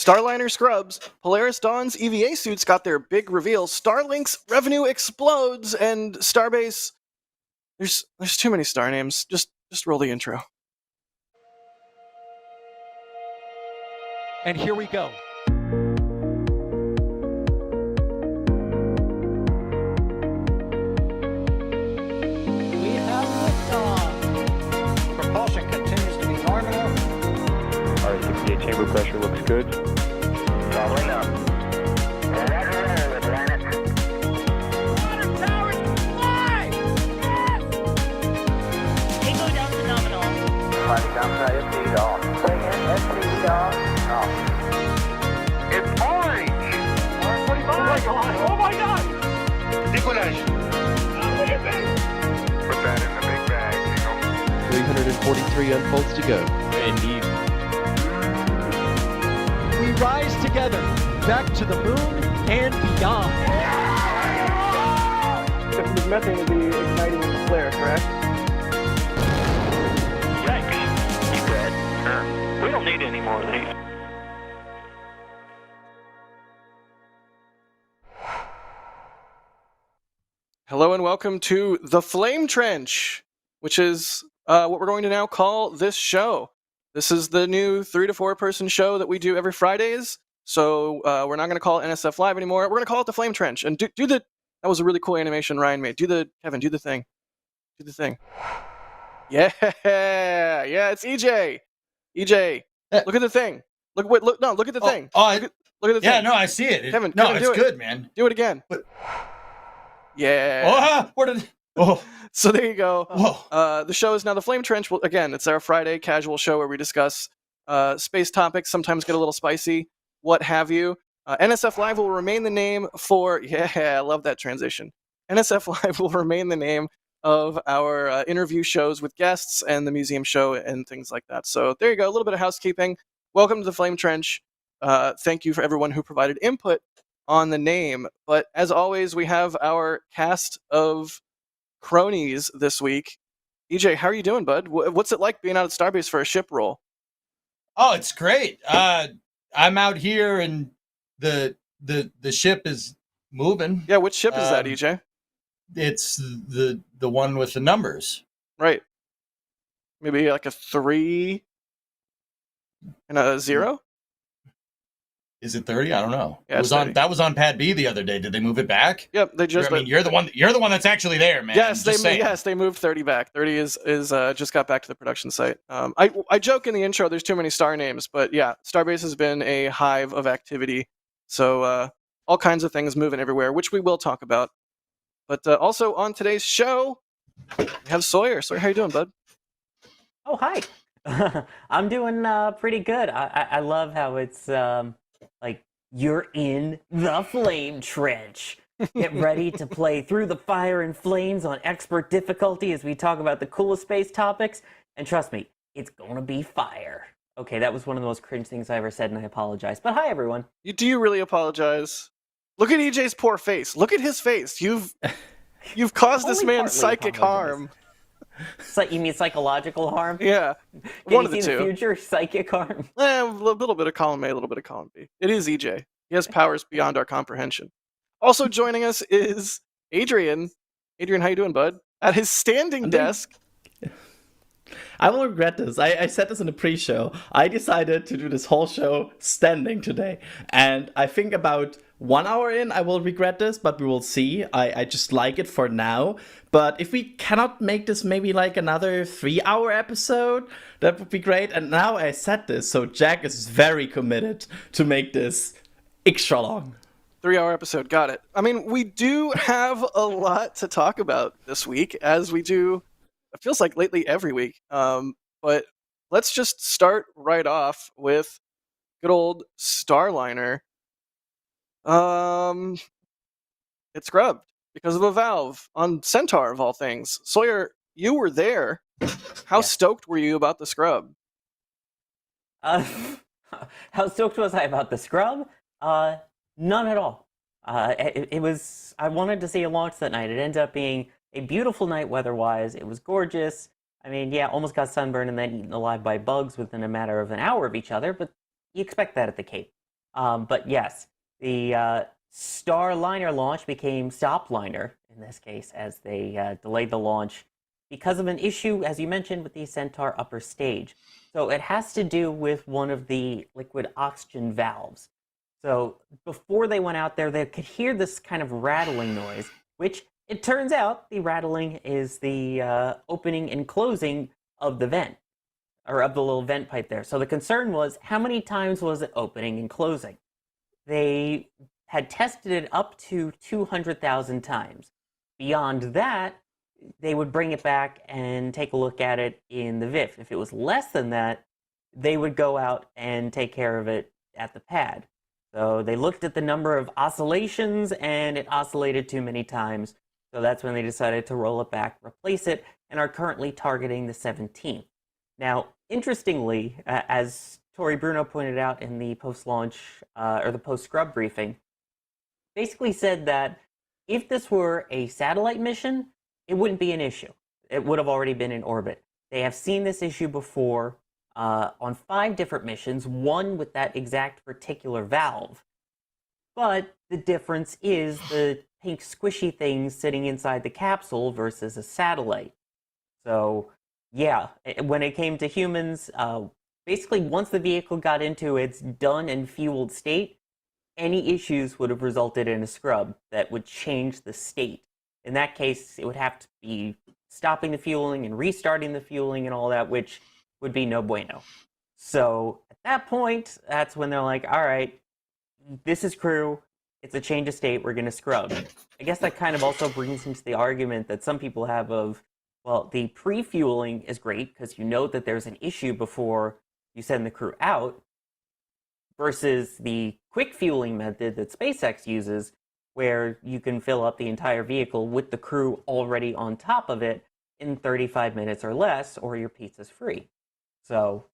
Starliner scrubs, Polaris Dawn's EVA suits got their big reveal, Starlink's revenue explodes, and Starbase... There's too many star names. Just roll the intro. And here we go. We have liftoff. Propulsion continues to be nominal. R68 chamber pressure looks good. Traveling up. Water towers fly! Yes! Tango down to nominal. Flighting downside FD off. Bring in FD off. It's orange! Oh my god! Oh my god! Decollage. Look at this! Put that in the big bag, 343 unfolds to go. Indeed. We rise together, back to the moon and beyond. The methane will be igniting the flare, correct? Yikes. You dead? Sure. We don't need any more of these. Hello and welcome to The Flame Trench, which is what we're going to now call this show. This is the new 3 to 4 person show that we do every Fridays. So we're not going to call it NSF Live anymore. We're going to call it The Flame Trench. And do the... That was a really cool animation Ryan made. Kevin, do the thing. Do the thing. Yeah, it's EJ. EJ, look at the thing. Look at the thing. Look at the thing. Yeah, no, I see it. Kevin, no, Kevin, it's do it. good, man. Do it again. But- Yeah. Oh, where did? Oh, So there you go. whoa. The show is now The Flame Trench. Well, again, it's our Friday casual show where we discuss space topics, sometimes get a little spicy, what have you. NSF Live will remain the name for... Yeah, I love that transition. NSF Live will remain the name of our interview shows with guests and the museum show and things like that. So there you go, a little bit of housekeeping. Welcome to The Flame Trench. Thank you for everyone who provided input on the name. But as always, we have our cast of cronies this week. EJ, how are you doing, bud? What's it like being out at Starbase for a ship roll? Oh, it's great. I'm out here and the ship is moving. Yeah, which ship is that, EJ? It's the one with the numbers. Right. Maybe like a 3 and a 0? Is it 30? I don't know. Yeah, It it's was on 30. That was on Pad B the other day. Did they move it back? Yep, they just... You're the one. You're the one that's actually there, man. Yes, Just saying. they moved 30 back. 30 is just got back to the production site. I joke in the intro there's too many star names, but yeah, Starbase has been a hive of activity. So all kinds of things moving everywhere, which we will talk about. But also on today's show, we have Sawyer. Sawyer, how you doing, bud? Oh, hi. I'm doing pretty good. I love how it's like you're in the flame trench. Get ready to play through the fire and flames on expert difficulty as we talk about the coolest space topics. And trust me, it's gonna be fire. Okay, that was one of the most cringe things I ever said, and I apologize. But hi, everyone. Do you really apologize? Look at EJ's poor face. Look at his face. You've caused this Only man partly psychic apologize. harm. You mean psychological harm? Yeah, Can one you of the see the two. future? Psychic harm? A little bit of column A, a little bit of column B. It is EJ. He has powers beyond our comprehension. Also joining us is Adrian. Adrian, how you doing, bud? At his standing desk. I will regret this. I said this in the pre-show. I decided to do this whole show standing today. And I think about 1 hour in, I will regret this, but we will see. I just like it for now. But if we cannot make this maybe like another 3-hour episode, that would be great. And now I said this, so Jack is very committed to make this extra long. 3-hour episode, got it. I mean, we do have a lot to talk about this week, as we do, it feels like lately every week. But let's just start right off with good old Starliner. It scrubbed because of a valve on Centaur, of all things. Sawyer, you were there. How Yeah. stoked were you about the scrub? How stoked was I about the scrub? None at all. It was. I wanted to see a launch that night. It ended up being a beautiful night weather-wise. It was gorgeous. I mean, yeah, almost got sunburned and then eaten alive by bugs within a matter of an hour of each other, but you expect that at the Cape. But yes, the Starliner launch became Stopliner in this case as they delayed the launch because of an issue, as you mentioned, with the Centaur upper stage. So it has to do with one of the liquid oxygen valves. So before they went out there, they could hear this kind of rattling noise, which it turns out the rattling is the opening and closing of the vent, or of the little vent pipe there. So the concern was, how many times was it opening and closing? They had tested it up to 200,000 times. Beyond that, they would bring it back and take a look at it in the VIF. If it was less than that, they would go out and take care of it at the pad. So they looked at the number of oscillations, and it oscillated too many times. So that's when they decided to roll it back, replace it, and are currently targeting the 17th. Now, interestingly, as Tori Bruno pointed out in the post-launch, or the post-scrub briefing, basically said that if this were a satellite mission, it wouldn't be an issue. It would have already been in orbit. They have seen this issue before on 5 different missions, one with that exact particular valve. But the difference is the pink squishy things sitting inside the capsule versus a satellite. So, yeah, when it came to humans, basically once the vehicle got into its done and fueled state, any issues would have resulted in a scrub that would change the state. In that case, it would have to be stopping the fueling and restarting the fueling and all that, which would be no bueno. So at that point, that's when they're like, all right, this is crew. It's a change of state. We're going to scrub. I guess that kind of also brings into the argument that some people have of, well, the pre-fueling is great because you know that there's an issue before you send the crew out, versus the quick fueling method that SpaceX uses, where you can fill up the entire vehicle with the crew already on top of it in 35 minutes or less, or your pizza's free. So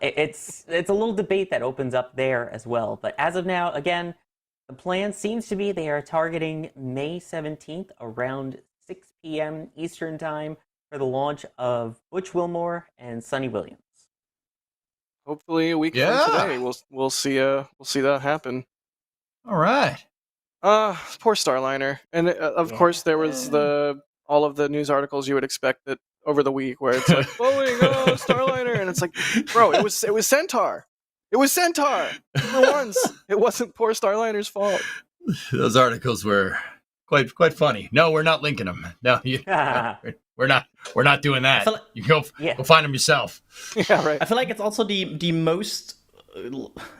it's a little debate that opens up there as well. But as of now, again, the plan seems to be they are targeting May 17th around 6 p.m. Eastern Time for the launch of Butch Wilmore and Sonny Williams. Hopefully a week from today, we'll see that happen. All right. Poor Starliner, and of course there was all of the news articles you would expect that over the week where it's like Boeing, Starliner, and it's like, bro, it was Centaur. It was Centaur for once. It wasn't poor Starliner's fault. Those articles were quite funny. No, we're not linking them. No, we're not doing that. Like, you go find them yourself. Yeah, right. I feel like it's also the most,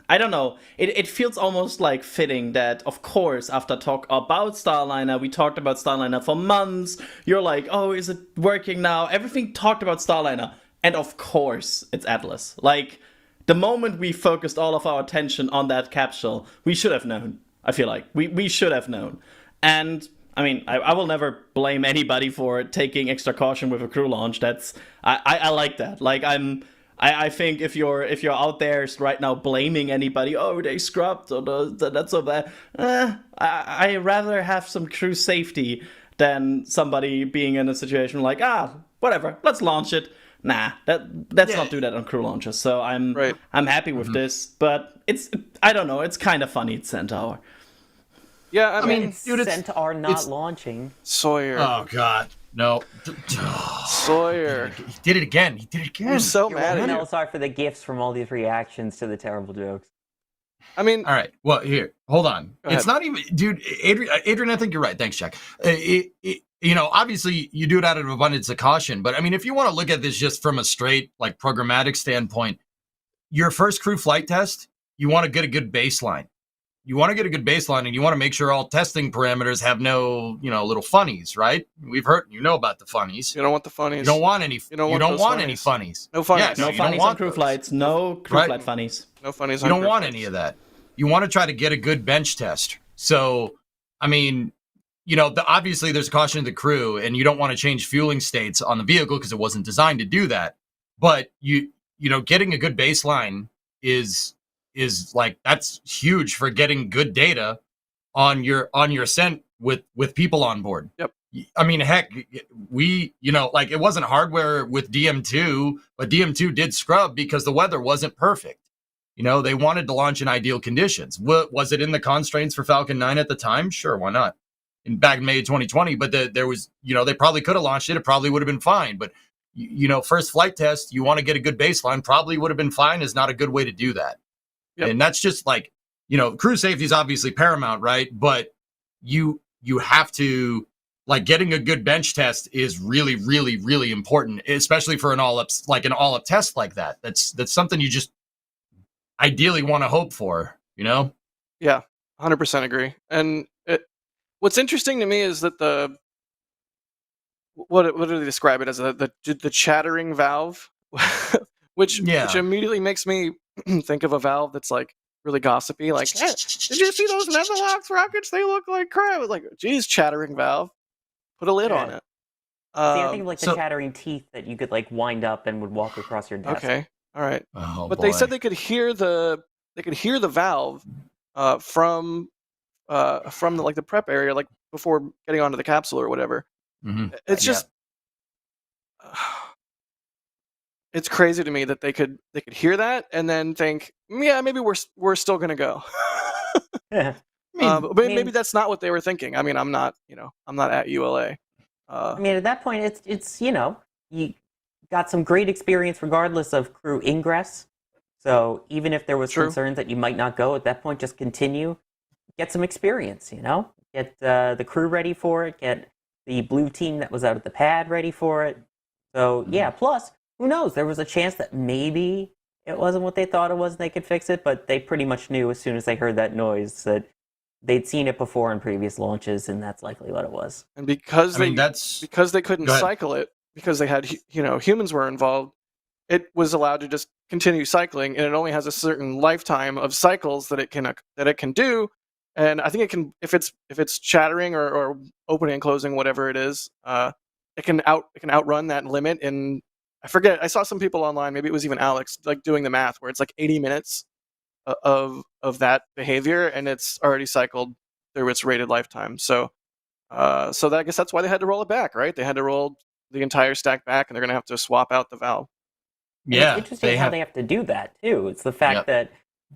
I don't know, it feels almost like fitting that, of course, after talk about Starliner, we talked about Starliner for months. You're like, oh, is it working now? Everything talked about Starliner. And of course, it's Atlas. Like, the moment we focused all of our attention on that capsule, we should have known. I feel like we should have known. And I mean, I will never blame anybody for taking extra caution with a crew launch. That's I like that. Like I think if you're out there right now blaming anybody, oh, they scrubbed or that's so bad. I rather have some crew safety than somebody being in a situation like, whatever, let's launch it. Nah, let's not do that on crew launches. So I'm happy with this, but I don't know, it's kind of funny. It's Centaur. Yeah, I mean, dude, Centaur not launching. Sawyer. Oh God, no. Sawyer. He did it again. I'm so mad at you. Sorry for the gifts from all these reactions to the terrible jokes. I mean, all right. Well, here, hold on. It's not even, dude. Adrian, I think you're right. Thanks, Jack. Obviously, you do it out of abundance of caution. But I mean, if you want to look at this just from a straight, like, programmatic standpoint, your first crew flight test, you want to get a good baseline. You want to get a good baseline, and you want to make sure all testing parameters have no, little funnies, right? We've heard, about the funnies. You don't want the funnies. You don't want any. You don't want any funnies. No funnies. Yeah, no funnies on crew flights. No crew flight funnies. No funnies. You don't want any of that. You want to try to get a good bench test. So, I mean, obviously there's caution to the crew, and you don't want to change fueling states on the vehicle because it wasn't designed to do that. But getting a good baseline is like, that's huge for getting good data on your ascent with people on board. Yep. I mean, heck, we, it wasn't hardware with DM2, but DM2 did scrub because the weather wasn't perfect. They wanted to launch in ideal conditions. Was it in the constraints for Falcon 9 at the time? Sure, why not? Back in May 2020, but there was, they probably could have launched it. It probably would have been fine. But, first flight test, you want to get a good baseline, probably would have been fine is not a good way to do that. Yep. And that's just like, crew safety is obviously paramount, right? But you have to, like, getting a good bench test is really, really, really important, especially for an all-up test like that. That's something you just ideally want to hope for, Yeah, 100% agree. And what's interesting to me is that what do they describe it as? The chattering valve, which immediately makes me think of a valve that's like really gossipy. Like, hey, did you see those Mesalox rockets? They look like crap. Like, geez, chattering valve. Put a lid on it. See, I think of like the chattering teeth that you could like wind up and would walk across your desk. Okay, all right. Oh, but boy. They said they could hear the valve from the prep area, like before getting onto the capsule or whatever. Mm-hmm. It's just it's crazy to me that they could hear that and then think, yeah, maybe we're still gonna go. But maybe that's not what they were thinking. I mean, I'm not at ULA. At that point, it's you got some great experience regardless of crew ingress. So even if there was concerns that you might not go at that point, just continue, get some experience. Get the crew ready for it. Get the blue team that was out at the pad ready for it. So yeah. Plus, who knows? There was a chance that maybe it wasn't what they thought it was, and they could fix it. But they pretty much knew as soon as they heard that noise that they'd seen it before in previous launches, and that's likely what it was. And because they couldn't cycle it, because they had humans were involved, it was allowed to just continue cycling, and it only has a certain lifetime of cycles that it can do. And I think it can, if it's chattering or opening and closing, whatever it is, it can outrun that limit in, I forget. I saw some people online, maybe it was even Alex, like doing the math where it's like 80 minutes of that behavior, and it's already cycled through its rated lifetime. So I guess that's why they had to roll it back, right? They had to roll the entire stack back, and they're going to have to swap out the valve. Yeah, it's interesting how they have to do that too. It's the fact that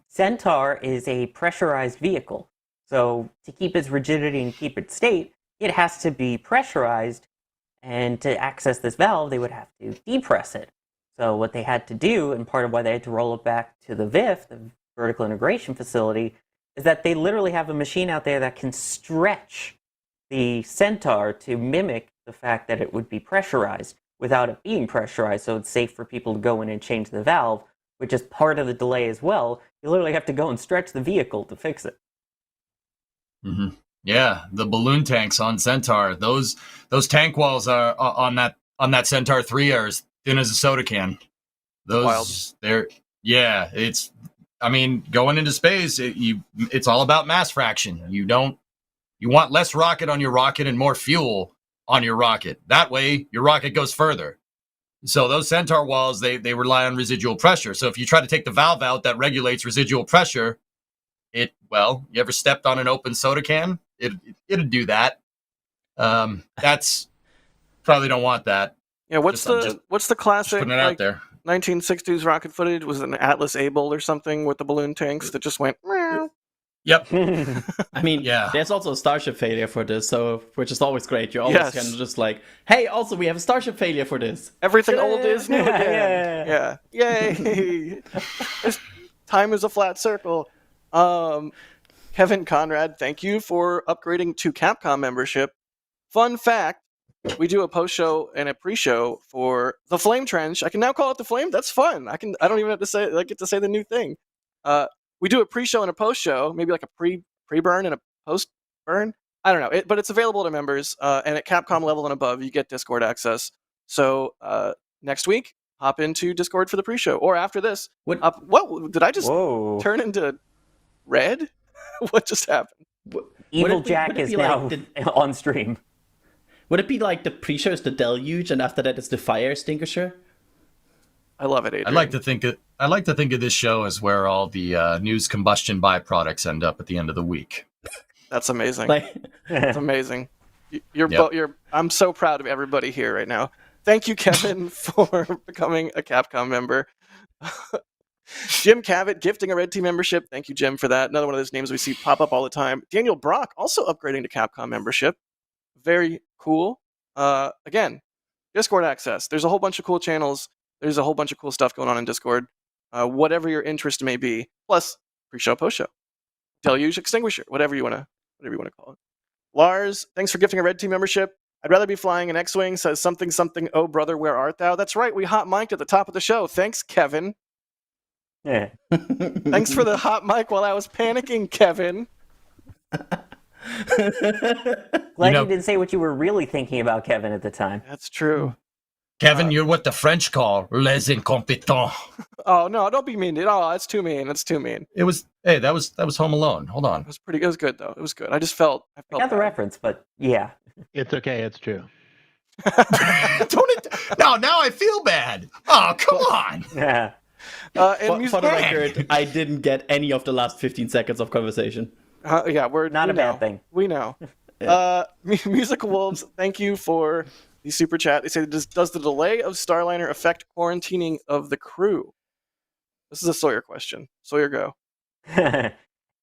Centaur is a pressurized vehicle, so to keep its rigidity and keep its state, it has to be pressurized. And to access this valve, they would have to depress it. So what they had to do, and part of why they had to roll it back to the VIF, the vertical integration facility, is that they literally have a machine out there that can stretch the Centaur to mimic the fact that it would be pressurized without it being pressurized, so it's safe for people to go in and change the valve, which is part of the delay as well. You literally have to go and stretch the vehicle to fix it. Mm-hmm. Yeah, the balloon tanks on Centaur, those tank walls are on that Centaur 3 are as thin as a soda can. Those they're it's going into space, it's all about mass fraction. You want less rocket on your rocket and more fuel on your rocket. That way your rocket goes further. So those Centaur walls, they rely on residual pressure. So if you try to take the valve out that regulates residual pressure, you ever stepped on an open soda can? It'd do that. That's probably don't want that. Yeah, what's the classic putting it out there 1960s rocket footage? Was it an Atlas Able or something with the balloon tanks that just went meow? Yep. There's also a Starship failure for this, which is always great. You're always kind of just like, hey, also we have a Starship failure for this. Everything old is new again. Yeah. Yay. Time is a flat circle. Kevin Conrad, thank you for upgrading to Capcom membership. Fun fact, we do a post-show and a pre-show for the Flame Trench. I can now call it the Flame. That's fun. I don't even have to say, I get to say the new thing. We do a pre-show and a post-show, maybe like a pre-burn and a post-burn. I don't know, but it's available to members, and at Capcom level and above, you get Discord access. So next week, hop into Discord for the pre-show, or after this. What did I just turn into red? What just happened? Evil Jack is now on stream. Would it be like the pre-show is the deluge, and after that it's the fire extinguisher? I love it, Adrian. I like to think of this show as where all the news combustion byproducts end up at the end of the week. That's amazing. That's amazing. I'm so proud of everybody here right now. Thank you, Kevin, for becoming a Capcom member. Jim Cavett gifting a Red Team membership. Thank you, Jim, for that. Another one of those names we see pop up all the time. Daniel Brock also upgrading to Capcom membership. Very cool. Again, Discord access. There's a whole bunch of cool channels. There's a whole bunch of cool stuff going on in Discord. Whatever your interest may be. Plus, pre-show, post-show. Deluge Extinguisher. Whatever you want to call it. Lars, thanks for gifting a Red Team membership. I'd rather be flying an X-Wing, says something, oh brother, where art thou? That's right, we hot mic'd at the top of the show. Thanks, Kevin. Yeah. Thanks for the hot mic while I was panicking, Kevin. Glad you didn't say what you were really thinking about, Kevin, at the time. That's true. Kevin, you're what the French call les incompetents. Oh no, don't be mean. Oh, that's too mean. That's too mean. It was that was Home Alone. Hold on. It was pretty. It was good though. It was good. I felt I got the bad. reference, but yeah. It's okay. It's true. Now I feel bad. Oh, come on. Yeah. For the record, I didn't get any of the last 15 seconds of conversation. Yeah, we're Not we a bad know. thing. We know. Musical Wolves, thank you for the super chat. They say, does the delay of Starliner affect quarantining of the crew? This is a Sawyer question. Sawyer, go.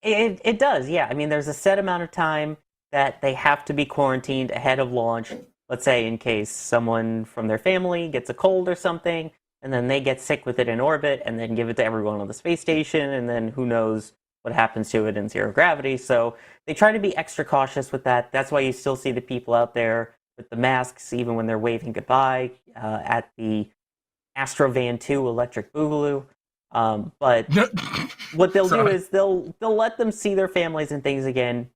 It does, yeah. I mean, there's a set amount of time that they have to be quarantined ahead of launch. Let's say in case someone from their family gets a cold or something, and then they get sick with it in orbit, and then give it to everyone on the space station, and then who knows what happens to it in zero gravity. So they try to be extra cautious with that. That's why you still see the people out there with the masks, even when they're waving goodbye at the Astrovan 2 Electric Boogaloo. But what they'll do is they'll let them see their families and things again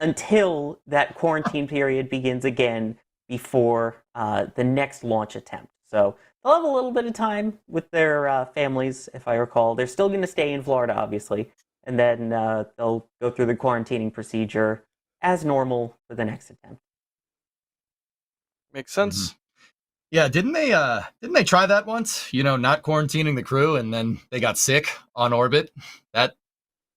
until that quarantine period begins again before the next launch attempt. So they'll have a little bit of time with their families, if I recall. They're still going to stay in Florida, obviously, and then they'll go through the quarantining procedure as normal for the next attempt. Makes sense. Mm-hmm. Yeah, didn't they try that once? Not quarantining the crew, and then they got sick on orbit. That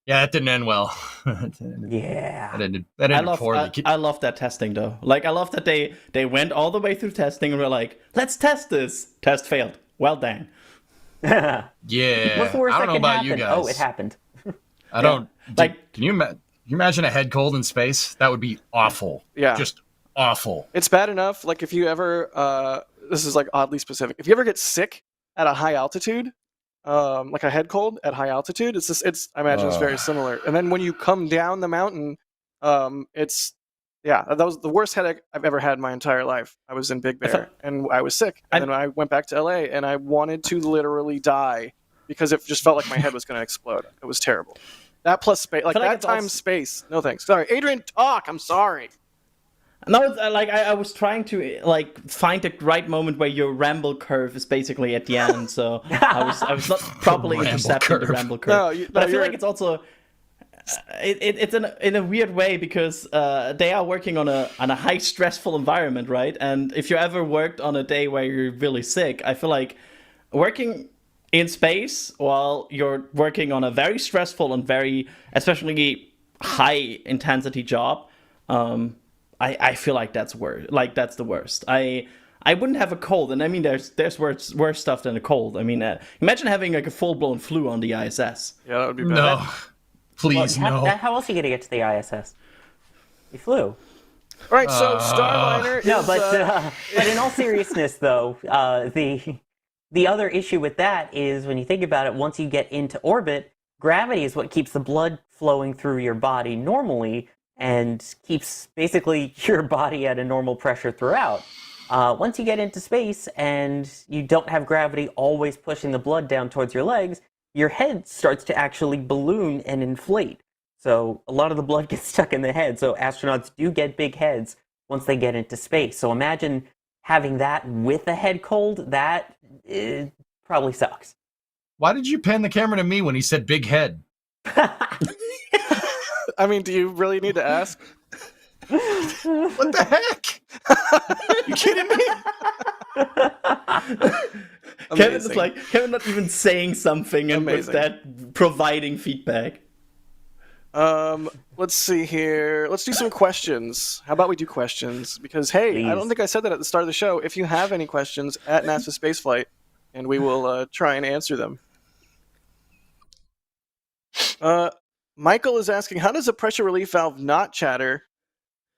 didn't end well. Yeah, that ended poorly. I love that testing though. Like I love that they went all the way through testing and were like, let's test this. Test failed. Well done. Yeah, what's the worst I don't that know can about happen? you guys. Oh, it happened. I don't like. Can you imagine a head cold in space? That would be awful. Yeah, just awful. It's bad enough. Like if you ever, this is like oddly specific. If you ever get sick at a high altitude, like a head cold at high altitude, I imagine it's very similar. And then when you come down the mountain, that was the worst headache I've ever had in my entire life. I was in Big Bear and I was sick, and then I went back to LA and I wanted to literally die because it just felt like my head was going to explode. It was terrible. That plus space, like that times space. No thanks. Sorry, Adrian, talk. I'm sorry. No, like I was trying to find the right moment where your ramble curve is basically at the end. So I was not properly intercepting the ramble curve. But I feel like it's also it's in a weird way because they are working on a high stressful environment, right? And if you ever worked on a day where you're really sick, I feel like working in space while you're working on a very stressful and very especially high intensity job. I feel like that's worse. Like that's the worst. I wouldn't have a cold, and I mean there's worse stuff than a cold. I mean, imagine having like a full blown flu on the ISS. Yeah, that would be bad. No, please no. How else are you gonna get to the ISS? You flew. All right, so Starliner. No, but in all seriousness, though, the other issue with that is when you think about it, once you get into orbit, gravity is what keeps the blood flowing through your body normally, and keeps basically your body at a normal pressure throughout. Once you get into space and you don't have gravity always pushing the blood down towards your legs, your head starts to actually balloon and inflate. So a lot of the blood gets stuck in the head. So astronauts do get big heads once they get into space. So imagine having that with a head cold. That probably sucks. Why did you pan the camera to me when he said big head? I mean, do you really need to ask? What the heck? You kidding me? Kevin not even saying something and with that providing feedback. Let's see here. Let's do some questions. How about we do questions? Because hey, Please. I don't think I said that at the start of the show. If you have any questions at NASASpaceflight, and we will try and answer them. Michael is asking, how does a pressure relief valve not chatter?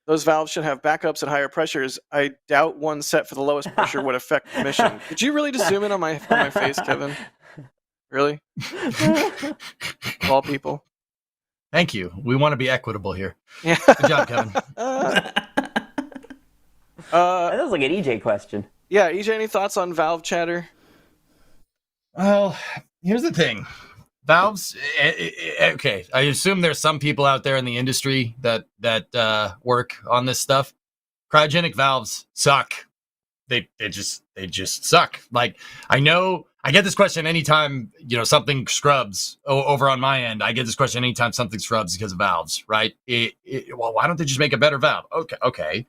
Those valves should have backups at higher pressures. I doubt one set for the lowest pressure would affect the mission. Did you really just zoom in on my face, Kevin? Really? Of all people. Thank you. We want to be equitable here. Yeah. Good job, Kevin. That was like an EJ question. Yeah, EJ, any thoughts on valve chatter? Well, here's the thing. Valves, okay, I assume there's some people out there in the industry that work on this stuff. Cryogenic valves suck. They just suck. Like, I get this question anytime, something scrubs over on my end. I get this question anytime something scrubs because of valves, right? Well, why don't they just make a better valve? Okay.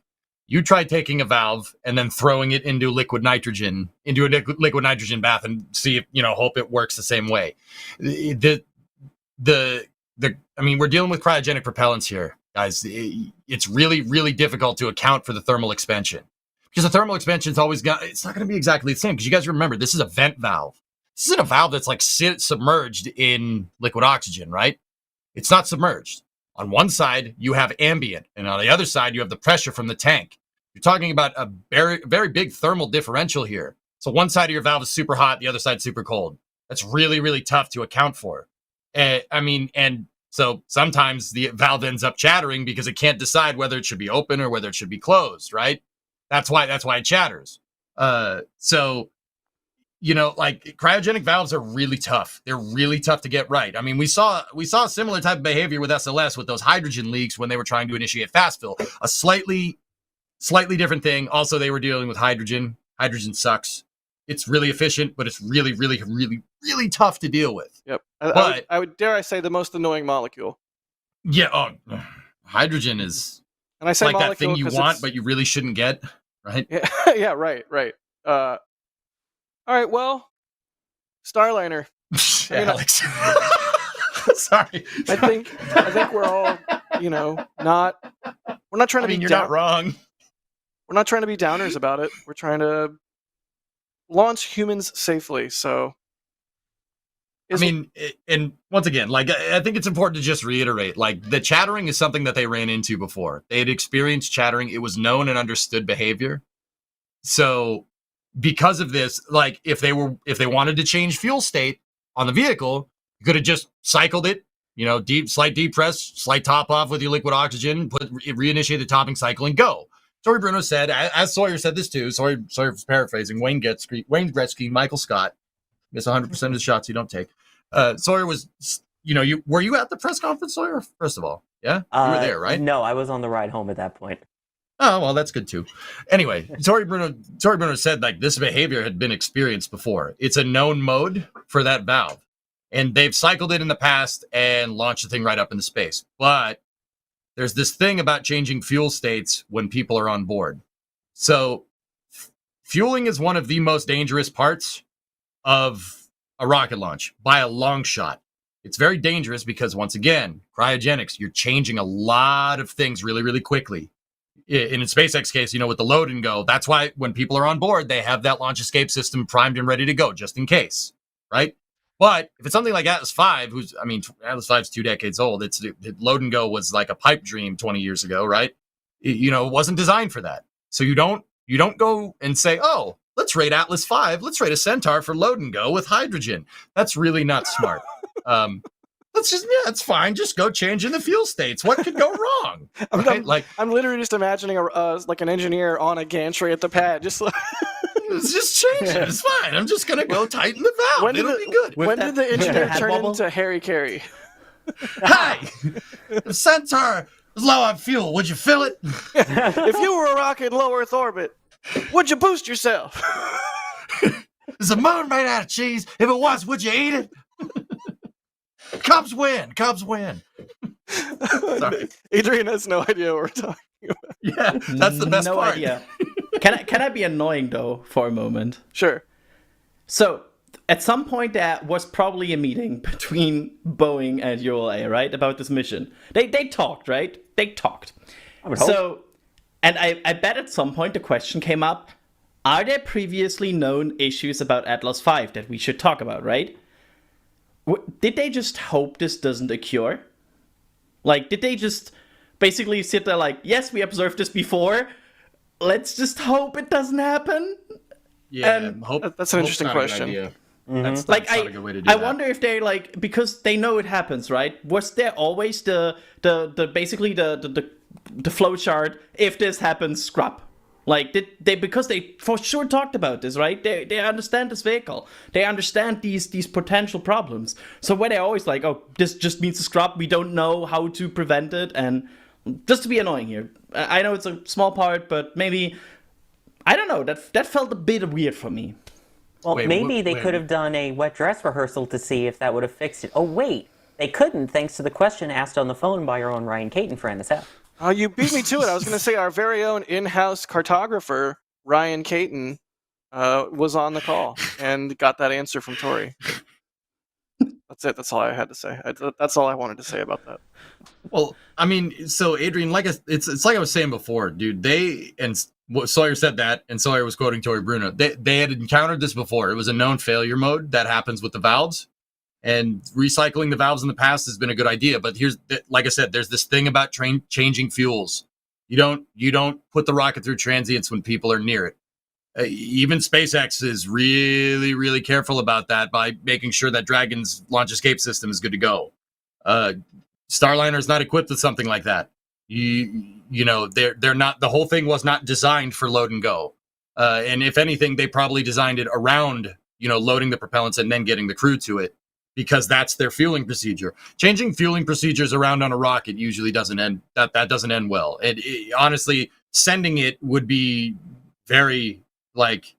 You try taking a valve and then throwing it into liquid nitrogen bath and see if, hope it works the same way. We're dealing with cryogenic propellants here, guys. It's really, really difficult to account for the thermal expansion because the thermal expansion it's not going to be exactly the same because you guys remember, this is a vent valve. This isn't a valve that's like submerged in liquid oxygen, right? It's not submerged. On one side, you have ambient, and on the other side, you have the pressure from the tank. You're talking about a very, very big thermal differential here. So one side of your valve is super hot, the other side super cold. That's really, really tough to account for. And so sometimes the valve ends up chattering because it can't decide whether it should be open or whether it should be closed, right? That's why it chatters. Cryogenic valves are really tough. They're really tough to get right. I mean, we saw a similar type of behavior with SLS with those hydrogen leaks when they were trying to initiate fast fill. A slightly different thing. Also, they were dealing with hydrogen. Hydrogen sucks. It's really efficient, but it's really, really, really, really tough to deal with. Yep. But I would dare I say the most annoying molecule. Yeah. Hydrogen is and I say like that thing you want, but you really shouldn't get, right? Yeah. Yeah. Right. All right, well, Starliner. Alex. Sorry. I think we're all, we're not trying to be you're not wrong. We're not trying to be downers about it. We're trying to launch humans safely. So and once again, I think it's important to just reiterate, the chattering is something that they ran into before. They had experienced chattering. It was known and understood behavior. So because of this, if they wanted to change fuel state on the vehicle, you could have just cycled it, slight depress, slight top off with your liquid oxygen, reinitiate the topping cycle and go. Sawyer Bruno said, as Sawyer said this too, Sawyer's paraphrasing, Wayne Gretzky, Michael Scott, miss 100% of the shots you don't take. Sawyer was, were you at the press conference, Sawyer? First of all, yeah? You were there, right? No, I was on the ride home at that point. Oh, well, that's good too. Anyway, Sawyer Bruno said this behavior had been experienced before. It's a known mode for that valve. And they've cycled it in the past and launched the thing right up into space. But there's this thing about changing fuel states when people are on board. So fueling is one of the most dangerous parts of a rocket launch by a long shot. It's very dangerous because, once again, cryogenics, you're changing a lot of things really, really quickly. In SpaceX case, with the load and go, that's why when people are on board, they have that launch escape system primed and ready to go just in case, right? But if it's something like Atlas V, Atlas V is 2 decades old. Load and go was like a pipe dream 20 years ago, right? It wasn't designed for that. So you don't go and say, oh, let's rate Atlas V. Let's rate a Centaur for load and go with hydrogen. That's really not smart. It's fine. Just go change in the fuel states. What could go wrong? Right? I'm literally just imagining an engineer on a gantry at the pad, just change it. It's fine. I'm just gonna go tighten the valve. It'll be good. When did the engineer turn into Harry Carey? Hi, the Centaur was low on fuel. Would you fill it? If you were a rocket in low Earth orbit, would you boost yourself? Is the moon made out of cheese? If it was, would you eat it? Cubs win. Sorry. Adrian has no idea what we're talking about. Yeah, that's the best part. No idea. Can I be annoying though for a moment? Sure. So at some point there was probably a meeting between Boeing and ULA, right, about this mission. They talked, right? They talked. I would hope. So, and I bet at some point the question came up: are there previously known issues about Atlas V that we should talk about, right? did they just hope this doesn't occur? Like, did they just basically sit there like, yes, we observed this before, let's just hope it doesn't happen? Yeah, And that's an interesting question. That's Like, not a good way to do I that. wonder if they like, because they know it happens, right? Was there always the basically the flow chart? If this happens, scrap. Like, did they, because they for sure talked about this, right? They understand this vehicle. They understand these potential problems. So where they're always like, oh, this just means to scrap. We don't know how to prevent it, and just to be annoying here. I know it's a small part, but maybe, I don't know. That felt a bit weird for me. Well, Wait, maybe they wait. could have done a wet dress rehearsal to see if that would have fixed it. Oh, wait. They couldn't, thanks to the question asked on the phone by our own Ryan Caton for NSF. You beat me to it. I was going to say our very own in-house cartographer, Ryan Caton, was on the call and got that answer from Tori. That's it. That's all I had to say. That's all I wanted to say about that. Well, I mean, so Adrian, it's like I was saying before, dude. Sawyer said that, and Sawyer was quoting Tori Bruno. They had encountered this before. It was a known failure mode that happens with the valves, and recycling the valves in the past has been a good idea. But like I said, there's this thing about changing fuels. You don't put the rocket through transients when people are near it. Even SpaceX is really, really careful about that by making sure that Dragon's launch escape system is good to go. Starliner is not equipped with something like that. You know, they're not. The whole thing was not designed for load and go. And if anything, they probably designed it around, loading the propellants and then getting the crew to it, because that's their fueling procedure. Changing fueling procedures around on a rocket usually doesn't end. That doesn't end well. And honestly, sending it would be very like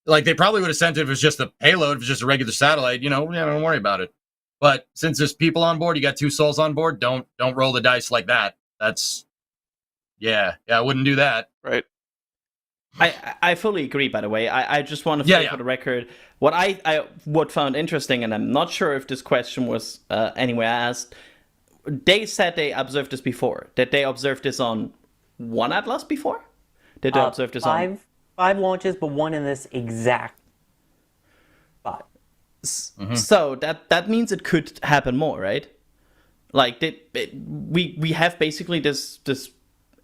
they probably would have sent it if it was just a payload, if it's just a regular satellite. Don't worry about it. But since there's people on board, you got 2 souls on board. Don't roll the dice like that. That's I wouldn't do that. Right. I fully agree, by the way. I just want to say for the record, what I found interesting, and I'm not sure if this question was anywhere asked, they said they observed this before. Did they observe this on one Atlas before? Did they observe this on... 5 launches, but one in this exact spot. So that means it could happen more, right? Like, we have basically this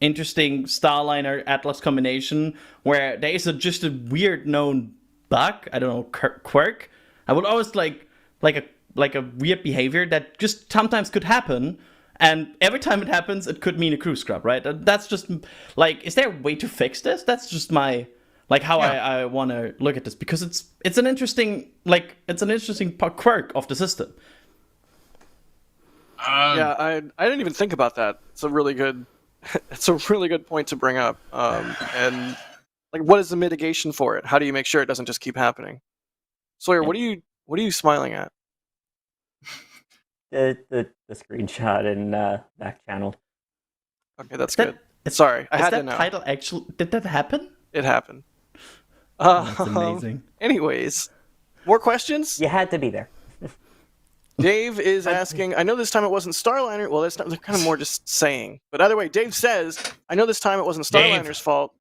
interesting Starliner Atlas combination where there is just a weird known bug, I don't know, quirk. I would always like a weird behavior that just sometimes could happen, and every time it happens, it could mean a crew scrub, right? That's just like, is there a way to fix this? That's just my how I want to look at this, because it's an interesting quirk of the system. I didn't even think about that. It's a really good point to bring up. And like, what is the mitigation for it? How do you make sure it doesn't just keep happening? Sawyer, what are you smiling at? The screenshot in back channel. Okay, that's good. Sorry, I had to know. Title actually, did that happen? It happened. That's amazing. Anyways, more questions? You had to be there. Dave is asking, I know this time it wasn't Starliner. Well, that's not, they're kind of more just saying. But either way, Dave says, I know this time it wasn't Starliner's fault,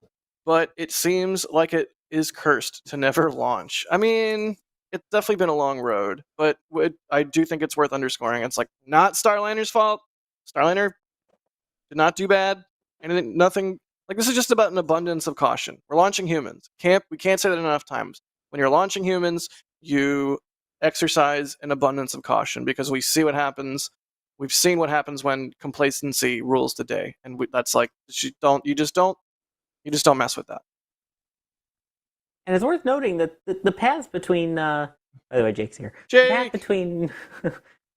but it seems like it is cursed to never launch. I mean, it's definitely been a long road, but I do think it's worth underscoring. It's like, not Starliner's fault. Starliner did not do bad. Nothing. Like, this is just about an abundance of caution. We're launching humans. We can't say that enough times. When you're launching humans, you exercise an abundance of caution, because we see what happens. We've seen what happens when complacency rules the day, and that's like, you just don't mess with that. And it's worth noting that the paths between by the way, Jake's here. Jake! The path between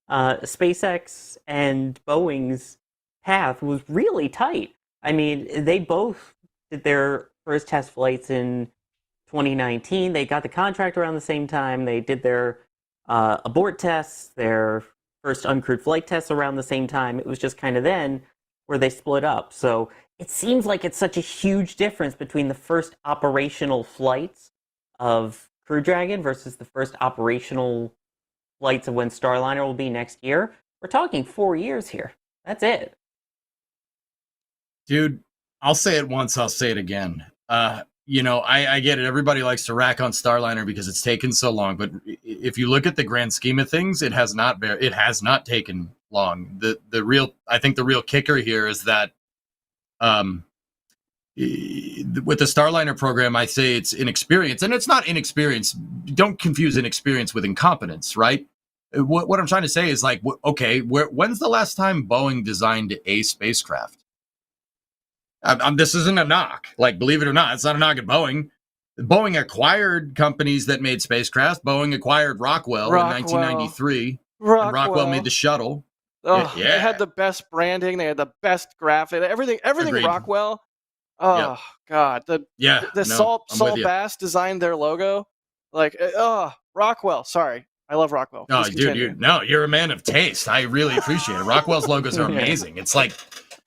SpaceX and Boeing's path was really tight. I mean, they both did their first test flights in 2019. They got the contract around the same time. They did their abort tests, their first uncrewed flight tests around the same time. It was just kind of then where they split up. So it seems like it's such a huge difference between the first operational flights of Crew Dragon versus the first operational flights of when Starliner will be next year. We're talking 4 years here. That's it. Dude, I'll say it once, I'll say it again. I get it. Everybody likes to rack on Starliner because it's taken so long. But if you look at the grand scheme of things, it has not taken long. I think the real kicker here is that with the Starliner program, I say it's inexperience, and it's not inexperience. Don't confuse inexperience with incompetence, right? What I'm trying to say is like, okay, when's the last time Boeing designed a spacecraft? This isn't a knock. Like, believe it or not, it's not a knock at Boeing. Boeing acquired companies that made spacecraft. Boeing acquired Rockwell in 1993. And Rockwell made the shuttle. Oh, yeah. They had the best branding. They had the best graphic. Everything Agreed. Rockwell. Oh, Yep. God. Saul Bass designed their logo. Like, Rockwell. Sorry. I love Rockwell. Oh, Please dude, you're a man of taste. I really appreciate it. Rockwell's logos are amazing. It's like,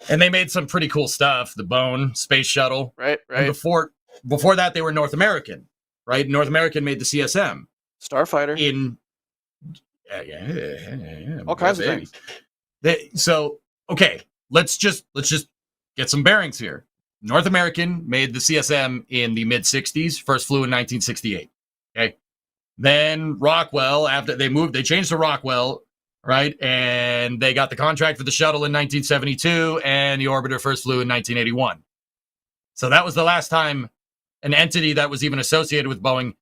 and they made some pretty cool stuff. The Bone Space Shuttle. Right. And before that, they were North American, right? North American made the CSM. Starfighter. All kinds of things. So, okay, let's just get some bearings here. North American made the CSM in the mid-'60s, first flew in 1968. Okay. Then Rockwell, after they changed to Rockwell, right? And they got the contract for the shuttle in 1972, and the orbiter first flew in 1981. So that was the last time an entity that was even associated with Boeing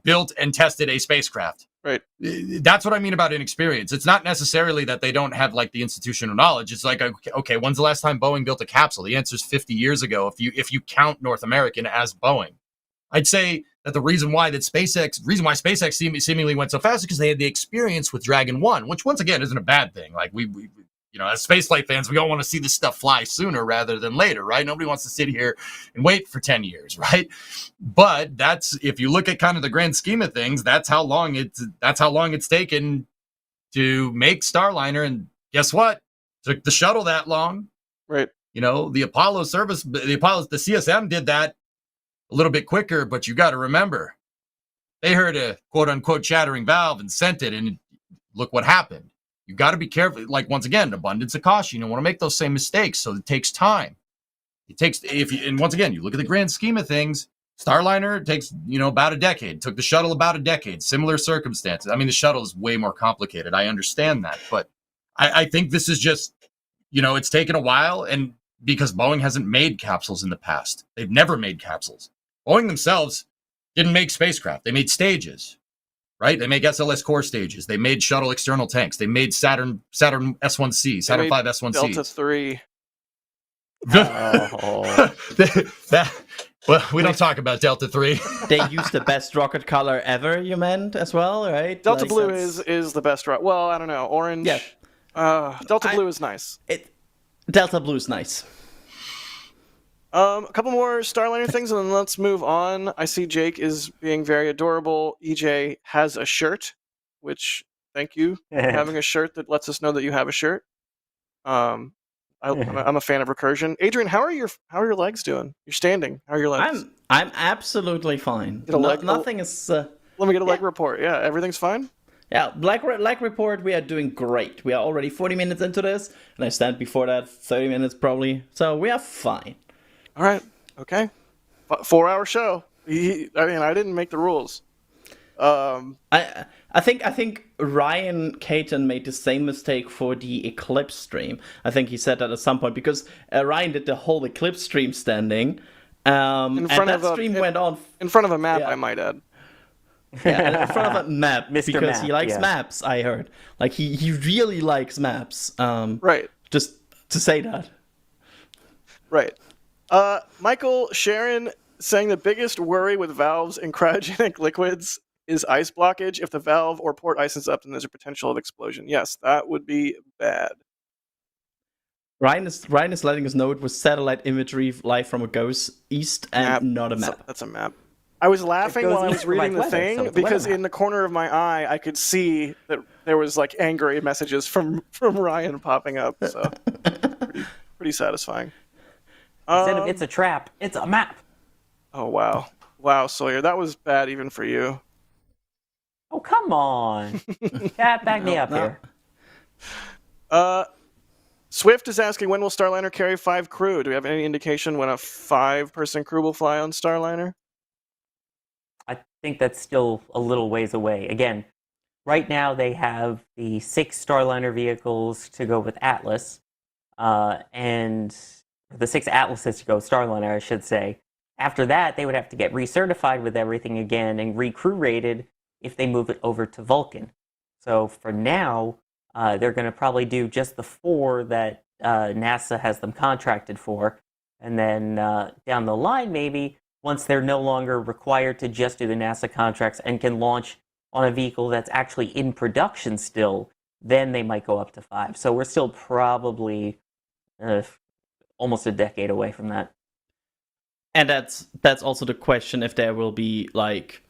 built and tested a spacecraft. Right. That's what I mean about inexperience. It's not necessarily that they don't have like the institutional knowledge. It's like, okay, when's the last time Boeing built a capsule? The answer is 50 years ago. If you count North American as Boeing, I'd say that the reason why SpaceX seemingly went so fast is because they had the experience with Dragon 1, which once again isn't a bad thing. Like we as spaceflight fans, we all want to see this stuff fly sooner rather than later, right? Nobody wants to sit here and wait for 10 years, right? But if you look at kind of the grand scheme of things, that's how long it's taken to make Starliner. And guess what? It took the shuttle that long. Right. The Apollo service, the CSM did that a little bit quicker, but you got to remember, they heard a quote unquote chattering valve and sent it, and look what happened. You got to be careful. Like, once again, abundance of caution. You don't want to make those same mistakes. So it takes time. And once again, you look at the grand scheme of things, Starliner takes, about a decade. Took the shuttle about a decade. Similar circumstances. I mean, the shuttle is way more complicated. I understand that, but I think this is just, it's taken a while, and because Boeing hasn't made capsules in the past. They've never made capsules. Boeing themselves didn't make spacecraft. They made stages, right? They make SLS core stages. They made shuttle external tanks. They made Saturn S1C, Saturn V S1C. Delta 3. Well, we don't talk about Delta 3. They used the best rocket color ever, you meant, as well, right? Delta Blue is the best rocket. Well, I don't know. Orange. Yeah. Delta Blue is nice. Delta Blue is nice. A couple more Starliner things, and then let's move on. I see Jake is being very adorable. EJ has a shirt, which, thank you for having a shirt that lets us know that you have a shirt. I'm a fan of recursion. Adrian, how are your legs doing? You're standing. How are your legs? I'm absolutely fine. Nothing is. Let me get a leg report. Yeah, everything's fine. Yeah, leg report. We are doing great. We are already 40 minutes into this, and I stand before that 30 minutes probably. So we are fine. All right. Okay. 4-hour show. I didn't make the rules. I think Ryan Caton made the same mistake for the Eclipse stream. I think he said that at some point because Ryan did the whole Eclipse stream standing. And that stream went on in front of a map. Yeah. I might add. Yeah, in front of a map Mr. because Map, he likes maps. I heard, like he really likes maps. Right. Just to say that. Right. Michael Sharon saying the biggest worry with valves in cryogenic liquids is ice blockage. If the valve or port icens up, then there's a potential of explosion. Yes, that would be bad. Ryan is letting us know it was satellite imagery live from a ghost east and not a map. That's a map. I was laughing while I was reading the thing because in the corner of my eye I could see that there was like angry messages from Ryan popping up. So pretty satisfying. Instead of it's a trap, it's a map. Oh wow, Sawyer, that was bad even for you. Oh come on, Cat, back me up here. Swift is asking, when will Starliner carry 5 crew? Do we have any indication when a 5-person crew will fly on Starliner? I think that's still a little ways away. Again, right now they have the 6 Starliner vehicles to go with Atlas, and the 6 Atlases to go with Starliner, I should say. After that, they would have to get recertified with everything again and recrew rated if they move it over to Vulcan. So for now, they're going to probably do just the 4 that NASA has them contracted for. And then down the line, maybe, once they're no longer required to just do the NASA contracts and can launch on a vehicle that's actually in production still, then they might go up to 5. So we're still probably almost a decade away from that. And that's also the question if there will be like,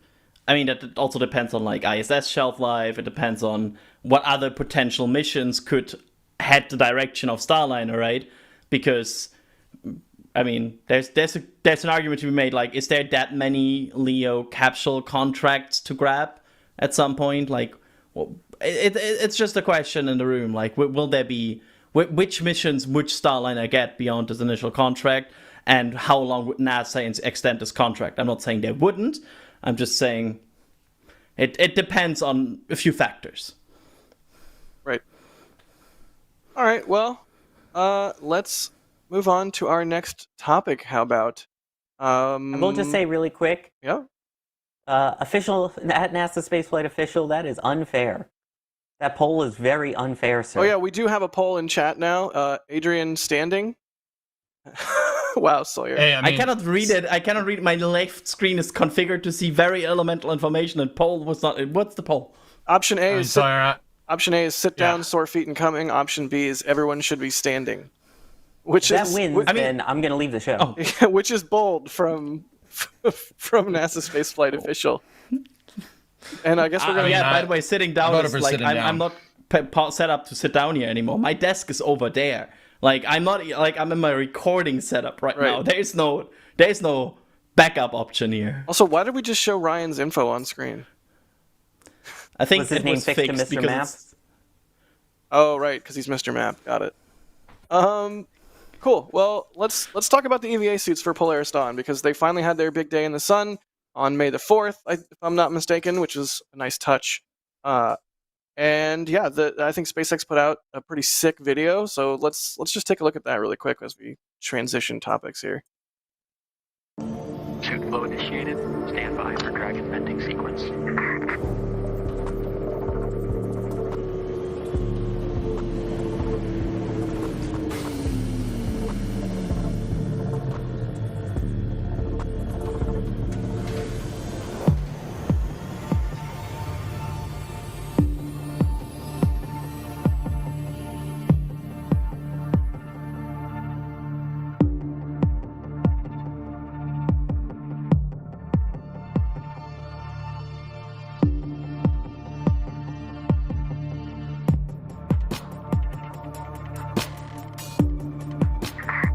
I mean, that also depends on like ISS shelf life. It depends on what other potential missions could head the direction of Starliner, right? Because I mean, there's an argument to be made. Like, is there that many LEO capsule contracts to grab at some point? Like, well, it's just a question in the room. Like, will there be which missions would Starliner get beyond this initial contract? And how long would NASA extend this contract? I'm not saying they wouldn't. I'm just saying it depends on a few factors. Right. All right, well, let's move on to our next topic. How about... I will just say really quick. Yeah? Official, at NASASpaceflight official, that is unfair. That poll is very unfair, sir. Oh yeah, we do have a poll in chat now. Adrian standing. Wow, Sawyer. Hey, I cannot read it. I cannot read. My left screen is configured to see very elemental information, and poll was not. What's the poll? Option A is Sawyer, sit down, sore feet and coming. Option B is everyone should be standing. Which if that is wins, then I'm going to leave the show. Oh. which is bold from NASA Spaceflight official. And I guess we're gonna. By the way, sitting down is like I'm down. not set up to sit down here anymore. My desk is over there. Like I'm in my recording setup right now. There's no backup option here. Also, why did we just show Ryan's info on screen? I think Was his it name was fixed to fixed Mr. because Map? it's- Oh, right, because he's Mr. Map. Got it. Cool. Well, let's talk about the EVA suits for Polaris Dawn, because they finally had their big day in the sun on May the 4th, if I'm not mistaken, which is a nice touch. And yeah, I think SpaceX put out a pretty sick video, so let's just take a look at that really quick as we transition topics here. Suit flow initiated. Stand by for Dragon venting sequence.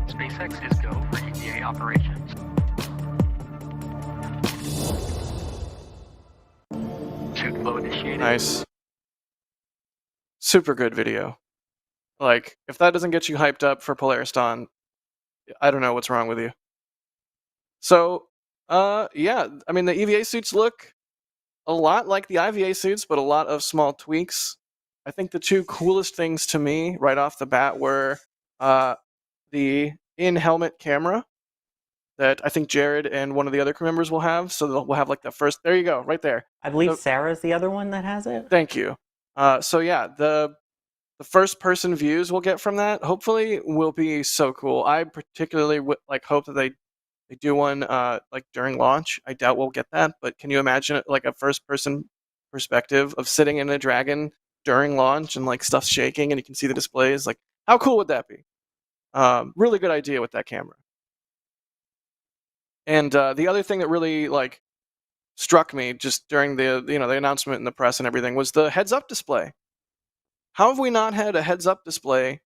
SpaceX is go for EVA operations. Suit flow initiated. Nice. Super good video. Like, if that doesn't get you hyped up for Polaris Dawn, I don't know what's wrong with you. So, yeah, I mean, the EVA suits look a lot like the IVA suits, but a lot of small tweaks. I think the two coolest things to me right off the bat were the in-helmet camera that I think Jared and one of the other crew members will have. So we'll have like the first... There you go, right there. I believe So- Sarah's the other one that has it. Thank you. So yeah, the first-person views we'll get from that hopefully will be so cool. I particularly hope that they do one like during launch. I doubt we'll get that, but can you imagine like a first-person perspective of sitting in a Dragon during launch and like stuff's shaking and you can see the displays? Like, how cool would that be? Really good idea with that camera. And the other thing that really like struck me just during the the announcement in the press and everything was the heads-up display. How have we not had a heads-up display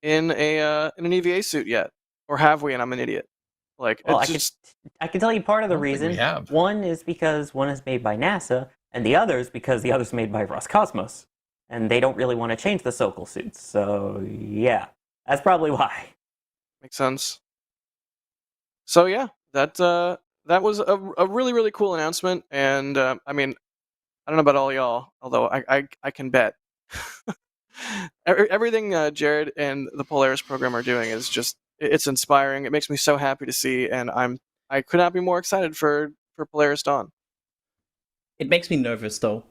in an EVA suit yet, or have we? And I'm an idiot. Like, Well, it's I can tell you part of the I don't think we reason. have. One is because one is made by NASA, and the other is because the other's made by Roscosmos, and they don't really want to change the Sokol suits. So yeah, That's probably why. Makes sense. So yeah, that was a really really cool announcement, and I mean, I don't know about all y'all, although I can bet everything Jared and the Polaris program are doing is just it's inspiring. It makes me so happy to see, and I could not be more excited for Polaris Dawn. It makes me nervous though.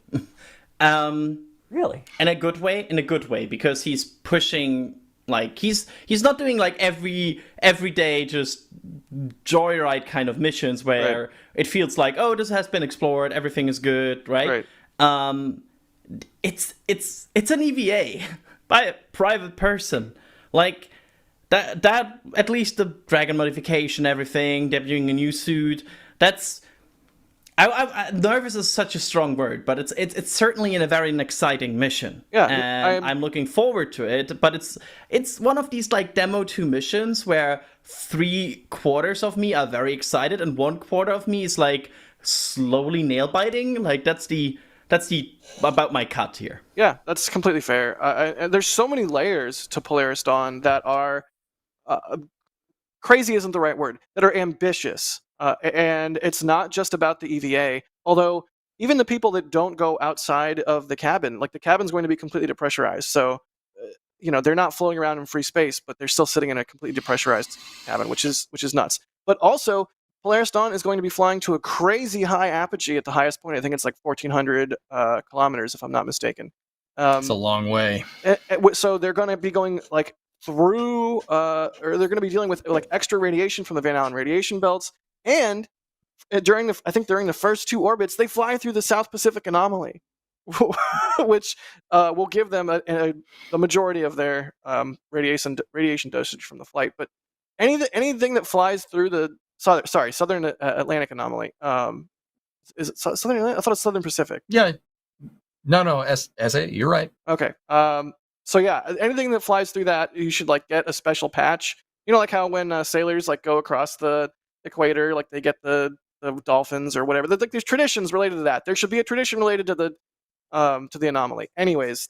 Really? In a good way, because he's pushing, like he's not doing like every day just joyride kind of missions where it feels like, oh, this has been explored, everything is good, right? It's an EVA by a private person, like that at least the Dragon modification, everything, debuting a new suit, that's I nervous is such a strong word, but it's certainly in a very exciting mission. Yeah, and I'm looking forward to it. But it's one of these like demo 2 missions where 3/4 of me are very excited and 1/4 of me is like slowly nail biting. Like that's the about my cut here. Yeah, that's completely fair. And there's so many layers to Polaris Dawn that are crazy isn't the right word, that are ambitious. And it's not just about the EVA, although even the people that don't go outside of the cabin, like the cabin's going to be completely depressurized. So, they're not floating around in free space, but they're still sitting in a completely depressurized cabin, which is nuts. But also, Polaris Dawn is going to be flying to a crazy high apogee at the highest point. I think it's like 1,400 kilometers, if I'm not mistaken. It's a long way. So they're going to be going like through, or they're going to be dealing with like extra radiation from the Van Allen radiation belts. And during the first 2 orbits, they fly through the South Pacific anomaly, which will give them the majority of their radiation dosage from the flight. But anything that flies through the Southern Atlantic anomaly, is it Southern Atlantic? I thought it was Southern Pacific. Yeah, no, SA, you're right. Okay. So yeah, anything that flies through that, you should like get a special patch. Like how when sailors like go across the equator, like they get the dolphins or whatever. There's traditions related to that. There should be a tradition related to the anomaly. Anyways,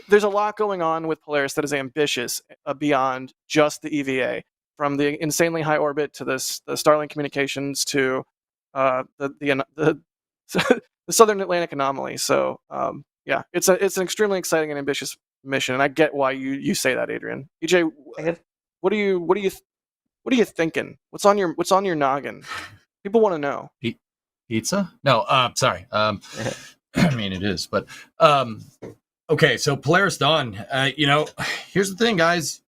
there's a lot going on with Polaris that is ambitious beyond just the EVA, from the insanely high orbit to the Starlink communications to the Southern Atlantic anomaly. So yeah, it's an extremely exciting and ambitious mission, and I get why you say that, Adrian. EJ, what are you thinking? What's on your noggin? People want to know. Pizza? No, sorry. I mean, it is, but okay. So Polaris Dawn. Here's the thing, guys.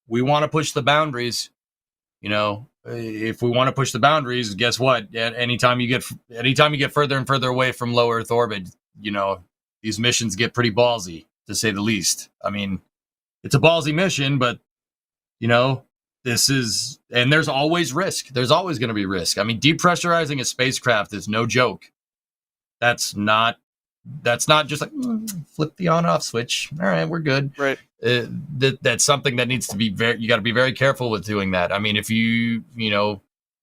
We want to push the boundaries. If we want to push the boundaries, guess what? Anytime you get further and further away from low Earth orbit, these missions get pretty ballsy, to say the least. I mean, it's a ballsy mission, but there's always risk. There's always going to be risk. I mean, depressurizing a spacecraft is no joke. That's not just like flip the on-off switch. All right, we're good. Right. That's something that needs to be you got to be very careful with doing that. I mean, if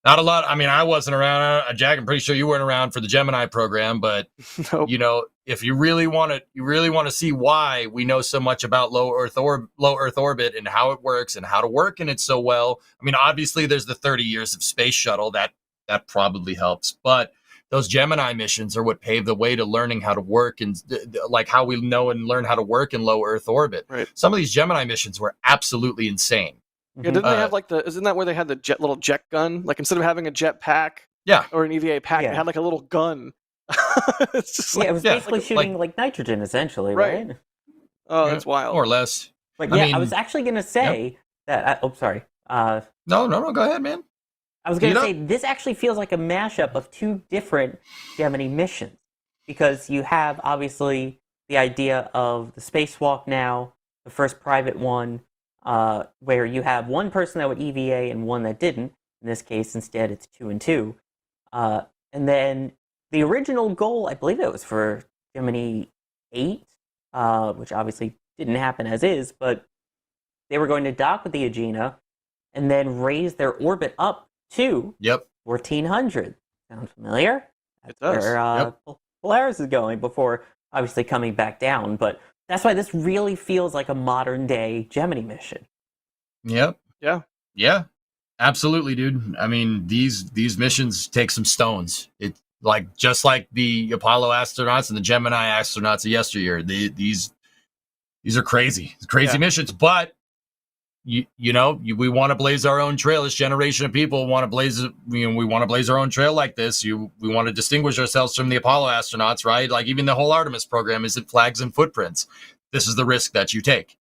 not a lot. I mean, I wasn't around. Jack, I'm pretty sure you weren't around for the Gemini program, but nope. If you really want to see why we know so much about low Earth orbit and how it works and how to work in it so well. I mean, obviously, there's the 30 years of space shuttle that probably helps, but those Gemini missions are what paved the way to learning how to work and like how we know and learn how to work in low Earth orbit. Right. Some of these Gemini missions were absolutely insane. Yeah, didn't they have like isn't that where they had the little jet gun? Like instead of having a jet pack, or an EVA pack, they had like a little gun. It's just it was basically shooting like nitrogen, essentially, right? Oh, that's wild. More or less. But I was actually gonna say that. Sorry. No, go ahead, man. I was gonna say this actually feels like a mashup of 2 different Gemini missions, because you have obviously the idea of the spacewalk now, the first private one, where you have one person that would EVA and one that didn't. In this case, instead, it's 2 and 2. And then the original goal, I believe it was for Gemini 8, which obviously didn't happen as is, but they were going to dock with the Agena and then raise their orbit up to 1,400. Sound familiar? It does. Where Polaris is going before obviously coming back down. But That's why this really feels like a modern day Gemini mission. Yep. Yeah. Yeah. Absolutely, dude. I mean, these missions take some stones. It just like the Apollo astronauts and the Gemini astronauts of yesteryear. These are crazy missions, but we want to blaze our own trail. This generation of people want to blaze. We want to blaze our own trail like this. We want to distinguish ourselves from the Apollo astronauts, right? Like even the whole Artemis program isn't flags and footprints. This is the risk that you take.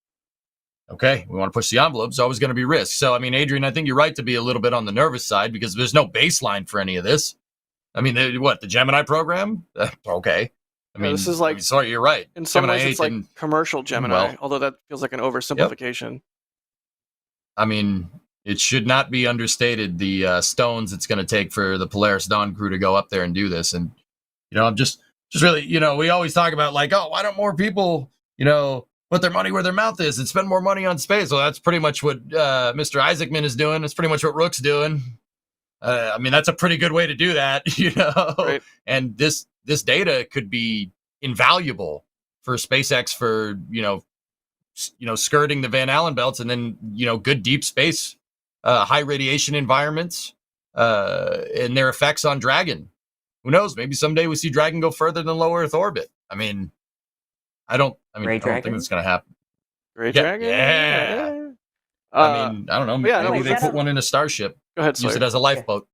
Okay, we want to push the envelope. It's always going to be risk. So, I mean, Adrian, I think you're right to be a little bit on the nervous side because there's no baseline for any of this. I mean, the Gemini program? Okay. I mean, this is like, sorry, you're right. In some Gemini ways, it's 8 like didn't- commercial Gemini, well, although that feels like an oversimplification. I mean, it should not be understated the stones it's going to take for the Polaris Dawn crew to go up there and do this. And, I'm just really, we always talk about like, oh, why don't more people, put their money where their mouth is and spend more money on space? Well, that's pretty much what Mr. Isaacman is doing. It's pretty much what Rook's doing. I mean, that's a pretty good way to do that, Right. And this data could be invaluable for SpaceX for, skirting the Van Allen belts and then, good deep space, high radiation environments, and their effects on Dragon. Who knows? Maybe someday we see Dragon go further than low Earth orbit. I mean, I don't think it's going to happen. Great Yeah, Dragon? yeah. I mean, I don't know. yeah, Maybe no, they shout put out- one in a Starship, Go ahead, use Sawyer. it as a lifeboat.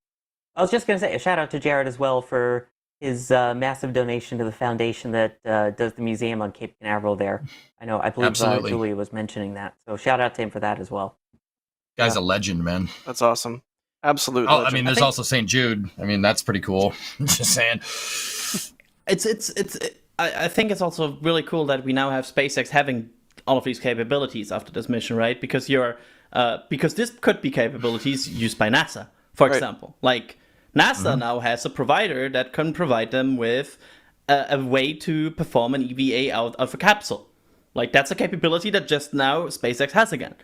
I was just going to say a shout out to Jared as well for his massive donation to the foundation that does the museum on Cape Canaveral there. I believe Absolutely. Julia was mentioning that. So shout out to him for that as well. Guy's a legend, man. That's awesome. Absolute Oh, legend. I mean, there's also St. Jude. I mean, that's pretty cool. Just saying. I think it's also really cool that we now have SpaceX having all of these capabilities after this mission, right? Because because this could be capabilities used by NASA, for Right. example. Like NASA now has a provider that can provide them with a way to perform an EVA out of a capsule. Like that's a capability that just now SpaceX has again.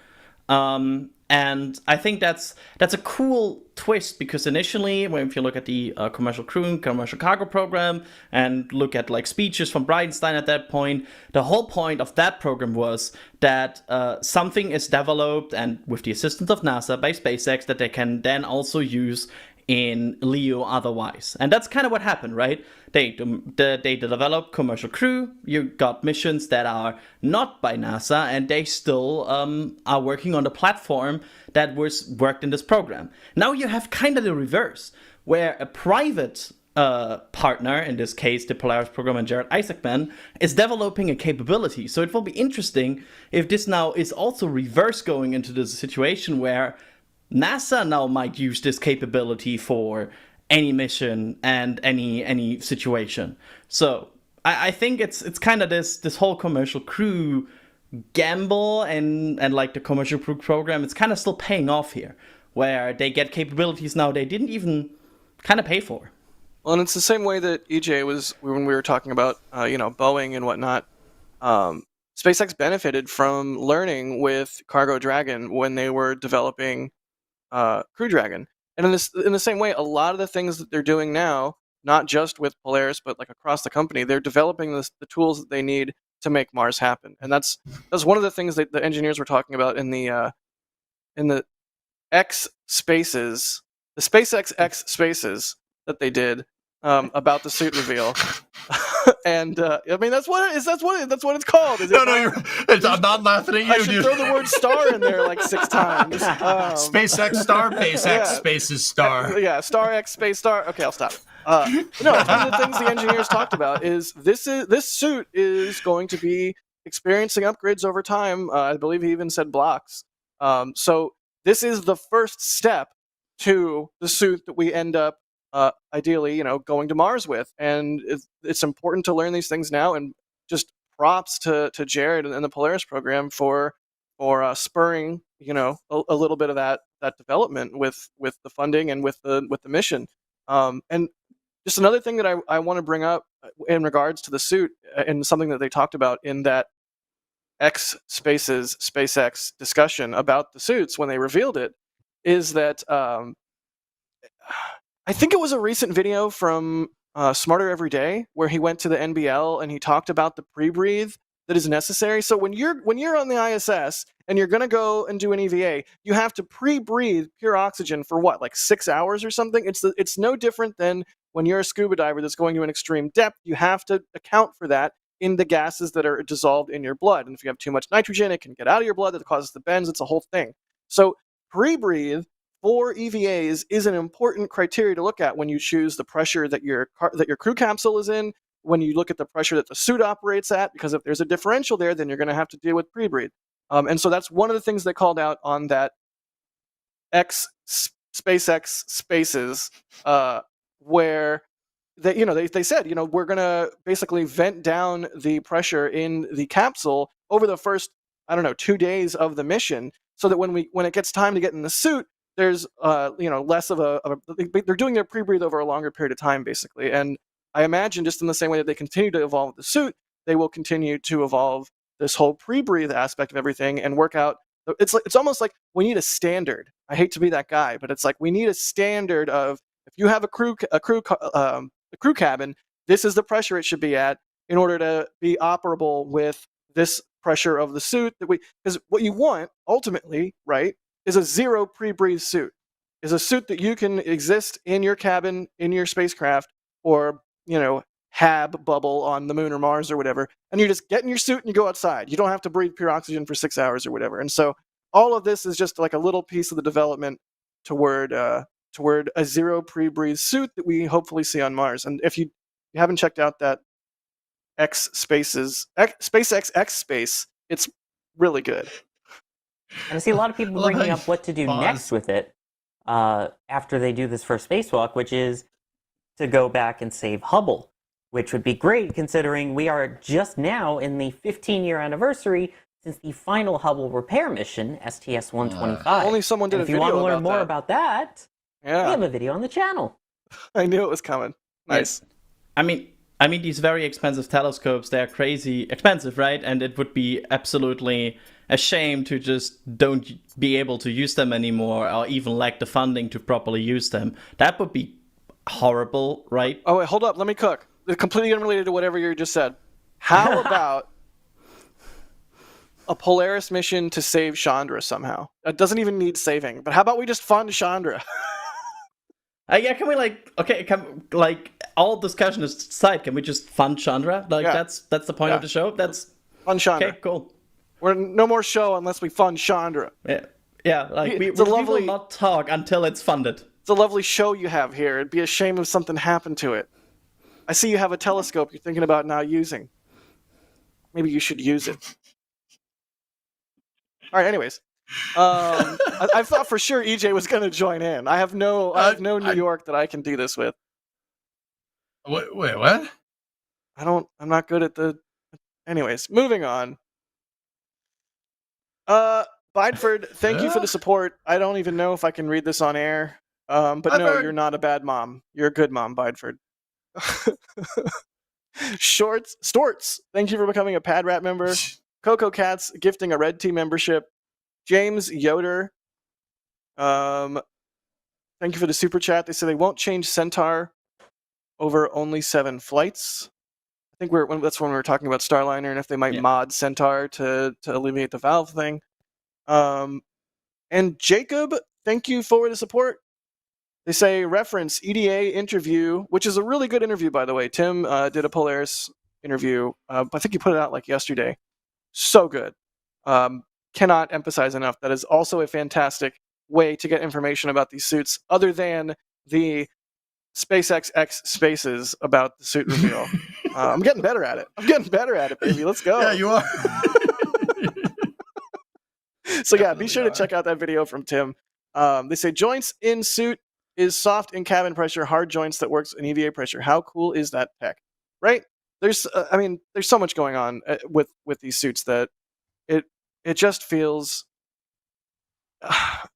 And I think that's a cool twist because initially, if you look at the commercial crew and commercial cargo program and look at like speeches from Bridenstine at that point, the whole point of that program was that something is developed and with the assistance of NASA by SpaceX that they can then also use in LEO otherwise. And that's kind of what happened, right? They develop commercial crew, you got missions that are not by NASA, and they still are working on the platform that was worked in this program. Now you have kind of the reverse, where a private partner, in this case the Polaris program and Jared Isaacman, is developing a capability. So it will be interesting if this now is also reverse going into this situation where NASA now might use this capability for any mission and any situation. So I think it's kind of this whole commercial crew gamble and like the commercial crew program. It's kind of still paying off here, where they get capabilities now they didn't even kind of pay for. Well, and it's the same way that EJ was when we were talking about, Boeing and whatnot. SpaceX benefited from learning with Cargo Dragon when they were developing Crew Dragon, and in the same way, a lot of the things that they're doing now, not just with Polaris, but like across the company, they're developing the tools that they need to make Mars happen, and that's one of the things that the engineers were talking about in the X Spaces, the SpaceX X Spaces that they did about the suit reveal. And I mean that's what it is. That's what it's called. Is it I'm not laughing at you, I should dude. throw the word star in there like 6 times. SpaceX Starbase Yeah. X Spaces Star. Yeah, Star X Space Star. Okay, I'll stop. No, it's one of the things the engineers talked about is this suit is going to be experiencing upgrades over time. I believe he even said blocks. So this is the first step to the suit that we end up ideally, going to Mars with, and it's important to learn these things now. And just props to Jared and the Polaris program for spurring, a little bit of that development with the funding and with the mission. And just another thing that I want to bring up in regards to the suit, and something that they talked about in that X Spaces SpaceX discussion about the suits when they revealed it, is that I think it was a recent video from Smarter Every Day where he went to the NBL and he talked about the pre-breathe that is necessary. So when you're on the ISS and you're going to go and do an EVA, you have to pre-breathe pure oxygen for what, like 6 hours or something? It's no different than when you're a scuba diver that's going to an extreme depth. You have to account for that in the gases that are dissolved in your blood. And if you have too much nitrogen, it can get out of your blood. That causes the bends. It's a whole thing. So pre-breathe for EVAs is an important criteria to look at when you choose the pressure that your crew capsule is in, when you look at the pressure that the suit operates at, because if there's a differential there, then you're going to have to deal with pre-breathe. And so that's one of the things they called out on that SpaceX Spaces, where they said, we're going to basically vent down the pressure in the capsule over the first, 2 days of the mission, so that when it gets time to get in the suit, there's less of they're doing their pre-breathe over a longer period of time, basically. And I imagine just in the same way that they continue to evolve the suit, they will continue to evolve this whole pre-breathe aspect of everything and work out. It's almost like we need a standard. I hate to be that guy, but it's like we need a standard of, if you have a crew cabin, this is the pressure it should be at in order to be operable with this pressure of the suit. Because what you want ultimately, right, is a zero pre-breathe suit. Is a suit that you can exist in your cabin, in your spacecraft, or HAB bubble on the moon or Mars or whatever, and you just get in your suit and you go outside. You don't have to breathe pure oxygen for 6 hours or whatever. And so all of this is just like a little piece of the development toward a zero pre-breathe suit that we hopefully see on Mars. And if you haven't checked out that SpaceX X Space, it's really good. And I see a lot of people bringing up what to do next with it after they do this first spacewalk, which is to go back and save Hubble, which would be great considering we are just now in the 15-year anniversary since the final Hubble repair mission, STS-125. Only someone did a video about that. If you want to learn about more that. about that, we have a video on the channel. I knew it was coming. Nice. I mean, these very expensive telescopes, they're crazy expensive, right? And it would be absolutely a shame to just don't be able to use them anymore, or even lack the funding to properly use them. That would be horrible, right? Oh, wait, hold up. Let me cook. Completely unrelated to whatever you just said. How about a Polaris mission to save Chandra somehow? It doesn't even need saving, but how about we just fund Chandra? Yeah, can we all discussion aside, can we just fund Chandra? That's the point of the show. That's fund Chandra. Okay, cool. We're no more show unless we fund Chandra. Yeah. We will not talk until it's funded. It's a lovely show you have here. It'd be a shame if something happened to it. I see you have a telescope you're thinking about not using. Maybe you should use it. All right. Anyways, I thought for sure EJ was going to join in. I have no New York that I can do this with. Wait, what? I'm not good at the. Anyways, moving on. Bideford, thank you for the support. I don't even know if I can read this on air. But no, you're not a bad mom. You're a good mom, Bideford. Storts, thank you for becoming a Pad Rat member. Coco Cats gifting a Red Team membership. James Yoder, thank you for the super chat. They say they won't change Centaur over only 7 flights. I think that's when we were talking about Starliner and if they might mod Centaur to alleviate the valve thing. And Jacob, thank you for the support. They say reference EDA interview, which is a really good interview, by the way. Tim did a Polaris interview. I think he put it out like yesterday. So good. Cannot emphasize enough. That is also a fantastic way to get information about these suits, other than the SpaceX X Spaces about the suit reveal. I'm getting better at it. Baby. Let's go. Yeah, you are. So yeah, be sure to check out that video from Tim. They say joints in suit is soft in cabin pressure, hard joints that works in EVA pressure. How cool is that tech? Right? There's so much going on with these suits that it just feels,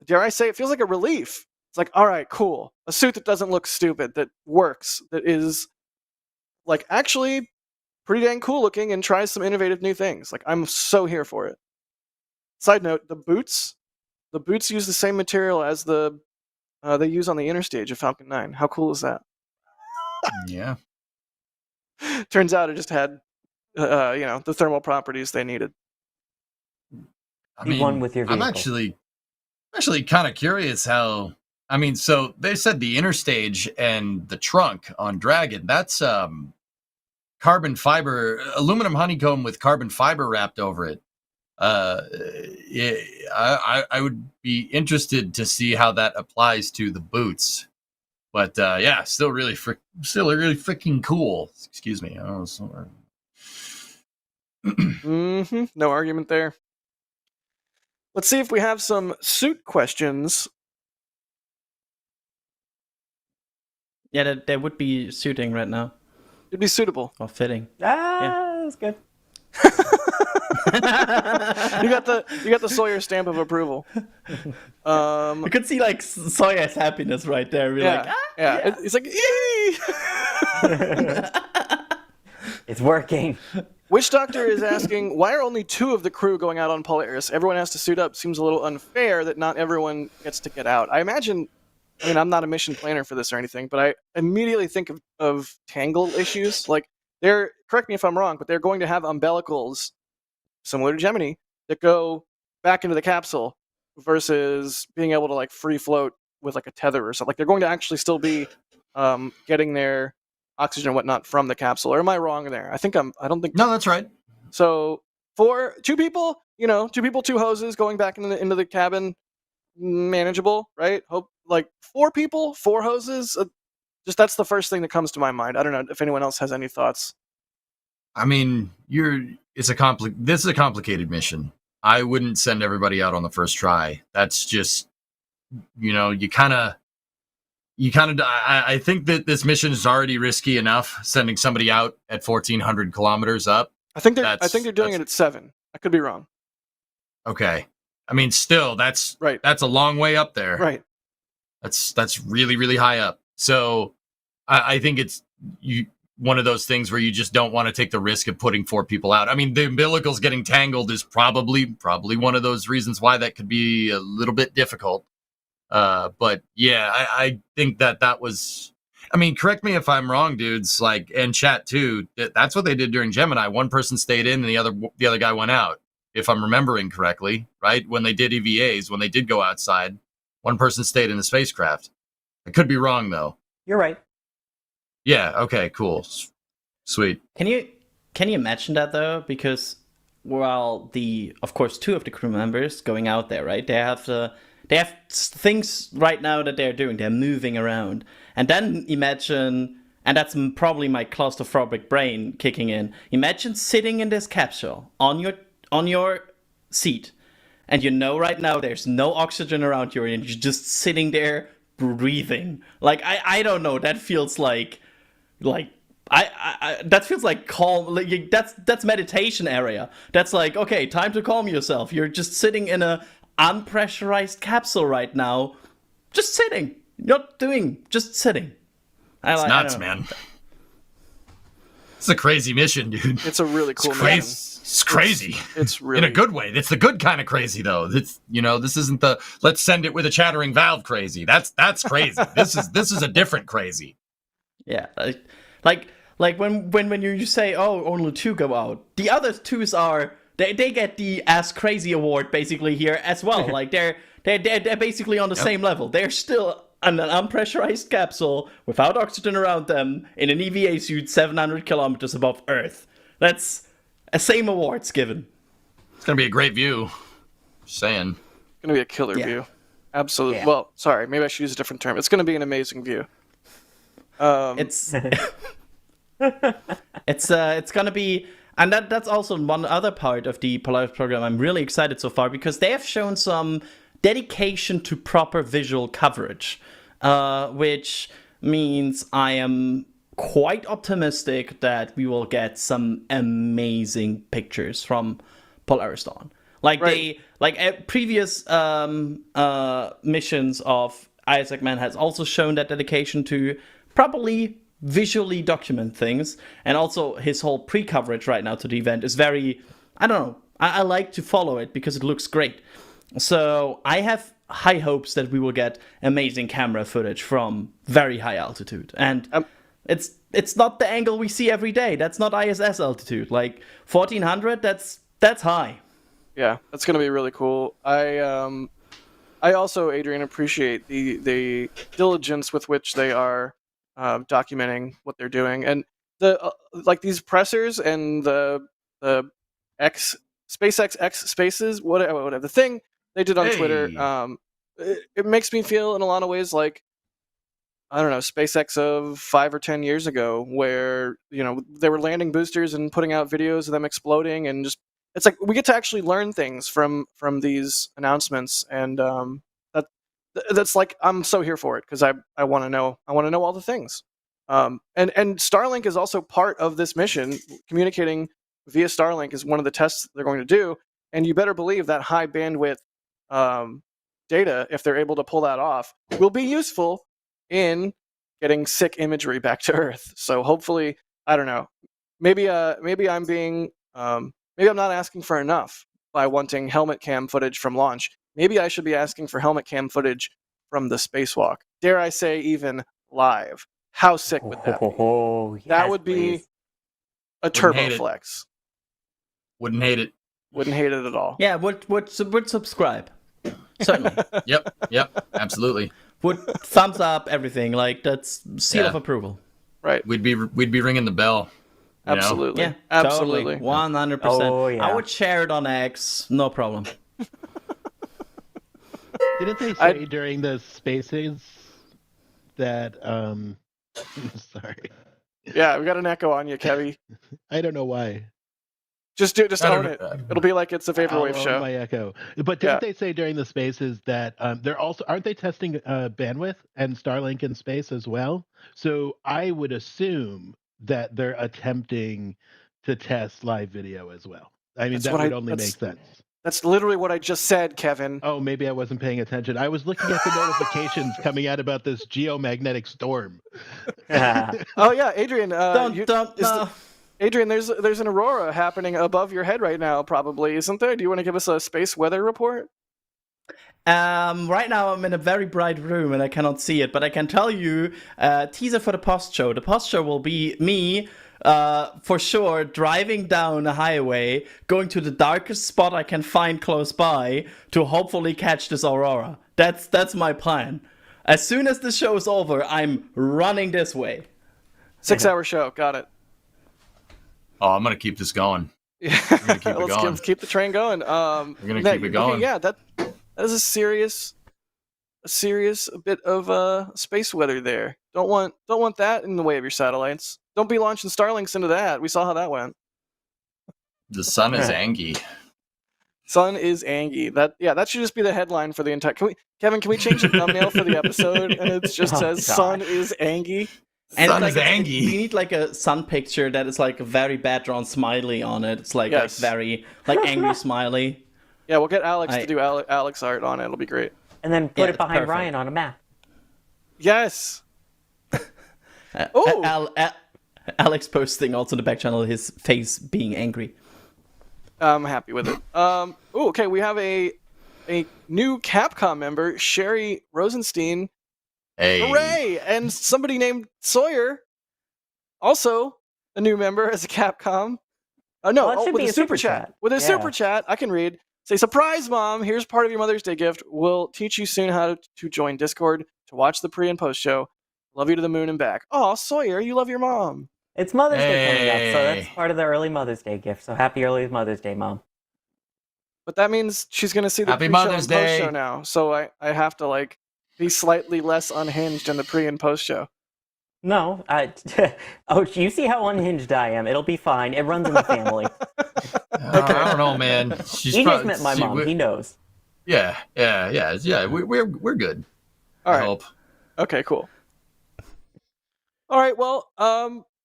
dare I say, it feels like a relief. It's like, all right, cool. A suit that doesn't look stupid, that works, that is like actually pretty dang cool looking and tries some innovative new things. Like, I'm so here for it. Side note, the boots use the same material as the they use on the inner stage of Falcon 9. How cool is that? Yeah. Turns out it just had the thermal properties they needed. I Be one with your I'm vehicle. actually kind of curious how. I mean, so they said the interstage and the trunk on Dragon. That's carbon fiber, aluminum honeycomb with carbon fiber wrapped over it. I would be interested to see how that applies to the boots. But yeah, still really freaking cool. Excuse me. I don't know. No argument there. Let's see if we have some suit questions. Yeah, that would be suiting right now. It'd be suitable. Or fitting. That's good. You got the Sawyer stamp of approval. You could see like Sawyer's happiness right there. We're like, yeah. It's like, "Yee!" It's working. Witch Doctor is asking, why are only 2 of the crew going out on Polaris? Everyone has to suit up. Seems a little unfair that not everyone gets to get out. I mean, I'm not a mission planner for this or anything, but I immediately think of tangle issues. Like, correct me if I'm wrong, but they're going to have umbilicals, similar to Gemini, that go back into the capsule versus being able to like free float with like a tether or something. Like, they're going to actually still be getting their oxygen and whatnot from the capsule. Or am I wrong there? I don't think. No, that's right. So for 2 people, 2 people, 2 hoses going back into the cabin, manageable, right? Hope like 4 people, 4 hoses. Just that's the first thing that comes to my mind. I don't know if anyone else has any thoughts. I mean, this is a complicated mission. I wouldn't send everybody out on the first try. That's just, I think that this mission is already risky enough, sending somebody out at 1,400 kilometers up. I think they're doing it at 7. I could be wrong. Okay. I mean, still, that's right. That's a long way up there. Right. That's really, really high up. So I think it's one of those things where you just don't want to take the risk of putting 4 people out. I mean, the umbilicals getting tangled is probably one of those reasons why that could be a little bit difficult. But yeah, I think that was. I mean, correct me if I'm wrong, dudes. Like, and chat too. That's what they did during Gemini. One person stayed in, and the other guy went out. If I'm remembering correctly, right? When they did EVAs, when they did go outside, one person stayed in the spacecraft. I could be wrong though. You're right. Yeah. Okay. Cool. Sweet. Can you imagine that though? Because of course 2 of the crew members going out there, right? They have things right now that they're doing. They're moving around, and then imagine, and that's probably my claustrophobic brain kicking in. Imagine sitting in this capsule on your seat, and right now there's no oxygen around you, and you're just sitting there breathing. Like I don't know. That feels like that feels like calm. Like, that's meditation area. That's like, okay, time to calm yourself. You're just sitting in a unpressurized capsule right now, just sitting, just sitting. It's nuts, man. It's a crazy mission, dude. It's a really cool mission. mission. It's crazy. It's really, in a good way. It's the good kind of crazy, though. It's this isn't the let's send it with a chattering valve crazy. That's crazy. This is a different crazy. Yeah, like when you say, oh, only 2 go out, the other 2s are they get the Ass Crazy award basically here as well. Like they're basically on the same level. They're still in an unpressurized capsule without oxygen around them in an EVA suit 700 kilometers above Earth. That's a same awards given. It's gonna be a great view. Just saying. It's gonna be a killer view. Absolutely. Yeah. Well, sorry, maybe I should use a different term. It's gonna be an amazing view. It's gonna be, and that's also one other part of the Polaris program. I'm really excited so far because they have shown some dedication to proper visual coverage, which means I am quite optimistic that we will get some amazing pictures from Polaris Dawn. Like right. Previous missions of Isaac Mann has also shown that dedication to properly visually document things, and also his whole pre-coverage right now to the event is very, I don't know, I like to follow it because it looks great. So I have high hopes that we will get amazing camera footage from very high altitude, and it's it's not the angle we see every day. That's not ISS altitude. Like 1400, that's high. Yeah, that's gonna be really cool. I also, Adrian, appreciate the diligence with which they are documenting what they're doing, and the like these pressers and the SpaceX X Spaces, whatever the thing they did on Twitter. It makes me feel in a lot of ways like, I don't know, SpaceX of 5 or 10 years ago, where they were landing boosters and putting out videos of them exploding, and just it's like we get to actually learn things from these announcements, and that's like I'm so here for it because I want to know all the things. And Starlink is also part of this mission. Communicating via Starlink is one of the tests they're going to do, and you better believe that high bandwidth data, if they're able to pull that off, will be useful in getting sick imagery back to Earth. So hopefully, I don't know, maybe I'm being maybe I'm not asking for enough by wanting helmet cam footage from launch. Maybe I should be asking for helmet cam footage from the spacewalk. Dare I say, even live. How sick would that be? Yes, That would be please. a turbo flex. Wouldn't hate it. Wouldn't hate it at all. Yeah, would subscribe. Certainly. Yep, absolutely. Would thumbs up everything. Like that's seal Yeah. of approval. Right. We'd be ringing the bell. you know? Absolutely. Yeah, Absolutely. 100%. Oh, yeah. I would share it on X, no problem. Didn't they say during the spaces that sorry. Yeah, we got an echo on you, Kevy. I don't know why. Just own it. It'll be like it's a vaporwave I'll show. own my echo. But didn't they say during the spaces that they're also aren't they testing bandwidth and Starlink in space as well? So I would assume that they're attempting to test live video as well. I mean, that would only make sense. That's literally what I just said, Kevin. Oh, maybe I wasn't paying attention. I was looking at the notifications coming out about this geomagnetic storm. Oh yeah, Adrian. No. Adrian, there's an aurora happening above your head right now, probably, isn't there? Do you want to give us a space weather report? Right now I'm in a very bright room and I cannot see it, but I can tell you, teaser for the post show. The post show will be me, for sure, driving down a highway, going to the darkest spot I can find close by to hopefully catch this aurora. That's my plan. As soon as the show is over, I'm running this way. 6-hour show. Got it. Oh, I'm gonna keep this going. Yeah. Let's keep the train going. We're gonna keep it going. Okay, yeah, that is a serious bit of space weather there. Don't want that in the way of your satellites. Don't be launching Starlinks into that. We saw how that went. The sun is angry. Sun is angry. That should just be the headline for the entire. Kevin, can we change the thumbnail for the episode and it just says "Sun is angry"? And Sun it's is angry. You need like a sun picture that is like a very bad drawn smiley on it. It's like, Yes. very angry smiley. Yeah, we'll get Alex to do Alex art on it. It'll be great. And then put Yeah, it behind perfect. Ryan on a map. Yes. Oh. Alex posting also in the back channel his face being angry. I'm happy with it. Okay. We have a new Capcom member, Sherry Rosenstein. Hey. Hooray! And somebody named Sawyer, also a new member as a Capcom. Should be a super chat. With a Yeah. super chat, I can read. Say, surprise, Mom! Here's part of your Mother's Day gift. We'll teach you soon how to join Discord to watch the pre and post show. Love you to the moon and back. Oh, Sawyer, you love your mom. It's Mother's Day coming up, so Hey. that's part of the early Mother's Day gift. So happy early Mother's Day, Mom. But that means she's going to see the Happy pre-show Mother's and post Day. show now. So I have to be slightly less unhinged in the pre and post show. No, you see how unhinged I am. It'll be fine. It runs in the family. I don't know, man. She's He just probably- met my mom. He knows. Yeah. We're good. All I right. hope. Okay, cool. All right, well,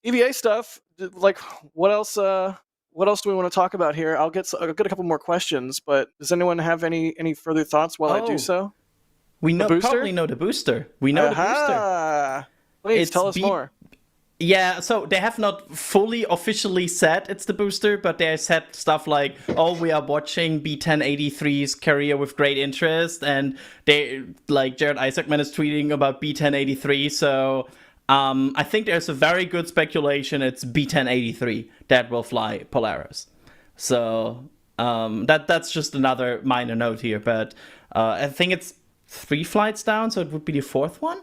EVA stuff. Like, what else? What else do we want to talk about here? I'll get a couple more questions, but does anyone have any further thoughts while I do so? We booster? probably know the booster. We know the booster. Aha! Please It's tell us more. Yeah, so they have not fully officially said it's the booster, but they said stuff like, "Oh, we are watching B1083's career with great interest," and they Jared Isaacman is tweeting about B1083. So I think there's a very good speculation it's B-1083 that will fly Polaris. So that's just another minor note here, but I think it's 3 flights down, so it would be the 4th one?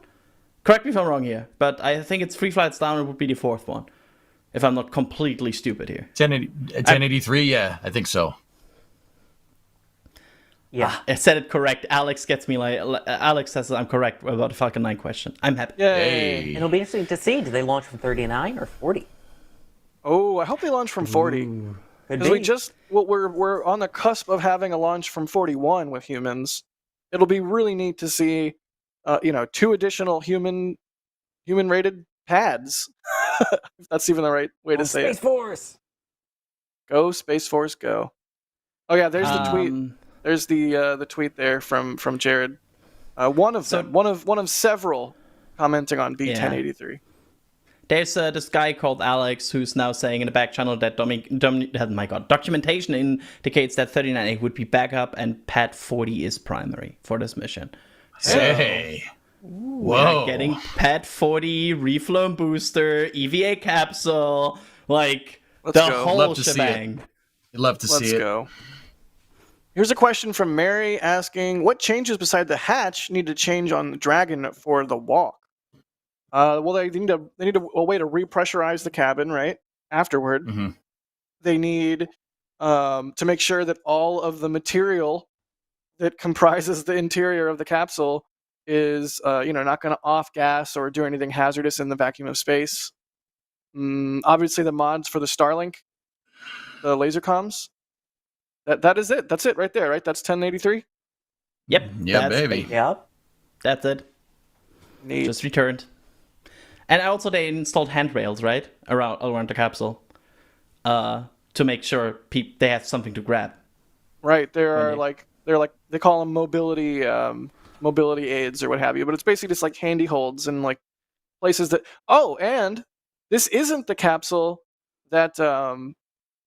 Correct me if I'm wrong here, but I think it's 3 flights down, it would be the 4th one. If I'm not completely stupid here. 1083, yeah, I think so. Yeah. I said it correct. Alex gets me Alex says I'm correct about the Falcon 9 question. I'm happy. Yay. And it'll be interesting to see. Do they launch from 39 or 40? Oh, I hope they launch from 40. Could Because be. we're on the cusp of having a launch from 41 with humans. It'll be really neat to see, 2 additional human rated pads. If that's even the right way to say Space it. Force. Go Space Force, go! Oh yeah, there's the tweet. There's the tweet there from Jared. One of them, one of several, commenting on B-1083. There's this guy called Alex who's now saying in the back channel that documentation indicates that 39A would be backup and Pad 40 is primary for this mission. So Hey. we're getting Pad 40, reflown booster, EVA capsule, like Let's the go. whole Love to see it. shebang. You'd love to Let's see it. go. Here's a question from Mary asking, what changes beside the hatch need to change on the Dragon for the walk? Well, they need a way to repressurize the cabin, right? Afterward. Mm-hmm. They need to make sure that all of the material that comprises the interior of the capsule is not going to off gas or do anything hazardous in the vacuum of space. Obviously, the mods for the Starlink, the laser comms. That is it. That's it right there, right? That's 1083. Yep. Yeah, that's baby. Yep. That's it. Neat. Just returned. And also they installed handrails, right? Around the capsule. To make sure they have something to grab. Right. They call them mobility aids or what have you, but it's basically just like handy holds and like places that. Oh, and this isn't the capsule that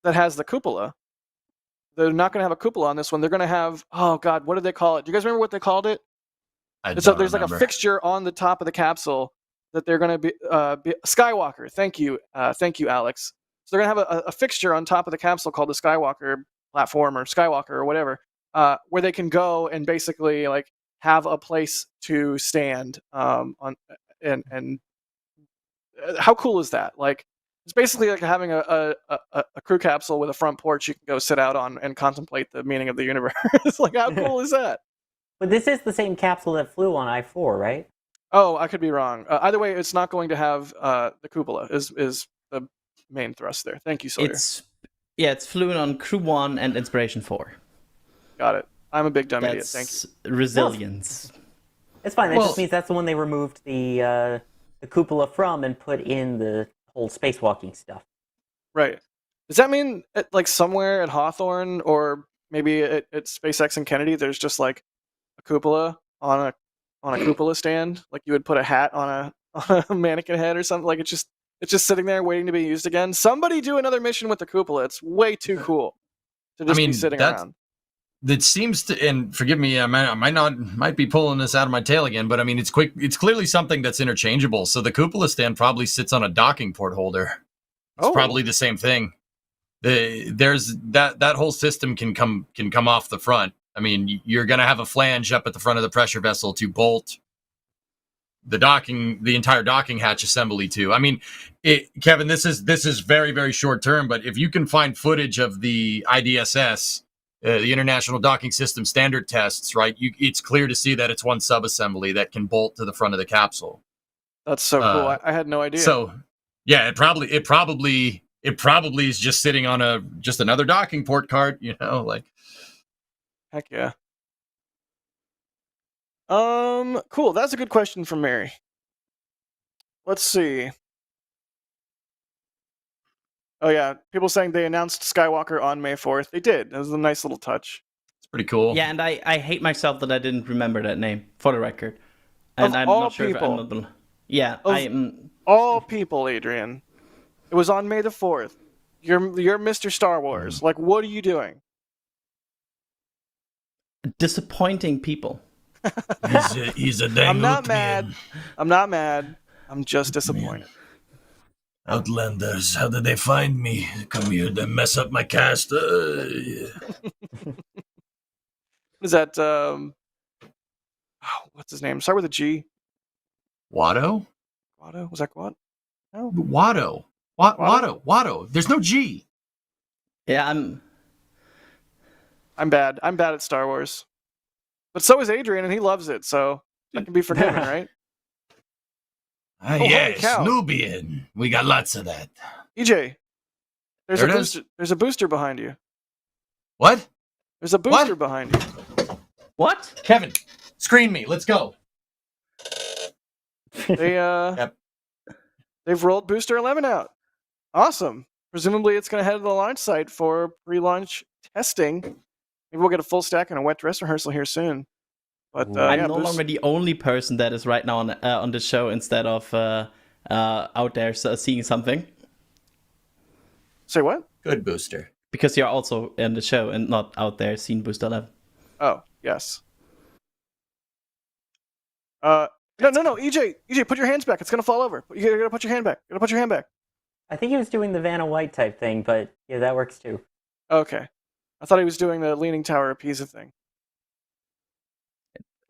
has the cupola. They're not going to have a cupola on this one. They're going to have, oh God, what did they call it? Do you guys remember what they called it? There's like a fixture on the top of the capsule that they're going to be Skywalker. Thank you, Alex. So they're going to have a fixture on top of the capsule called the Skywalker platform or Skywalker or whatever, where they can go and basically like have a place to stand on and how cool is that? Like, it's basically like having a crew capsule with a front porch you can go sit out on and contemplate the meaning of the universe. Like, how cool is that? But this is the same capsule that flew on I-4, right? Oh, I could be wrong. Either way, it's not going to have the cupola is the main thrust there. Thank you, Sawyer. It's flown on Crew 1 and Inspiration 4. Got it. I'm a big dumb idiot. Thank you. Resilience. It's fine. That just means that's the one they removed the cupola from and put in the whole spacewalking stuff. Right. Does that mean like somewhere at Hawthorne or maybe at SpaceX and Kennedy, there's just like a cupola on a cupola stand? Like you would put a hat on a mannequin head or something. Like it's just sitting there waiting to be used again. Somebody do another mission with the cupola. It's way too cool to just be sitting around. That seems to, and forgive me, I might be pulling this out of my tail again, but I mean, it's clearly something that's interchangeable. So the cupola stand probably sits on a docking port holder. It's probably the same thing. There's that whole system can come off the front. I mean, you're going to have a flange up at the front of the pressure vessel to bolt the entire docking hatch assembly to. I mean, Kevin, this is very, very short term, but if you can find footage of the IDSS, the International Docking System Standard tests, right? It's clear to see that it's one subassembly that can bolt to the front of the capsule. That's so cool. I had no idea. So, yeah, it probably is just sitting on just another docking port cart, like. Heck yeah. Cool. That's a good question from Mary. Let's see. Oh yeah, people saying they announced Skywalker on May 4th. They did. It was a nice little touch. It's pretty cool. Yeah, and I hate myself that I didn't remember that name, for the record. And I'm all not sure people. if I'm... All people, Adrian. It was on May the 4th. You're Mr. Star Wars. Like, what are you doing? Disappointing people. He's a dang I'm not oot mad. man. I'm not mad. I'm just disappointed. Outlanders, how did they find me? Come here, they mess up my cast. Is that what's his name? Start with a G. Watto? Guado? Was that Guad? No. Watto. Watto. There's no G. Yeah, I'm bad. I'm bad at Star Wars. But so is Adrian, and he loves it, so that can be forgiven, right? Yes, cow. Nubian. We got lots of that. EJ, there's There a it booster. There's a booster behind you. What? There's a booster behind you. what? Kevin, screen me. Let's go. They they've rolled booster 11 out. Awesome. Presumably it's going to head to the launch site for pre-launch testing. Maybe we'll get a full stack and a wet dress rehearsal here soon. But I'm no longer the only person that is right now on the show instead of out there seeing something. Say what? Good booster. Because you're also in the show and not out there seeing Booster 11. Oh, yes. No, EJ, put your hands back. It's gonna fall over. You gotta put your hand back. You gotta put your hand back. I think he was doing the Vanna White type thing, but yeah, that works too. Okay. I thought he was doing the Leaning Tower of Pisa thing.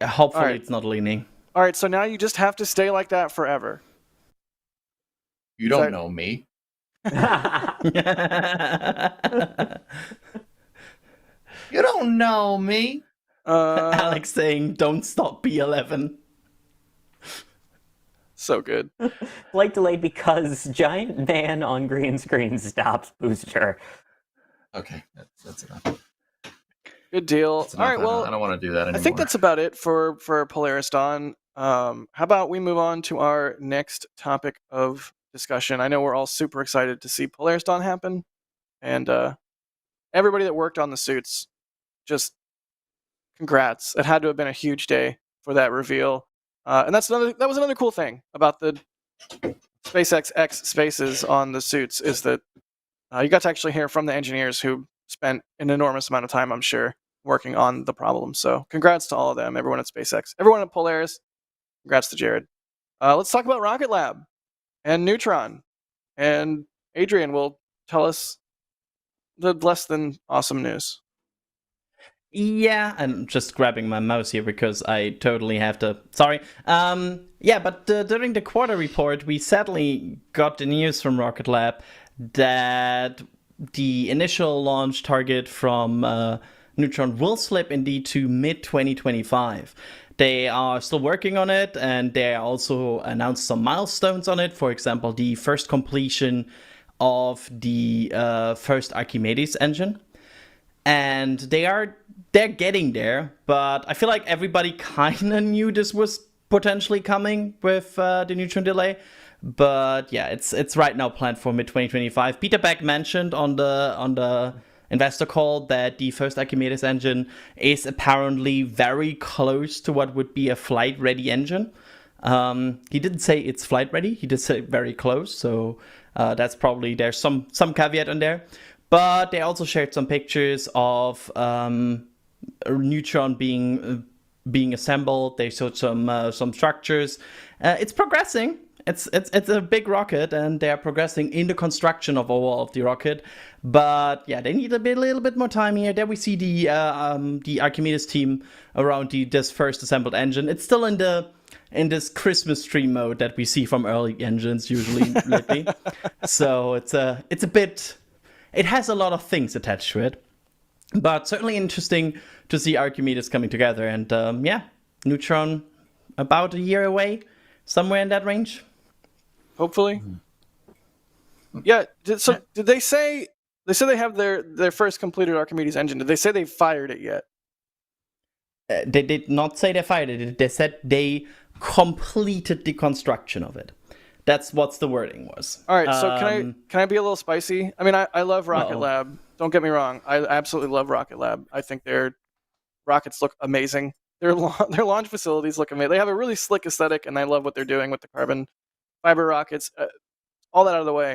Hopefully Alright. it's not leaning. All right, so now you just have to stay like that forever. You don't know me. You don't know me. Alex saying, "Don't stop B11." So good. Flight delayed because giant man on green screen stops booster. Okay, that's enough. Good deal. That's All right, enough. well, I don't want to do that anymore. I think that's about it for Polaris Dawn. How about we move on to our next topic of discussion? I know we're all super excited to see Polaris Dawn happen, and everybody that worked on the suits, just congrats. It had to have been a huge day for that reveal, and that was another cool thing about the SpaceX X spaces on the suits is that you got to actually hear from the engineers who spent an enormous amount of time, I'm sure, working on the problem. So congrats to all of them, everyone at SpaceX, everyone at Polaris. Congrats to Jared. Let's talk about Rocket Lab and Neutron. And Adrian will tell us the less than awesome news. Yeah, I'm just grabbing my mouse here because I totally have to. Sorry. But during the quarter report, we sadly got the news from Rocket Lab that the initial launch target from Neutron will slip indeed to mid-2025. They are still working on it, and they also announced some milestones on it. For example, the first completion of the first Archimedes engine. And they're getting there, but I feel like everybody kind of knew this was potentially coming with the Neutron delay. But yeah, it's right now planned for mid-2025. Peter Beck mentioned on the investor call that the first Archimedes engine is apparently very close to what would be a flight-ready engine. He didn't say it's flight-ready. He did say very close, so that's probably there's some caveat in there. But they also shared some pictures of Neutron being assembled. They showed some structures. It's progressing. It's a big rocket, and they are progressing in the construction of overall of the rocket. But yeah, they need a little bit more time here. There we see the Archimedes team around this first assembled engine. It's still in this Christmas tree mode that we see from early engines usually lately. So it's a bit. It has a lot of things attached to it, but certainly interesting to see Archimedes coming together. And Neutron about a year away, somewhere in that range. Hopefully. Yeah. Did they say they have their first completed Archimedes engine? Did they say they fired it yet? They did not say they fired it. They said they completed the construction of it. That's what the wording was. All right, so can I be a little spicy? I mean, I love Rocket Uh-oh. Lab. Don't get me wrong. I absolutely love Rocket Lab. I think their rockets look amazing. Their launch facilities look amazing. They have a really slick aesthetic, and I love what they're doing with the carbon fiber rockets. All that out of the way.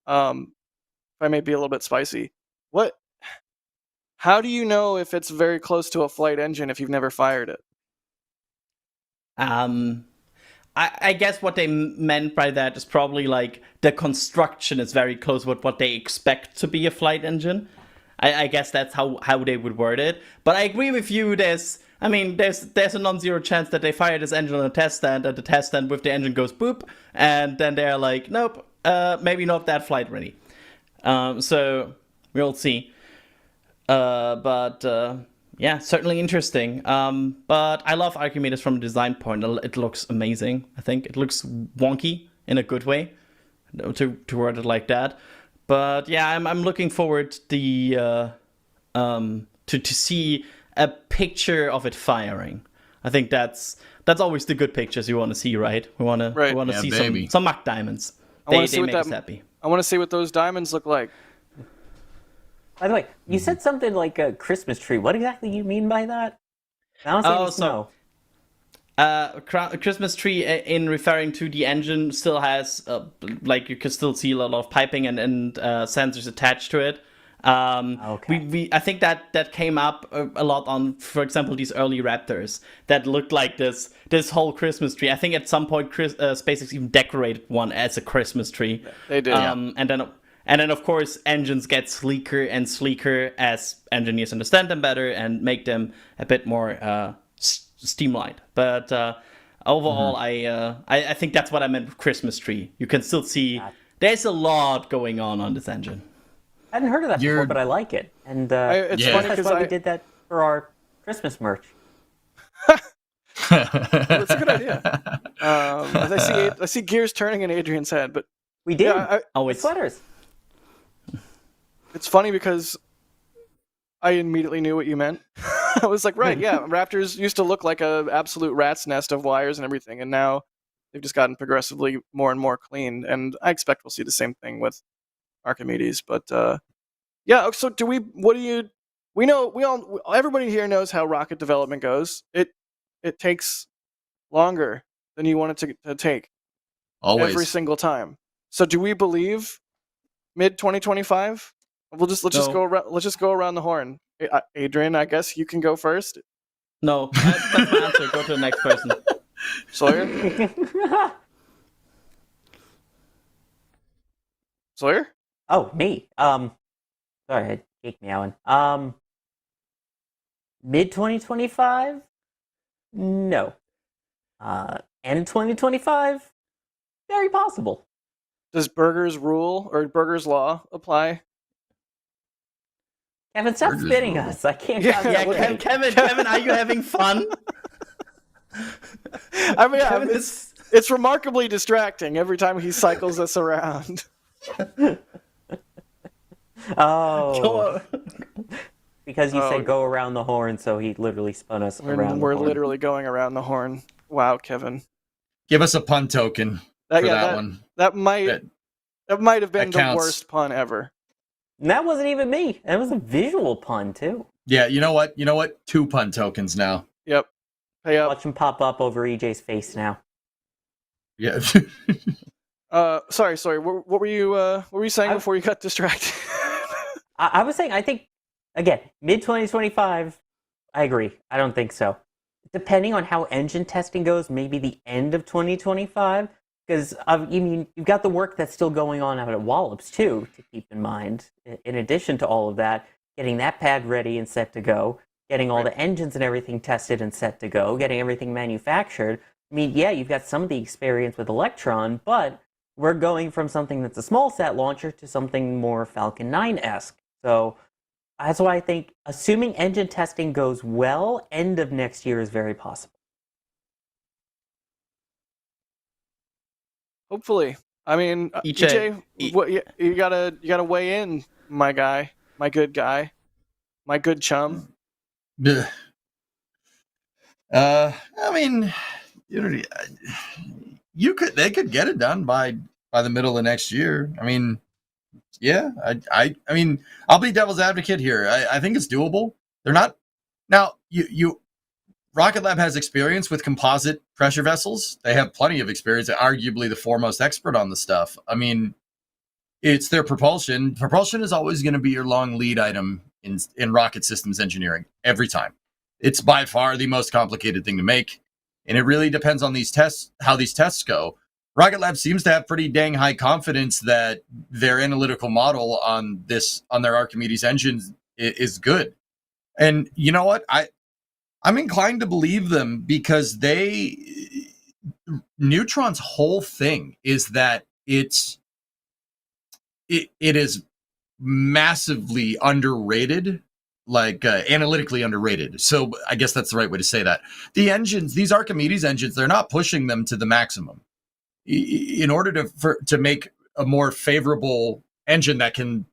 If I may be a little bit spicy, how do you know if it's very close to a flight engine if you've never fired it? I guess what they meant by that is probably like the construction is very close with what they expect to be a flight engine. I guess that's how they would word it. But I agree with you. There's a non-zero chance that they fire this engine on a test stand, and the test stand with the engine goes boop, and then they're like, nope, maybe not that flight ready. So we'll see. Yeah, certainly interesting. But I love Archimedes from a design point. It looks amazing. I think it looks wonky in a good way, to word it like that. But yeah, I'm looking forward to see a picture of it firing. I think that's always the good pictures you want to see, right? We want to see some Mach diamonds. They make us happy. I want to see what those diamonds look like. By the way, you said something like a Christmas tree. What exactly do you mean by that? I don't know. Christmas tree in referring to the engine still has you can still see a lot of piping and sensors attached to it. Okay. I think that came up a lot on, for example, these early Raptors that looked like this whole Christmas tree. I think at some point SpaceX even decorated one as a Christmas tree. They did. And then of course engines get sleeker and sleeker as engineers understand them better and make them a bit more streamlined. But overall, I think that's what I meant with Christmas tree. You can still see there's a lot going on this engine. I hadn't heard of that before, but I like it. And it's funny that's why we did that for our Christmas merch. That's a good idea. I see gears turning in Adrian's head, but we did. Always sweaters. It's funny because I immediately knew what you meant. I was like, right, yeah, Raptors used to look like a absolute rat's nest of wires and everything, and now they've just gotten progressively more and more clean. And I expect we'll see the same thing with Archimedes. But yeah, so everybody here knows how rocket development goes. It takes longer than you want it to take. Always. Every single time. So do we believe mid 2025? Let's just go around the horn. Adrian, I guess you can go first. No, that's my answer. Go to the next person. Sawyer? Sawyer? Oh, me. Sorry, I Jake meowing. Mid 2025? No. End 2025? Very possible. Does Burger's rule or Burger's law apply? Kevin, stop spitting us. I can't. Kevin, are you having fun? I mean, it's remarkably distracting every time he cycles us around. Oh. Because you said go around the horn, so he literally spun us around the horn. We're literally going around the horn. Wow, Kevin. Give us a pun token for that one. That might have been the worst pun ever. And that wasn't even me. That was a visual pun, too. Yeah, you know what? 2 pun tokens now. Yep. Pay up. Watch him pop up over EJ's face now. Yeah. Sorry. What were you saying before you got distracted? I was saying, I think, again, mid 2025. I agree. I don't think so. Depending on how engine testing goes, maybe the end of 2025. Because you've got the work that's still going on out at Wallops too, to keep in mind. In addition to all of that, getting that pad ready and set to go, getting all the engines and everything tested and set to go, getting everything manufactured. I mean, yeah, you've got some of the experience with Electron, but we're going from something that's a small sat launcher to something more Falcon 9-esque. So that's why I think, assuming engine testing goes well, end of next year is very possible. Hopefully. I mean, EJ, you gotta weigh in, my guy, my good guy, my good chum. I mean, they could get it done by the middle of next year. I mean, yeah, I mean, I'll be devil's advocate here. I think it's doable. They're not now. Rocket Lab has experience with composite pressure vessels. They have plenty of experience. They're arguably the foremost expert on the stuff. I mean, it's their propulsion. Propulsion is always going to be your long lead item in rocket systems engineering every time. It's by far the most complicated thing to make. and it really depends on these tests, how these tests go. Rocket Lab seems to have pretty dang high confidence that their analytical model on their Archimedes engines is good. And you know what? I'm inclined to believe them because Neutron's whole thing is that it is massively underrated, like analytically underrated. So I guess that's the right way to say that. The engines, these Archimedes engines, they're not pushing them to the maximum. In order to make a more favorable engine that can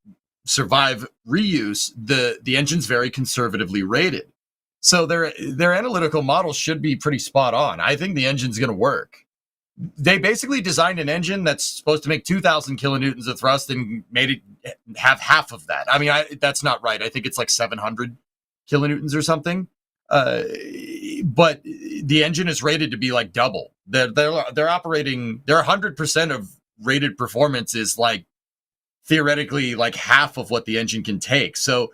survive reuse, the engine's very conservatively rated. So their analytical model should be pretty spot on. I think the engine's going to work. They basically designed an engine that's supposed to make 2,000 kilonewtons of thrust and made it have half of that. I mean, that's not right. I think it's like 700 kilonewtons or something. But the engine is rated to be like double. They're operating. Their 100% of rated performance is like theoretically like half of what the engine can take. So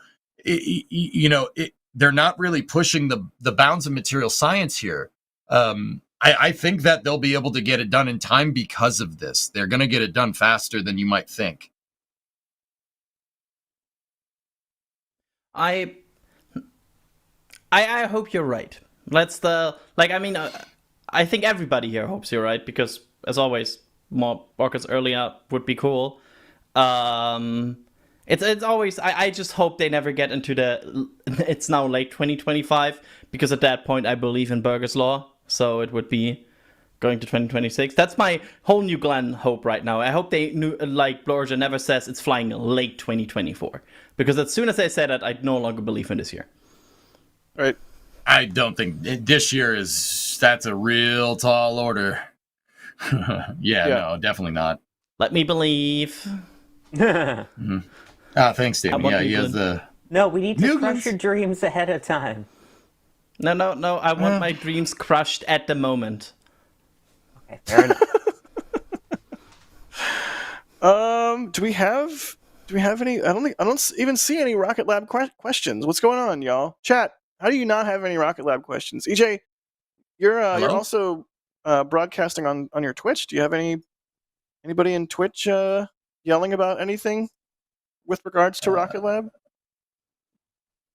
they're not really pushing the bounds of material science here. I think that they'll be able to get it done in time because of this. They're going to get it done faster than you might think. I hope you're right. I think everybody here hopes you're right because, as always, more rockets earlier would be cool. It's always, I just hope they never get into it's now late 2025, because at that point I believe in Burger's Law, so it would be going to 2026. That's my whole New Glenn hope right now. I hope Blorja never says it's flying late 2024, because as soon as they say that, I no longer believe in this year. Right. I don't think this year that's a real tall order. yeah, no, definitely not. Let me believe. Mm-hmm. Ah, thanks, David. Yeah, he has the... No, we need to crush your dreams ahead of time. No. I want my dreams crushed at the moment. Okay, fair enough. Do we have any? I don't even see any Rocket Lab questions. What's going on, y'all? Chat. How do you not have any Rocket Lab questions? EJ, you're also broadcasting on your Twitch. Do you have anybody in Twitch yelling about anything with regards to Rocket Lab?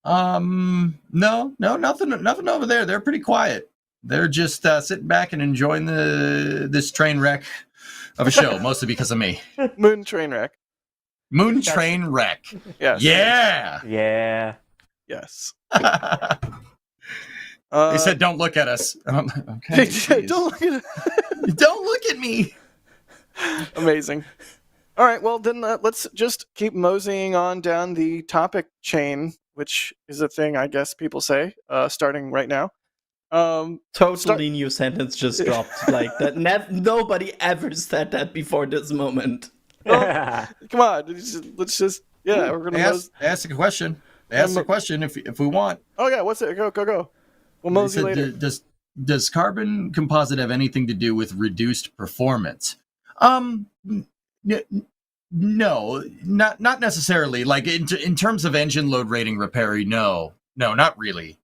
No, nothing over there. They're pretty quiet. They're just sitting back and enjoying this train wreck of a show, mostly because of me. Moon train wreck. Moon train wreck. Yes. Yeah. Yeah. Yes. They said, "Don't look at us." Okay. Don't look at Don't look at me. Amazing. All right, well, then let's just keep moseying on down the topic chain, which is a thing I guess people say, starting right now. Totally new sentence just dropped like that. Nobody ever said that before this moment. Well, come on, let's just we're gonna ask a question. Ask a question if we want. Oh yeah, what's it? Go. We'll mosey later. Does carbon composite have anything to do with reduced performance? No, not necessarily. Like in terms of engine load rating repair, no, not really.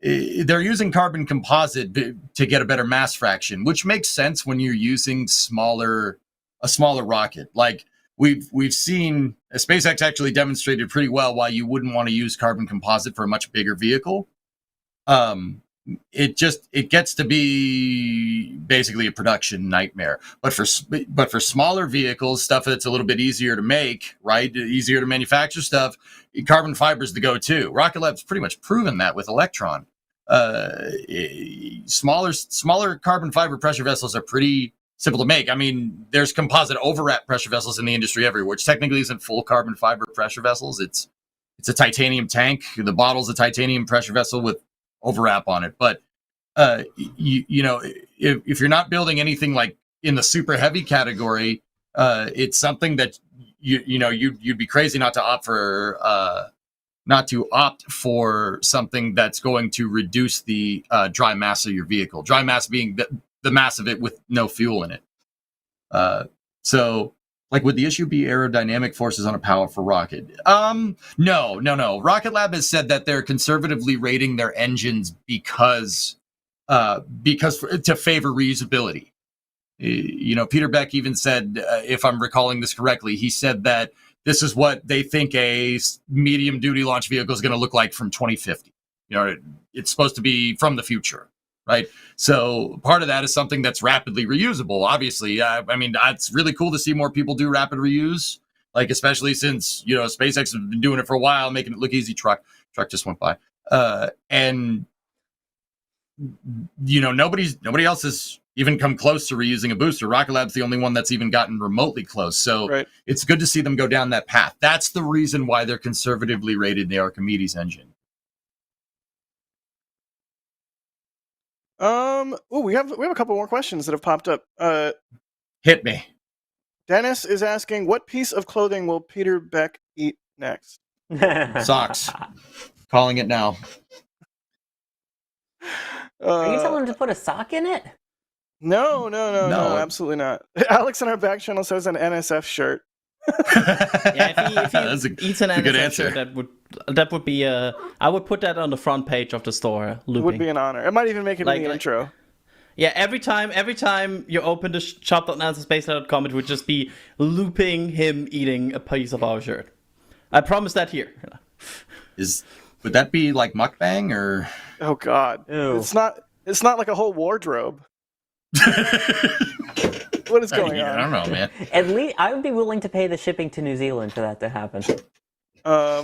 They're using carbon composite to get a better mass fraction, which makes sense when you're using a smaller rocket. Like we've seen SpaceX actually demonstrated pretty well why you wouldn't want to use carbon composite for a much bigger vehicle. It gets to be basically a production nightmare. But for smaller vehicles, stuff that's a little bit easier to make, right? Easier to manufacture stuff, carbon fiber is the go-to. Rocket Lab's pretty much proven that with Electron. Smaller carbon fiber pressure vessels are pretty simple to make. I mean, there's composite overwrap pressure vessels in the industry everywhere, which technically isn't full carbon fiber pressure vessels. It's a titanium tank. The bottle's a titanium pressure vessel with overwrap on it. But if you're not building anything like in the super heavy category, it's something that you'd be crazy not to opt for something that's going to reduce the dry mass of your vehicle. Dry mass being the mass of it with no fuel in it. So, like, would the issue be aerodynamic forces on a powerful rocket? No. Rocket Lab has said that they're conservatively rating their engines because because to favor reusability. Peter Beck even said, if I'm recalling this correctly, he said that this is what they think a medium duty launch vehicle is going to look like from 2050. It's supposed to be from the future, right? So part of that is something that's rapidly reusable. Obviously, it's really cool to see more people do rapid reuse, like especially since SpaceX has been doing it for a while, making it look easy. Truck just went by, and nobody else has even come close to reusing a booster. Rocket Lab's the only one that's even gotten remotely close. So It's good to see them go down that path. That's the reason why they're conservatively rated the Archimedes engine. We have a couple more questions that have popped up. Hit me. Dennis is asking, what piece of clothing will Peter Beck eat next? Socks. Calling it now. Are you telling him to put a sock in it? No, absolutely not. Alex in our back channel says an NSF shirt. Yeah, if he That's eats an a good NSF answer. shirt, that would be I would put that on the front page of the store. Looping. It would be an honor. It might even make it in the intro. Yeah, every time you open the shop.nasasspaceflight.com, it would just be looping him eating a piece of our shirt. I promise that here. Would that be like mukbang or? Oh God, Ew. It's not like a whole wardrobe. What is going on? I don't know, man. At least I would be willing to pay the shipping to New Zealand for that to happen.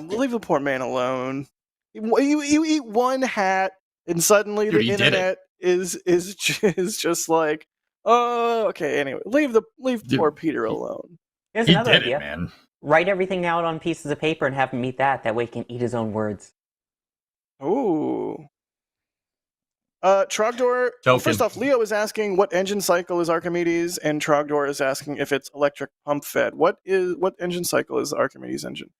Leave the poor man alone. You eat one hat, and suddenly the internet is just like, oh, okay. Anyway, leave poor Peter alone. Here's He another did idea. it, man. Write everything out on pieces of paper and have him eat that. That way he can eat his own words. Ooh. Trogdor. Token. First off, Leo is asking what engine cycle is Archimedes, and Trogdor is asking if it's electric pump fed. What engine cycle is the Archimedes engine?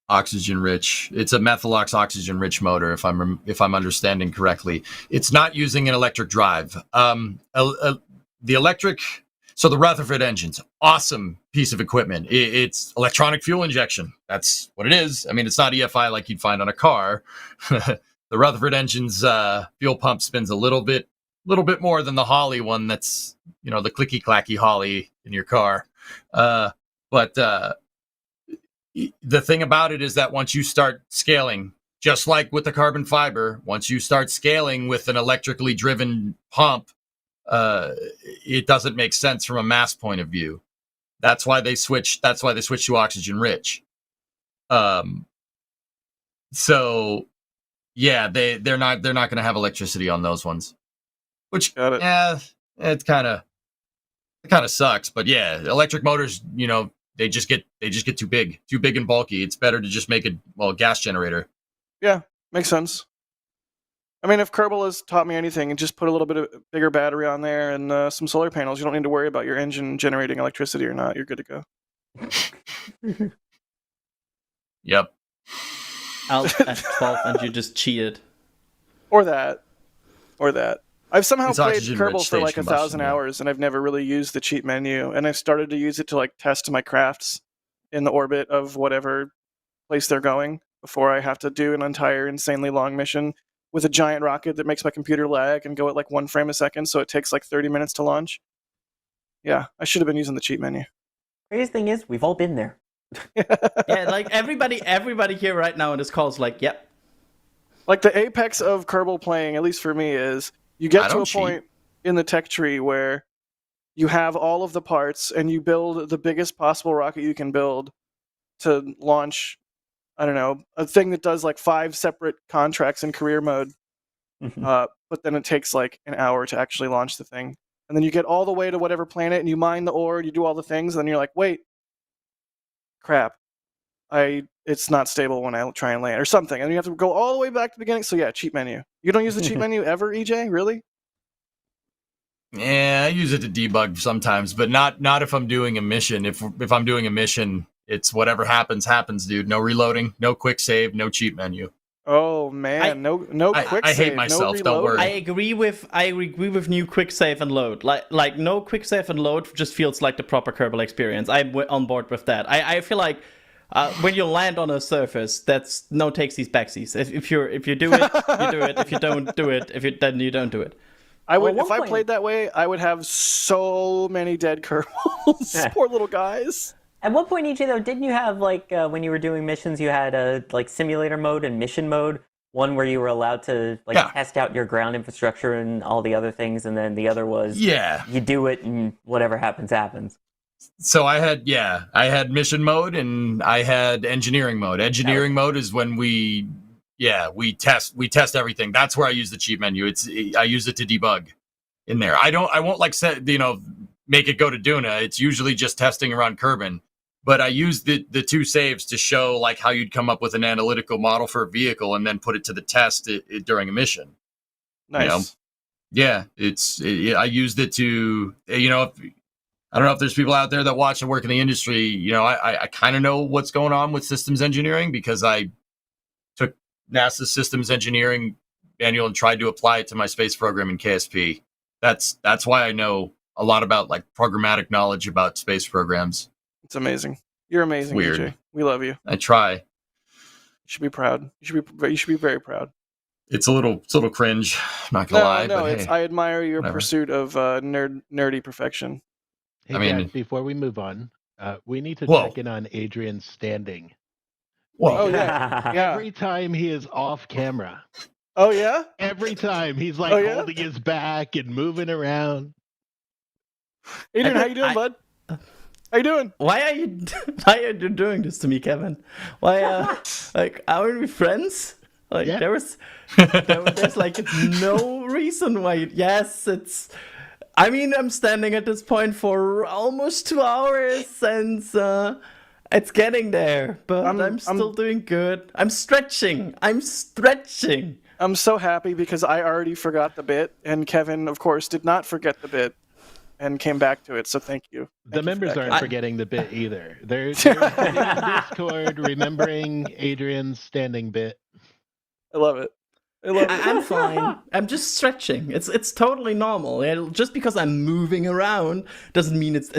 Oxygen rich. It's a Methylox oxygen rich motor, if I'm understanding correctly. It's not using an electric drive. The electric. So the Rutherford engine's awesome piece of equipment. It's electronic fuel injection. That's what it is. I mean, it's not EFI like you'd find on a car. The Rutherford engine's fuel pump spins a little bit more than the Holley one. That's the clicky clacky Holley in your car. But the thing about it is that once you start scaling, just like with the carbon fiber, once you start scaling with an electrically driven pump, it doesn't make sense from a mass point of view. That's why they switch to oxygen rich. So yeah, they're not going to have electricity on those ones, which it kind of sucks. But yeah, electric motors, they just get too big and bulky. It's better to just make a gas generator. Yeah, makes sense. I mean, if Kerbal has taught me anything, just put a little bit of bigger battery on there and some solar panels. You don't need to worry about your engine generating electricity or not. You're good to go. Yep. Alt F12 and you just cheated. Or that. I've somehow It's played oxygen-rich Kerbal for like stage 1,000 combustion, yeah. hours, and I've never really used the cheat menu. And I've started to use it to like test my crafts in the orbit of whatever place they're going before I have to do an entire insanely long mission with a giant rocket that makes my computer lag and go at like 1 frame a second, so it takes like 30 minutes to launch. Yeah, I should have been using the cheat menu. Crazy thing is, we've all been there. Yeah, like everybody here right now in this call is like, yep. Like the apex of Kerbal playing, at least for me, is you get to a point in the tech tree where you have all of the parts and you build the biggest possible rocket you can build to launch, I don't know, a thing that does like 5 separate contracts in career mode. But then it takes like an hour to actually launch the thing. And then you get all the way to whatever planet and you mine the ore, you do all the things, and then you're like, wait, crap. It's not stable when I try and land or something. And you have to go all the way back to the beginning. So yeah, cheat menu. You don't use the cheat menu ever, EJ? Really? Yeah, I use it to debug sometimes, but not if I'm doing a mission. If I'm doing a mission, it's whatever happens, dude. No reloading, no quick save, no cheat menu. Oh man, no quick save. I hate myself. No don't worry. I agree with new quick save and load. Like no quick save and load just feels like the proper Kerbal experience. I'm on board with that. I feel like when you land on a surface, that's no takesies backsies. If you do it, you do it. If you don't do it, then you don't do it. I would, Well, if I played that way, I would have so many dead Kerbals. Poor little guys. At one point, EJ, though, didn't you have, like, when you were doing missions, you had like simulator mode and mission mode? One where you were allowed to like test out your ground infrastructure and all the other things, and then the other was you do it and whatever happens, happens. So I had mission mode and I had engineering mode. Engineering mode is when we test everything. That's where I use the cheat menu. I use it to debug in there. I won't like make it go to Duna. It's usually just testing around Kerbin. But I use the two saves to show like how you'd come up with an analytical model for a vehicle and then put it to the test during a mission. Nice. I used it to, I don't know if there's people out there that watch and work in the industry. I kind of know what's going on with systems engineering because I took NASA's systems engineering manual and tried to apply it to my space program in KSP. That's why I know a lot about like programmatic knowledge about space programs. It's amazing. You're amazing, Weird. EJ. We love you. I try. You should be proud. You should be very proud. It's a little cringe. Not gonna lie. No, but hey, I admire your whatever. pursuit of nerdy perfection. Hey, I mean- Dad, before we move on, we need to Whoa. check in on Adrian's standing. Whoa. Oh yeah, yeah. Every time he is off camera, Oh yeah. every time he's like Oh, yeah? holding his back and moving around. Adrian, how you doing, bud? How you doing? Why are you doing this to me, Kevin? Why like aren't we friends? Like Yeah. there's like no reason why it's I'm standing at this point for almost 2 hours and it's getting there, but I'm still doing good. I'm stretching. I'm so happy because I already forgot the bit, and Kevin, of course, did not forget the bit and came back to it. So thank you. The members aren't Kevin. forgetting the bit either. They're in Discord remembering Adrian's standing bit. I love it. I'm fine. I'm just stretching. It's totally normal. Just because I'm moving around doesn't mean it's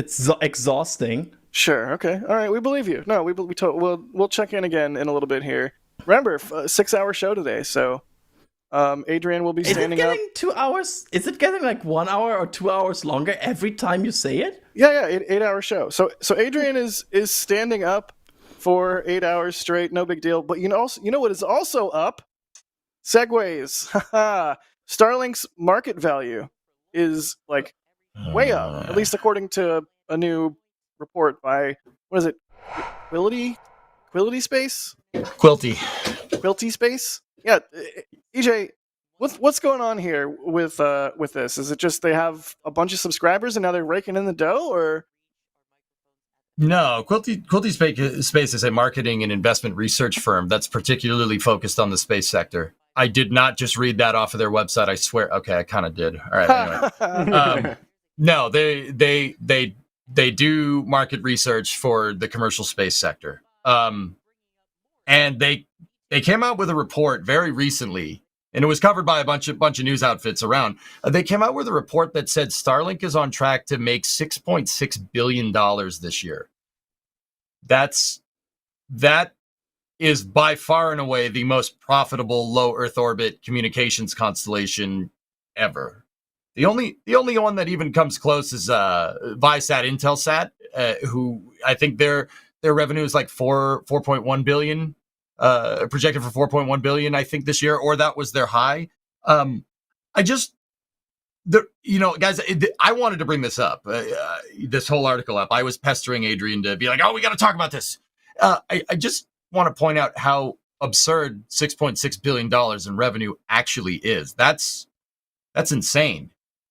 exhausting. Sure. Okay. All right. We believe you. No, we'll check in again in a little bit here. Remember, 6-hour show today. So, Adrian will be standing up. Is it getting 2 hours? Is it getting like 1 hour or 2 hours longer every time you say it? Yeah. 8-hour show. So Adrian is standing up for 8 hours straight. No big deal. But you know what is also up? Segways. Starlink's market value is like way up, at least according to a new report by, what is it? Quilty Space? Quilty Space? Yeah. EJ, what's going on here with this? Is it just they have a bunch of subscribers and now they're raking in the dough, or? No, Quilty Space is a marketing and investment research firm that's particularly focused on the space sector. I did not just read that off of their website. I swear. Okay, I kind of did. All right. Anyway. No, they do market research for the commercial space sector. And they came out with a report very recently, and it was covered by a bunch of news outfits around. They came out with a report that said Starlink is on track to make $6.6 billion this year. That is by far and away the most profitable low Earth orbit communications constellation ever. The only one that even comes close is Viasat Intelsat, who I think their revenue is like 4.1 billion, projected for 4.1 billion, I think, this year, or that was their high. Guys, I wanted to bring this up, this whole article up. I was pestering Adrian to be like, oh, we got to talk about this. I just want to point out how absurd $6.6 billion in revenue actually is. That's insane.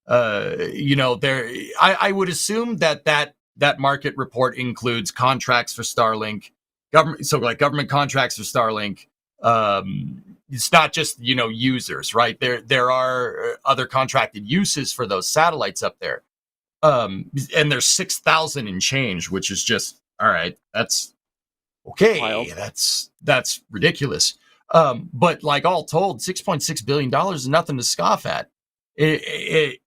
I would assume that market report includes contracts for Starlink, government contracts for Starlink. It's not just, users, right? There are other contracted uses for those satellites up there. And there's 6,000 and change, which is just, all right, that's okay. Wild. That's ridiculous. But like all told, $6.6 billion is nothing to scoff at. And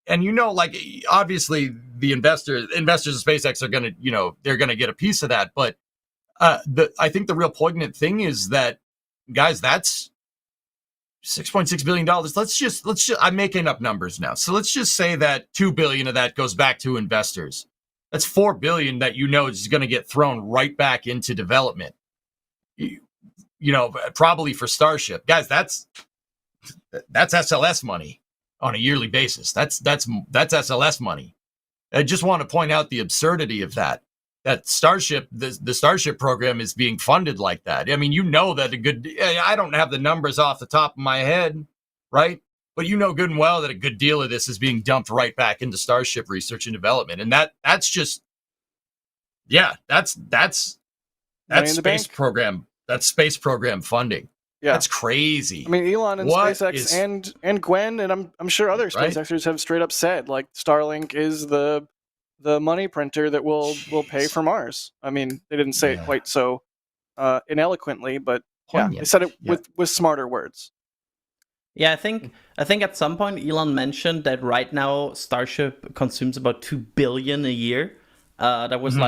obviously the investors of SpaceX are going to, they're going to get a piece of that. But I think the real poignant thing is that, guys, that's $6.6 billion. Let's just, I'm making up numbers now. So let's just say that $2 billion of that goes back to investors. That's $4 billion that is going to get thrown right back into development. Probably for Starship. Guys, that's SLS money on a yearly basis. That's SLS money. I just want to point out the absurdity of that. That Starship, the Starship program is being funded like that. I mean, that I don't have the numbers off the top of my head, right? But good and well that a good deal of this is being dumped right back into Starship research and development. And that's space program. That's space program funding. Yeah. That's crazy. I mean, Elon and SpaceX and Gwen, and I'm sure other SpaceXers have straight up said, like, Starlink is the money printer that will pay for Mars. I mean, they didn't say it quite so ineloquently, but they said it with smarter words. Yeah, I think at some point Elon mentioned that right now Starship consumes about 2 billion a year. That was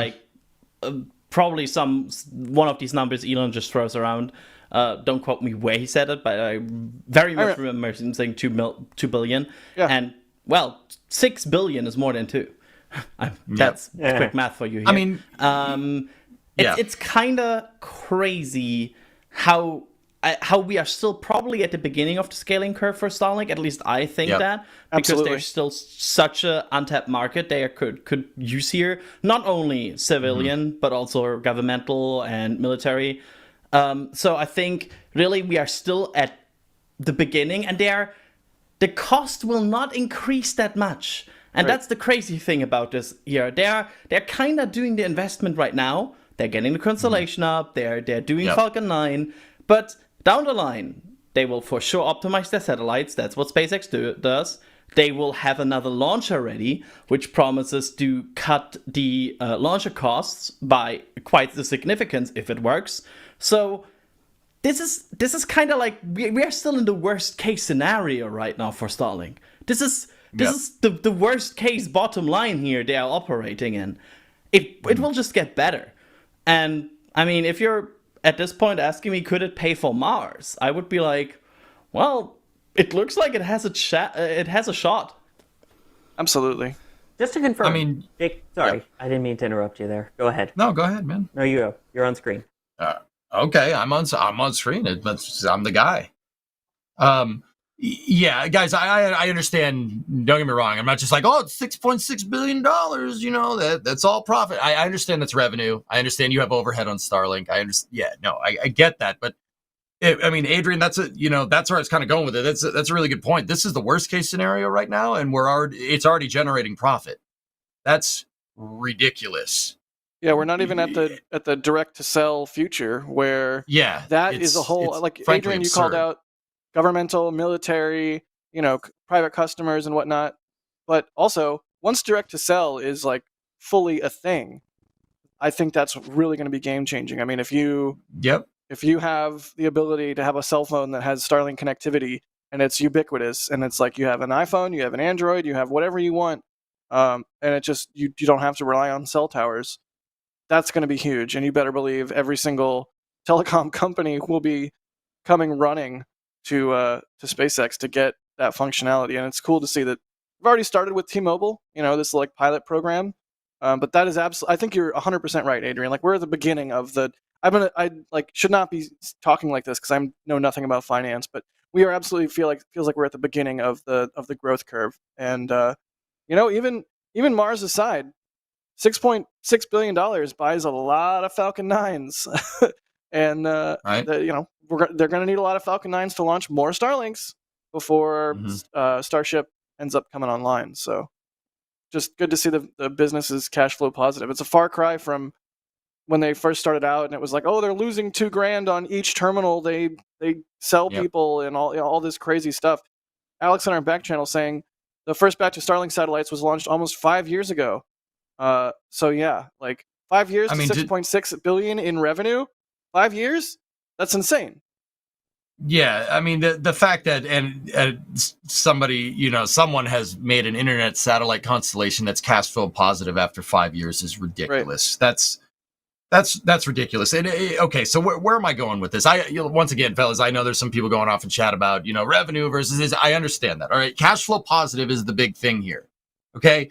probably one of these numbers Elon just throws around. Don't quote me where he said it, but I very much remember him saying 2 billion. Yeah. And, 6 billion is more than 2. That's quick math for you here. I mean, it's kind of crazy how we are still probably at the beginning of the scaling curve for Starlink. At least I think that. Because there's still such an untapped market they could use here. Not only civilian, but also governmental and military. So I think really we are still at the beginning, and the cost will not increase that much. And that's the crazy thing about this here. They're kind of doing the investment right now. They're getting the constellation up. They're doing Falcon 9. But down the line, they will for sure optimize their satellites. That's what SpaceX does. They will have another launcher ready, which promises to cut the launcher costs by quite the significance if it works. So this is kind of like we are still in the worst case scenario right now for Starlink. This is the worst case bottom line here they are operating in. It will just get better. And I mean, if you're at this point asking me, could it pay for Mars? I would be like, well, it looks like it has a shot. Absolutely. Just to confirm. I mean, Jake, sorry, I didn't mean to interrupt you there. Go ahead. No, go ahead, man. No, you're on screen. Okay, I'm on screen. I'm the guy. Yeah, guys, I understand. Don't get me wrong. I'm not just like, it's $6.6 billion. That's all profit. I understand that's revenue. I understand you have overhead on Starlink. I understand. Yeah, no, I get that. But I mean, Adrian, that's where I was kind of going with it. That's a really good point. This is the worst case scenario right now, and it's already generating profit. That's ridiculous. Yeah, we're not even at the direct to sell future where that is a whole, like Adrian, you called out governmental, military, private customers and whatnot. But also, once direct to sell is like fully a thing, I think that's really going to be game changing. I mean, if you have the ability to have a cell phone that has Starlink connectivity and it's ubiquitous, and it's like you have an iPhone, you have an Android, you have whatever you want, and it just you don't have to rely on cell towers. That's going to be huge, and you better believe every single telecom company will be coming running to SpaceX to get that functionality. And it's cool to see that we've already started with T-Mobile, this like pilot program. But that is absolutely, I think you're 100% right, Adrian. Like, we're at the beginning of I should not be talking like this because I know nothing about finance, but we are absolutely feels like we're at the beginning of the growth curve. And even Mars aside, $6.6 billion buys a lot of Falcon 9s. And they're going to need a lot of Falcon 9s to launch more Starlinks before Starship ends up coming online. So just good to see the business is cash flow positive. It's a far cry from when they first started out, and it was like, they're losing $2,000 on each terminal they sell people, and all this crazy stuff. Alex on our back channel saying the first batch of Starlink satellites was launched almost 5 years ago. So yeah, like 5 years to 6.6 billion in revenue. 5 years? That's insane. Yeah, I mean the fact that somebody, someone has made an internet satellite constellation that's cash flow positive after 5 years is ridiculous. Right. That's ridiculous. And okay, so where am I going with this? Once again, fellas, I know there's some people going off in chat about revenue versus this. I understand that. All right, cash flow positive is the big thing here. Okay,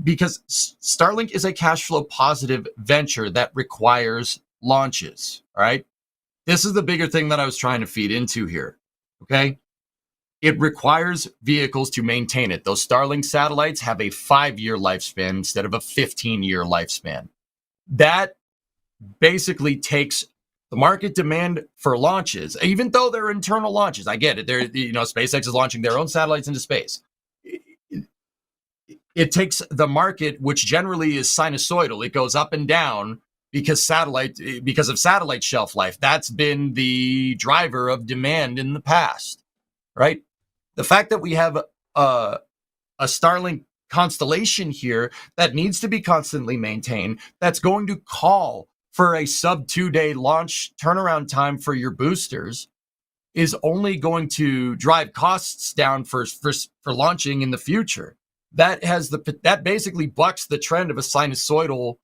because Starlink is a cash flow positive venture that requires launches. All right, this is the bigger thing that I was trying to feed into here. Okay, it requires vehicles to maintain it. Those Starlink satellites have a 5-year lifespan instead of a 15-year lifespan. That basically takes the market demand for launches, even though they're internal launches. I get it. SpaceX is launching their own satellites into space. It takes the market, which generally is sinusoidal. It goes up and down because of satellite shelf life. That's been the driver of demand in the past, right? The fact that we have a Starlink constellation here that needs to be constantly maintained, that's going to call for a sub 2-day launch turnaround time for your boosters, is only going to drive costs down for launching in the future. That basically bucks the trend of a sinusoidal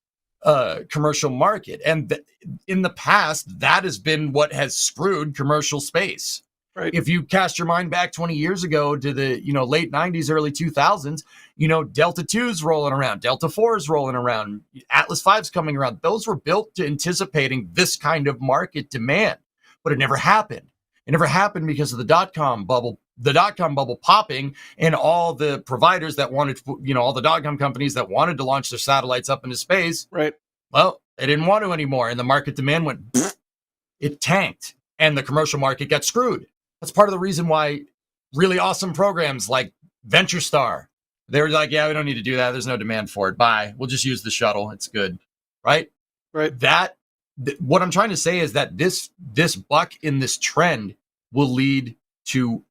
commercial market, and in the past that has been what has screwed commercial space. Right. If you cast your mind back 20 years ago to the late 90s, early 2000s, Delta 2's rolling around, Delta 4's rolling around, Atlas 5's coming around. Those were built to anticipating this kind of market demand, but it never happened. It never happened because of the dot-com bubble popping, and all the providers that wanted, all the dot-com companies that wanted to launch their satellites up into space. Right. Well, they didn't want to anymore, and the market demand went, it tanked, and the commercial market got screwed. That's part of the reason why really awesome programs like VentureStar, they were like, yeah, we don't need to do that. There's no demand for it. Bye. We'll just use the shuttle. It's good. Right? Right. What I'm trying to say is that this buck in this trend will lead to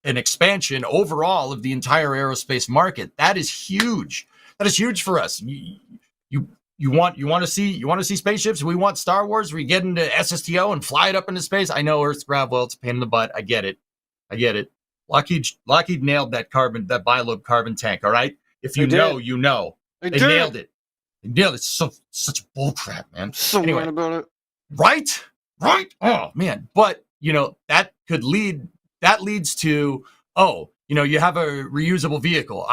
an expansion overall of the entire aerospace market. That is huge. That is huge for us. You want to see spaceships? We want Star Wars. We get into SSTO and fly it up into space. I know Earth's gravity, it's a pain in the butt. I get it. Lockheed nailed that bilobe carbon tank. All right. If you know, you know. They nailed it. They nailed it. Such bullcrap, man. So anyway, mad about it. Right. Oh man. But that leads to, you have a reusable vehicle.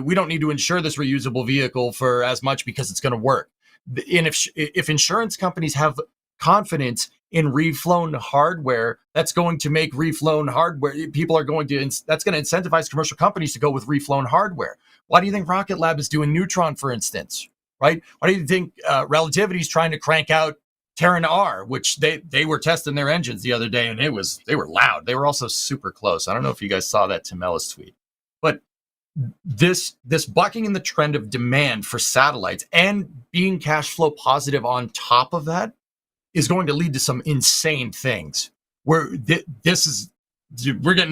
We don't need to insure this reusable vehicle for as much because it's going to work. And if insurance companies have confidence in reflown hardware, that's going to make reflown hardware. That's going to incentivize commercial companies to go with reflown hardware. Why do you think Rocket Lab is doing Neutron, for instance? Right? Why do you think Relativity is trying to crank out Terran R, which they were testing their engines the other day, and they were loud. They were also super close. I don't know if you guys saw that Tim Ellis tweet, but this bucking in the trend of demand for satellites and being cash flow positive on top of that is going to lead to some insane things. We're getting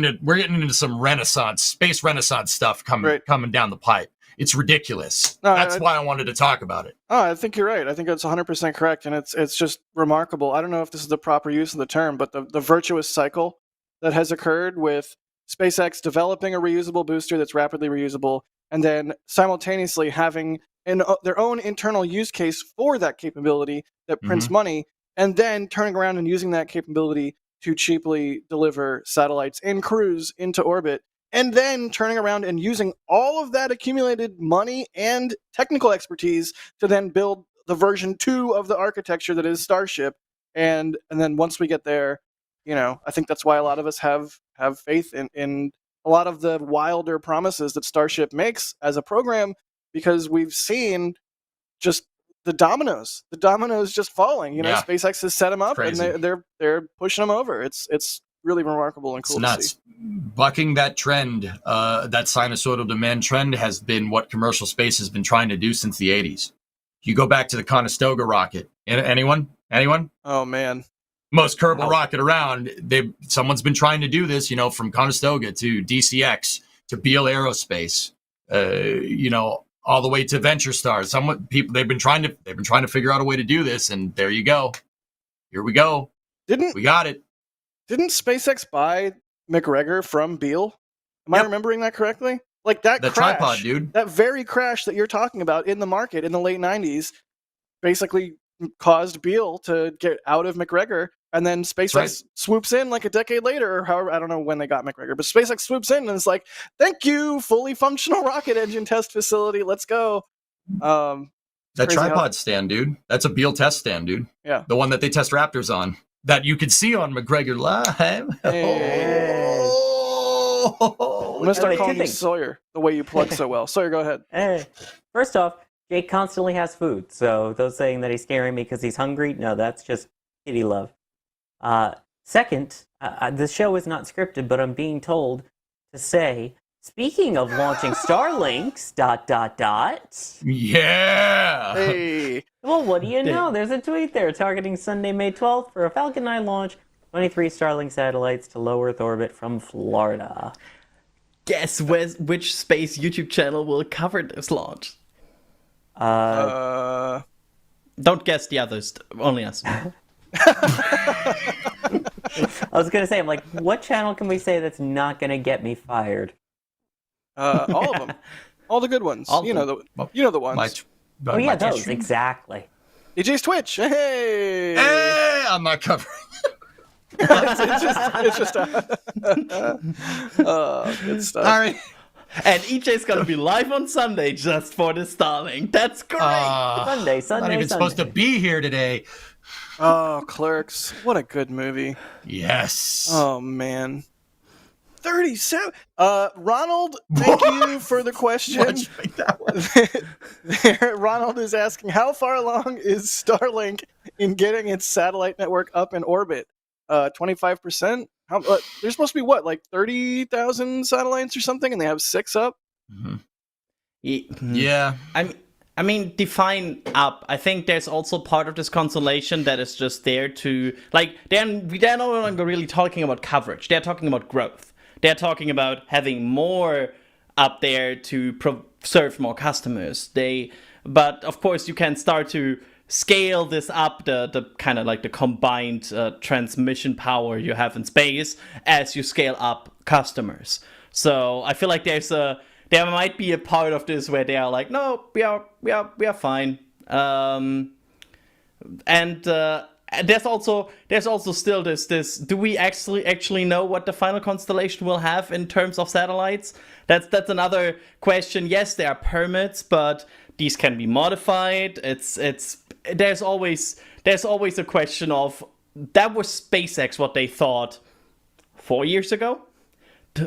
into some space renaissance stuff coming down the pipe. It's ridiculous. That's why I wanted to talk about it. Oh, I think you're right. I think that's 100% correct, and it's just remarkable. I don't know if this is the proper use of the term, but the virtuous cycle that has occurred with SpaceX developing a reusable booster that's rapidly reusable, and then simultaneously having their own internal use case for that capability that prints money, and then turning around and using that capability to cheaply deliver satellites and crews into orbit, and then turning around and using all of that accumulated money and technical expertise to then build the version 2 of the architecture that is Starship. And then once we get there, I think that's why a lot of us have faith in a lot of the wilder promises that Starship makes as a program, because we've seen just the dominoes just falling. SpaceX has set them up, and they're pushing them over. It's really remarkable and cool. It's nuts. To see. Bucking that trend, that sinusoidal demand trend, has been what commercial space has been trying to do since the 80s. You go back to the Conestoga rocket. Anyone? Oh man, most Kerbal rocket around. Someone's been trying to do this. From Conestoga to DCX to Beale Aerospace. All the way to VentureStar. They've been trying to figure out a way to do this, and there you go. Here we go. We got it. Didn't SpaceX buy McGregor from Beale? Am I remembering that correctly? Like that the crash, tripod, dude. That very crash that you're talking about in the market in the late 90s, basically caused Beale to get out of McGregor, and then SpaceX swoops in like a decade later, or however, I don't know when they got McGregor, but SpaceX swoops in and is like, "Thank you, fully functional rocket engine test facility. Let's go." That tripod stand, dude. That's a Beale test stand, dude. Yeah. The one that they test Raptors on. That you could see on McGregor Live. Hey. I'm going to start calling you Sawyer, the way you plug so well. Sawyer, go ahead. Hey. First off, Jake constantly has food, so those saying that he's scaring me because he's hungry, no, that's just kitty love. Second, the show is not scripted, but I'm being told to say, speaking of launching Starlinks, ... Yeah! Hey! Well, what do you know? There's a tweet there targeting Sunday, May 12th for a Falcon 9 launch, 23 Starlink satellites to low Earth orbit from Florida. Guess which space YouTube channel will cover this launch? Don't guess the others, only us. I was going to say, I'm like, what channel can we say that's not going to get me fired? All of them. All the good ones. You know the ones. Oh, yeah, those, exactly. DJ's Twitch. Hey! Hey! I'm not covering it's just good stuff. All right. And EJ's gonna be live on Sunday just for the Starlink. That's great. Sunday. Not even supposed to be here today. Oh, Clerks. What a good movie. Yes. Oh, man. 37. Ronald, thank you for the question. Ronald is asking, how far along is Starlink in getting its satellite network up in orbit? 25%? There's supposed to be what, like 30,000 satellites or something, and they have 6 up? Mm-hmm. Yeah. I mean, define up. I think there's also part of this constellation that is just there to, like, they're no longer really talking about coverage. They're talking about growth. They're talking about having more up there to serve more customers. But of course, you can start to scale this up, the kind of like the combined transmission power you have in space as you scale up customers. So I feel like there might be a part of this where they are like, no, we are fine. There's also still this. Do we actually know what the final constellation will have in terms of satellites? That's another question. Yes, there are permits, but these can be modified. There's always a question of, that was SpaceX what they thought 4 years ago,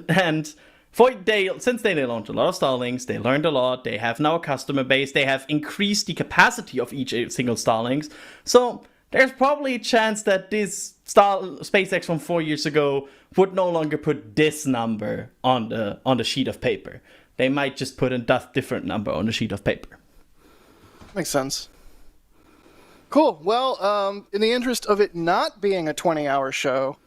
and since they launched a lot of Starlinks, they learned a lot. They have now a customer base. They have increased the capacity of each single Starlinks. So there's probably a chance that this SpaceX from 4 years ago would no longer put this number on the sheet of paper. They might just put a different number on the sheet of paper. Makes sense. Cool. Well, in the interest of it not being a 20-hour show,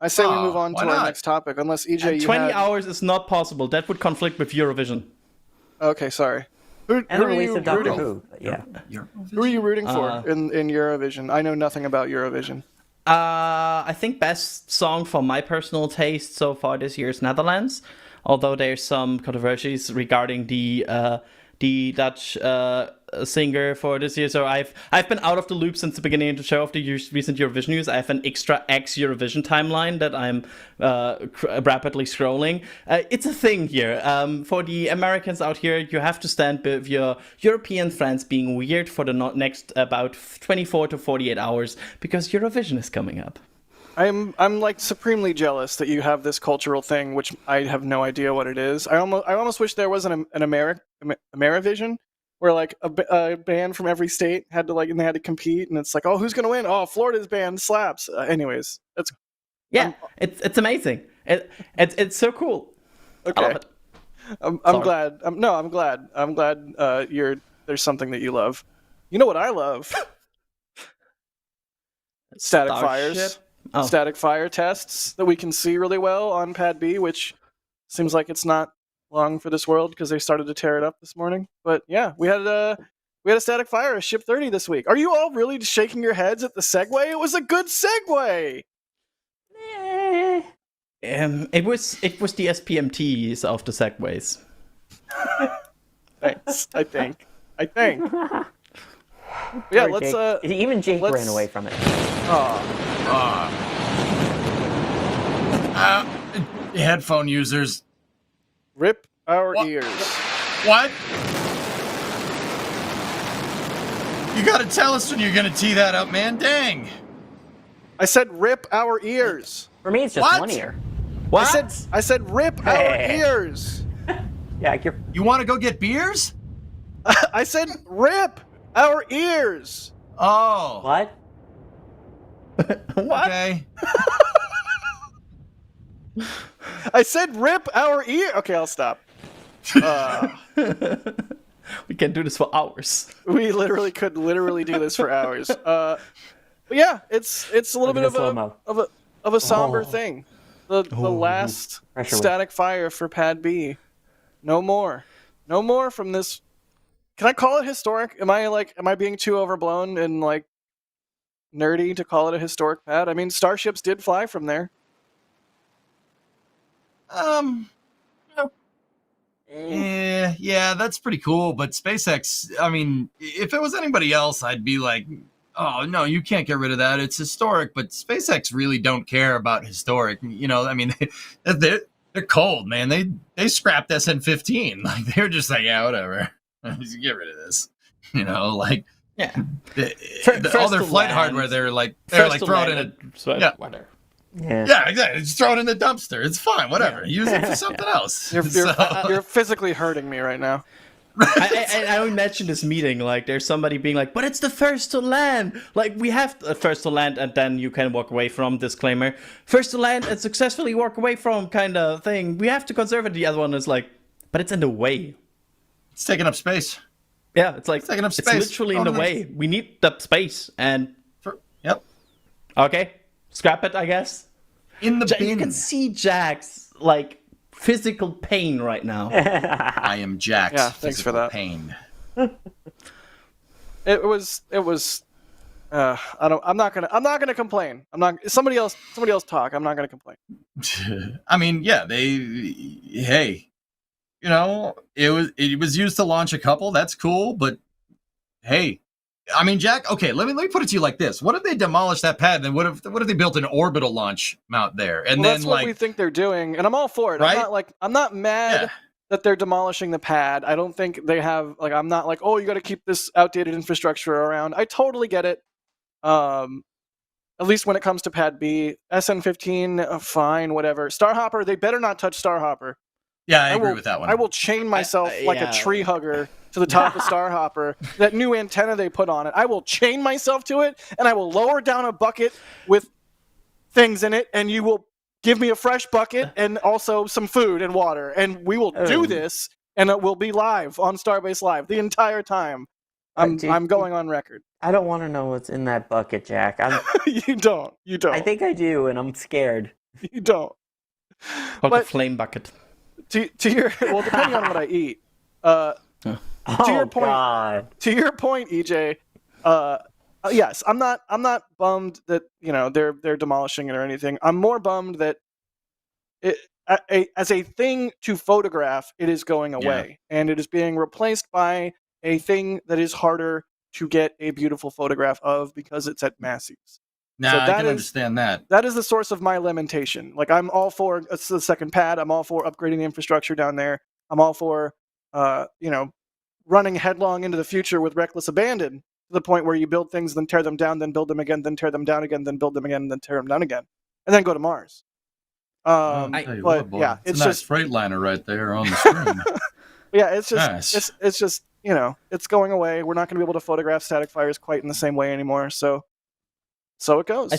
I say we move on to our next topic, unless EJ, 20 hours is not possible. That would conflict with Eurovision. Okay, sorry. Who are you rooting for? Yeah. Who are you rooting for in Eurovision? I know nothing about Eurovision. I think best song for my personal taste so far this year is Netherlands. Although there's some controversies regarding the Dutch singer for this year. So I've been out of the loop since the beginning of the show of the recent Eurovision news. I have an extra Eurovision timeline that I'm rapidly scrolling. It's a thing here. For the Americans out here, you have to stand with your European friends being weird for the next about 24 to 48 hours because Eurovision is coming up. I'm like supremely jealous that you have this cultural thing, which I have no idea what it is. I almost wish there was an Amerivision, where like a band from every state had to and they had to compete, and it's like, oh, who's gonna win? Oh, Florida's band slaps. Anyways, that's it's amazing. It's so cool. Okay, I love it. I'm glad. I'm glad. I'm glad there's something that you love. You know what I love? Static fires. Oh. Static fire tests that we can see really well on Pad B, which seems like it's not long for this world because they started to tear it up this morning. But yeah, we had a static fire at Ship 30 this week. Are you all really shaking your heads at the segue? It was a good segue. It was the SPMTs of the segways. Thanks. I think. Yeah, Poor let's Jake. Even Jake let's- ran away from it. Headphone users. rip our What? ears. What? You gotta tell us when you're gonna tee that up, man. Dang. I said rip our ears. For me, it's just What? one ear. What? I said rip our Hey. ears. Yeah, you're. You wanna go get beers? I said rip our ears. Oh. What? What? Okay. I said rip our ear. Okay, I'll stop. We can do this for hours. We literally could do this for hours. But yeah, it's a little Look bit at the slow-mo. of a somber Oh. thing. The last Pressure whip. static fire for Pad B. No more from this. Can I call it historic? Am I being too overblown and like nerdy to call it a historic pad? I mean, starships did fly from there. Yeah, that's pretty cool. But SpaceX, I mean, if it was anybody else, I'd be like, oh no, you can't get rid of that. It's historic. But SpaceX really don't care about historic. You know, I mean, they're cold, man. They scrapped SN15. Like they're just like, yeah, whatever. Just get rid of this. You know, like Yeah. all their to flight land. hardware, they're like First to throw it land in a yeah. weather. Yeah. yeah, exactly. Just throw it in the dumpster. It's fine, whatever. Use it for something else. You're physically hurting me right now. I imagine this meeting, like, there's somebody being like, but it's the first to land. Like, we have first to land, and then you can walk away from, disclaimer. First to land and successfully walk away from kind of thing. We have to conserve it. The other one is like, but it's in the way. It's taking up space. Yeah, it's like, taking up it's space. literally in the way. We need the space, and... Yep. Okay, scrap it, I guess. In the You bin. can see Jack's, like, physical pain right now. I am Jack's Yeah, thanks for physical that. pain. It was. I'm not gonna complain. Somebody else talk. I'm not gonna complain. I mean, yeah, hey, you know, it was used to launch a couple. That's cool, but hey, I mean, Jack. Okay, let me put it to you like this: what if they demolished that pad? Then what if they built an orbital launch mount there? And Well, then that's what like, we think they're doing, and I'm all for it. Right? I'm not mad Yeah. that they're demolishing the pad. I don't think they have I'm not like, oh, you got to keep this outdated infrastructure around. I totally get it. At least when it comes to Pad B, SN15, fine, whatever. Starhopper, they better not touch Starhopper. yeah, I agree with that one. I will chain myself like yeah. a tree hugger to the top of Starhopper. That new antenna they put on it, I will chain myself to it, and I will lower down a bucket with things in it, and you will give me a fresh bucket and also some food and water, and we will do this, and it will be live on Starbase Live the entire time. I'm going on record. I don't want to know what's in that bucket, Jack. You don't. I think I do, and I'm scared. You don't. Called But- the flame bucket. To your depending on what I eat. Oh, your point- God. To your point, EJ. Yes, I'm not bummed that they're demolishing it or anything. I'm more bummed that as a thing to photograph, it is going away, and it is being replaced by a thing that is harder to get a beautiful photograph of because it's at Massey's. Nah, so I that can is- understand that. That is the source of my lamentation. Like, I'm all for the second pad. I'm all for upgrading the infrastructure down there. I'm all for, running headlong into the future with reckless abandon to the point where you build things, then tear them down, then build them again, then tear them down again, then build them again, then tear them down again, and then go to Mars. I'll tell you but what, boy, yeah, it's it's a nice just Freightliner right there on the screen. yeah, it's just Nice. it's just it's going away. We're not going to be able to photograph static fires quite in the same way anymore. So it goes. I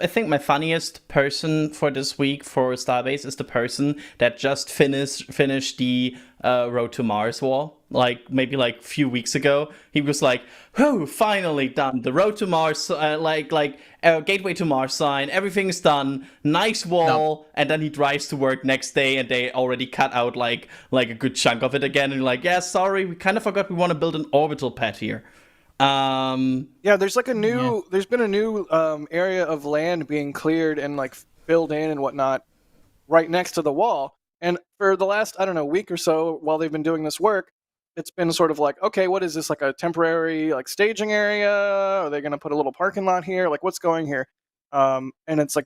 think my funniest person for this week for Starbase is the person that just finished the Road to Mars wall. Like maybe like a few weeks ago, he was like, "Oh, finally done the Road to Mars, Gateway to Mars sign. Everything's done. Nice wall." And then he drives to work next day, and they already cut out like a good chunk of it again. And like, yeah, sorry, we kind of forgot we want to build an orbital pad here. Yeah, there's like there's been a new area of land being cleared and like filled in and whatnot right next to the wall. And for the last, I don't know, week or so while they've been doing this work, it's been sort of like, okay, what is this, like a temporary like staging area? Are they going to put a little parking lot here? Like, what's going here? And it's like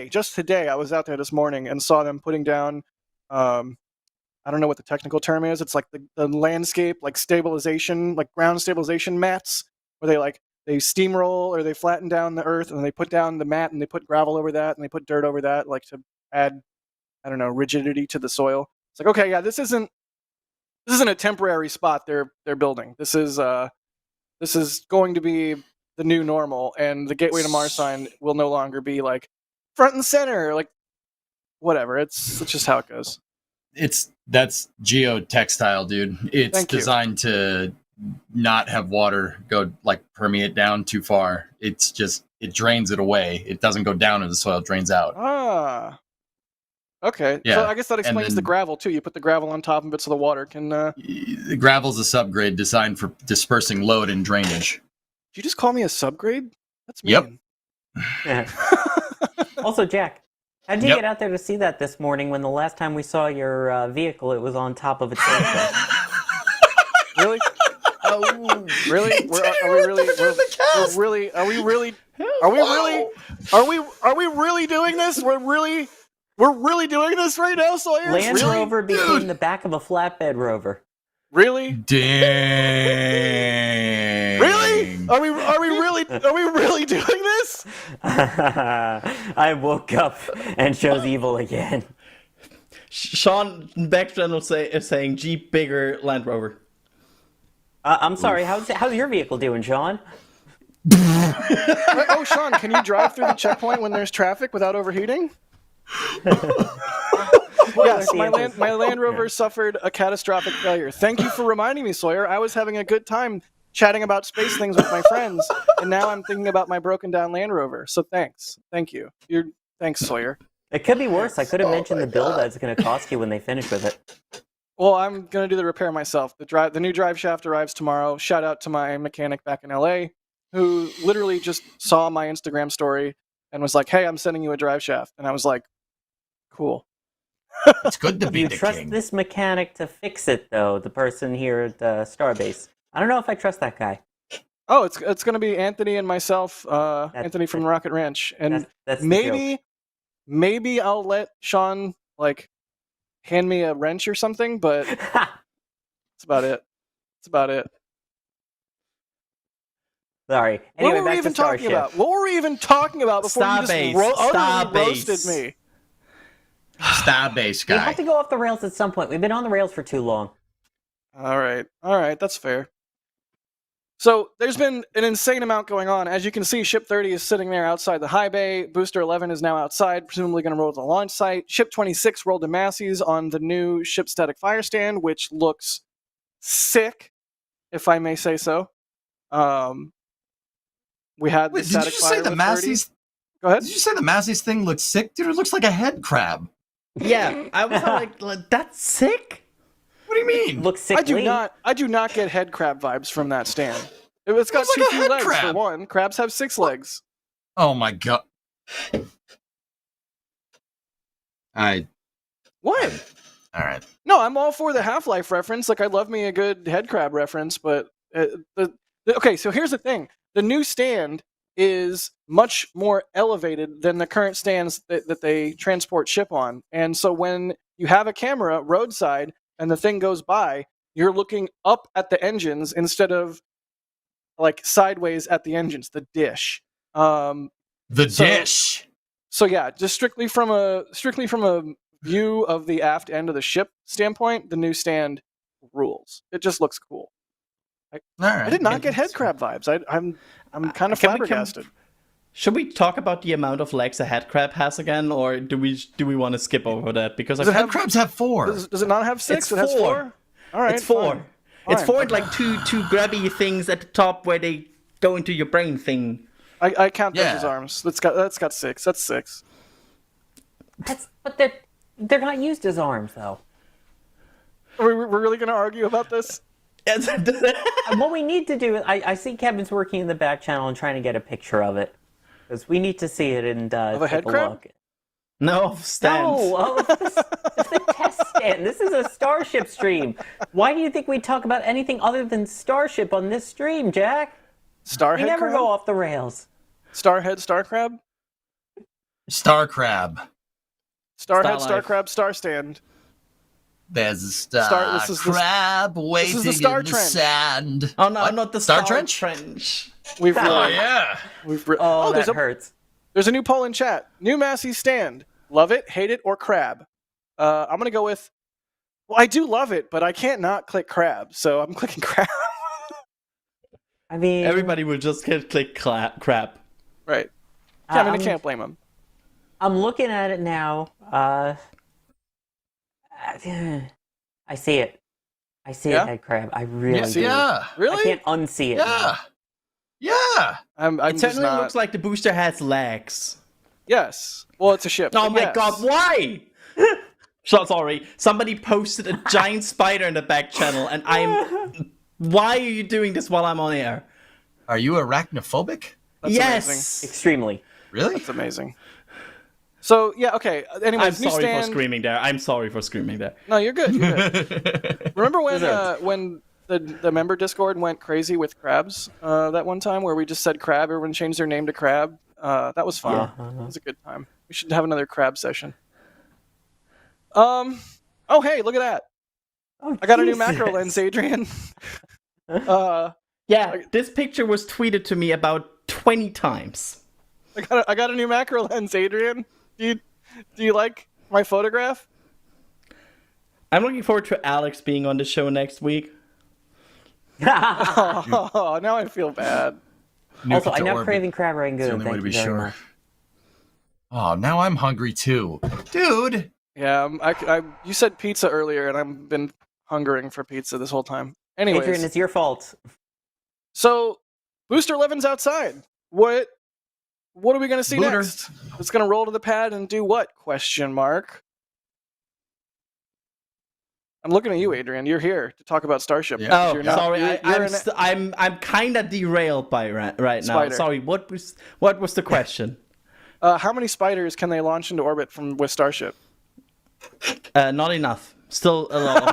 just today, I was out there this morning and saw them putting down, I don't know what the technical term is. It's like the landscape, like stabilization, like ground stabilization mats, where they steamroll or they flatten down the earth and then they put down the mat and they put gravel over that and they put dirt over that, like to add, I don't know, rigidity to the soil. It's like, okay, yeah, this isn't a temporary spot they're building. This is going to be the new normal, and the Gateway to Mars sign will no longer be like front and center, like whatever. It's just how it goes. That's geotextile, dude. It's Thank you. designed to not have water go like permeate down too far. It's just, it drains it away. It doesn't go down in the soil, it drains out. Ah. Okay. Yeah, So I guess that explains then- the gravel too. You put the gravel on top of it so the water can The gravel's a subgrade designed for dispersing load and drainage. Did you just call me a subgrade? That's mean. Yep. Also, Jack, how did you Yep. get out there to see that this morning when the last time we saw your vehicle, it was on top of a trailer? Really? Oh, Really? Are we really doing this? We're really doing this right now, Sawyer? Land Really? Rover became the back of a flatbed rover. Really? Dang. Really? Are we really doing this? I woke up and chose evil again. Sean Backstrand is saying Jeep bigger Land Rover. I'm sorry, how's your vehicle doing, Sean? Oh, Sean, can you drive through the checkpoint when there's traffic without overheating? Yes, my Land Rover suffered a catastrophic failure. Thank you for reminding me, Sawyer. I was having a good time chatting about space things with my friends, and now I'm thinking about my broken down Land Rover. So thanks. Thank you. Thanks, Sawyer. It could be worse. I could have mentioned the bill that's going to cost you when they finish with it. Well, I'm going to do the repair myself. The new drive shaft arrives tomorrow. Shout out to my mechanic back in LA, who literally just saw my Instagram story and was like, hey, I'm sending you a drive shaft. And I was like, cool. It's good to Do be you the trust king. this mechanic to fix it, though? The person here at Starbase. I don't know if I trust that guy. Oh, it's going to be Anthony and myself, Anthony from Rocket Ranch. And That's the joke. maybe I'll let Sean, like, hand me a wrench or something, but that's about it. That's about it. Sorry. Anyway, What were we back even to talking Starship. about? What were we even talking about before you just Starbase. roasted me? Starbase We guy. have to go off the rails at some point. We've been on the rails for too long. All right, that's fair. So there's been an insane amount going on. As you can see, Ship 30 is sitting there outside the high bay. Booster 11 is now outside, presumably going to roll to the launch site. Ship 26 rolled to Massey's on the new ship static fire stand, which looks sick, if I may say so. We had Wait, the did you static just fire say the with 30. Massey's? Go ahead. Did you say the Massey's thing looks sick? Dude, it looks like a head crab. Yeah, I was like, that's sick. What do you mean? Looks sickly. I do not get head crab vibes from that stand. It's got Looks too like a few head legs crab. for one. Crabs have 6 legs. Oh my god. What? All right. No, I'm all for the Half-Life reference. Like, I love me a good head crab reference, but okay. So here's the thing: the new stand is much more elevated than the current stands that they transport ship on, and so when you have a camera roadside and the thing goes by, you're looking up at the engines instead of like sideways at the engines, the dish. The dish. So yeah, just strictly from a view of the aft end of the ship standpoint, the new stand rules. It just looks cool. All right. I did not get head crab vibes. I'm kind of flabbergasted. Should we talk about the amount of legs a head crab has again, or do we want to skip over that? Because Head crabs have 4. Does it not have 6? It's It has 4. All right, it's 4. fine. It's Fine. 4 and like two grabby things at the top where they go into your brain thing. I count those Yeah. as arms. That's got 6. That's 6. But they're not used as arms, though. We're really going to argue about this? What we need to do, I see Kevin's working in the back channel and trying to get a picture of it. Because we need to see it and Of a take head a crab? look. No, stand. No, it's the test stand. This is a Starship stream. Why do you think we talk about anything other than Starship on this stream, Jack? Starhead We never crab? go off the rails. Starhead, star crab? Star crab. Starhead, Star star life. crab, star stand. There's a star this is the- crab waiting is the star in the trench. sand. Oh no, What? not the Star Star Trench? We've Oh yeah. Oh, there's that a hurts. there's a new poll in chat. New Massey stand. Love it, hate it, or crab? I'm gonna go with. Well, I do love it, but I can't not click crab, so I'm clicking crab. I mean, Everybody will just click crap. Right. Yeah, I mean, I I'm- can't blame them. I'm looking at it now. I see it. I see Yeah? it, head crab. I really do. Yeah. I Really? can't unsee it. Yeah. now. Yeah. I'm It just certainly not. looks like the booster has legs. Yes. Well, it's a ship. Oh but my yes. god, why? So sorry. Somebody posted a giant spider in the back channel, and I'm. Why are you doing this while I'm on air? Are you arachnophobic? That's yes. amazing. Extremely. Really? That's amazing. So yeah, okay. Anyways, I'm new sorry stand. for screaming there. I'm sorry for screaming there. No, you're good. You're good. Remember when the member Discord went crazy with crabs that one time where we just said crab, everyone changed their name to crab. That was fun. Yeah. It was a good time. We should have another crab session. Oh hey, look at that! Oh, I got a new Jesus. macro lens, Adrian. Yeah, this picture was tweeted to me about 20 times. I got a new macro lens, Adrian. Do you like my photograph? I'm looking forward to Alex being on the show next week. Oh, now I feel bad. Also, Nuke it I'm to now orbit. craving crab rangoon. It's the only way Thank to be you very sure. much. Oh, now I'm hungry too. Dude. Yeah, you said pizza earlier, and I've been hungering for pizza this whole time. Anyways, Adrian, it's your fault. so Booster 11's outside. What are we gonna see Booter. next? It's gonna roll to the pad and do what? Question mark. I'm looking at you, Adrian. You're here to talk about Starship. Yeah. because Oh, you're not- sorry. you're I'm kind of derailed by right now. Spider. Sorry. What was the question? how many spiders can they launch into orbit with Starship? Not enough. Still a lot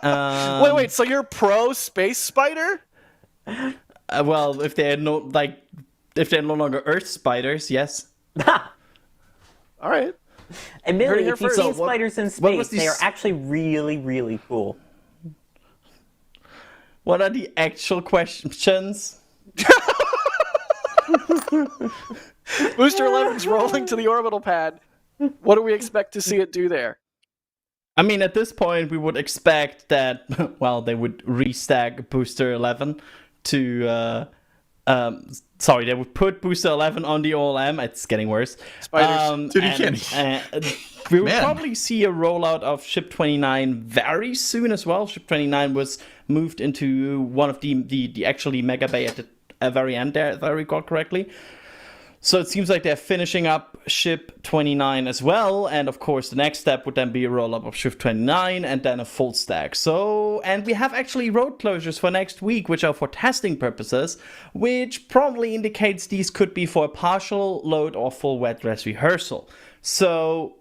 on Earth. Wait. So you're pro space spider? Well, if they're no longer Earth spiders, yes. All right. Admittedly, here if you've first. seen So what- spiders in what was space, they are this- actually really, really cool. What are the actual questions? Booster 11's rolling to the orbital pad. What do we expect to see it do there? I mean, at this point, we would expect that, well, they would restack Booster 11 to, they would put Booster 11 on the OLM. It's getting worse. Spiders. Dude, you can't- We will Man. probably see a rollout of Ship 29 very soon as well. Ship 29 was moved into one of the actually Mega Bay at the very end there, if I recall correctly. So it seems like they're finishing up Ship 29 as well, and of course the next step would then be a roll-up of Ship 29 and then a full stack. And we have actually road closures for next week, which are for testing purposes, which probably indicates these could be for a partial load or full wet dress rehearsal. So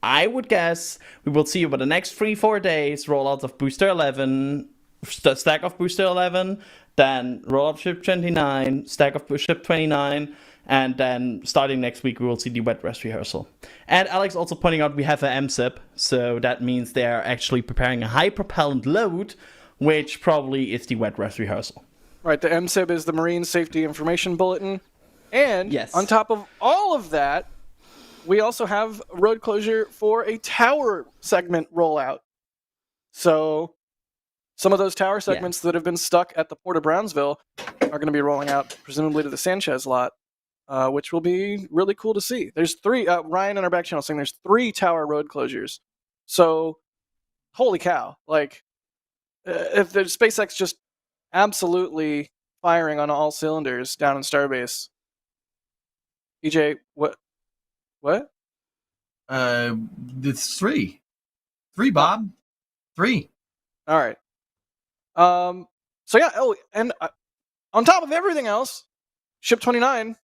I would guess we will see over the next 3-4 days rollouts of Booster 11, stack of Booster 11, then roll up Ship 29, stack of Ship 29, and then starting next week we will see the wet dress rehearsal. And Alex also pointing out we have an MSIP, so that means they're actually preparing a high propellant load, which probably is the wet dress rehearsal. Right, the MSIB is the Marine Safety Information Bulletin. And Yes. on top of all of that, we also have road closure for a tower segment rollout. So some of those tower segments that have been stuck at the Port of Brownsville are going to be rolling out, presumably to the Sanchez lot, which will be really cool to see. There's 3, Ryan in our back channel saying there's 3 tower road closures. So, holy cow. Like, if the SpaceX just absolutely firing on all cylinders down in Starbase. EJ, what? It's 3. 3, Bob. 3. All right. So yeah. Oh, and on top of everything else, Ship 29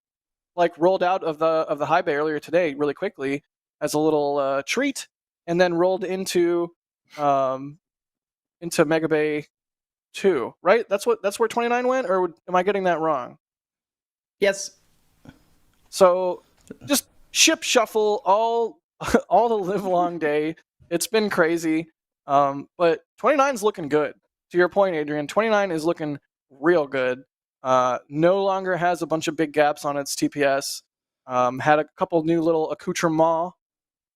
like rolled out of the high bay earlier today, really quickly as a little treat, and then rolled into Mega Bay 2. Right? That's where 29 went, or am I getting that wrong? Yes. So just ship shuffle all the live long day. It's been crazy, but 29's looking good. To your point, Adrian, 29 is looking real good. No longer has a bunch of big gaps on its TPS. Had a couple new little accoutrements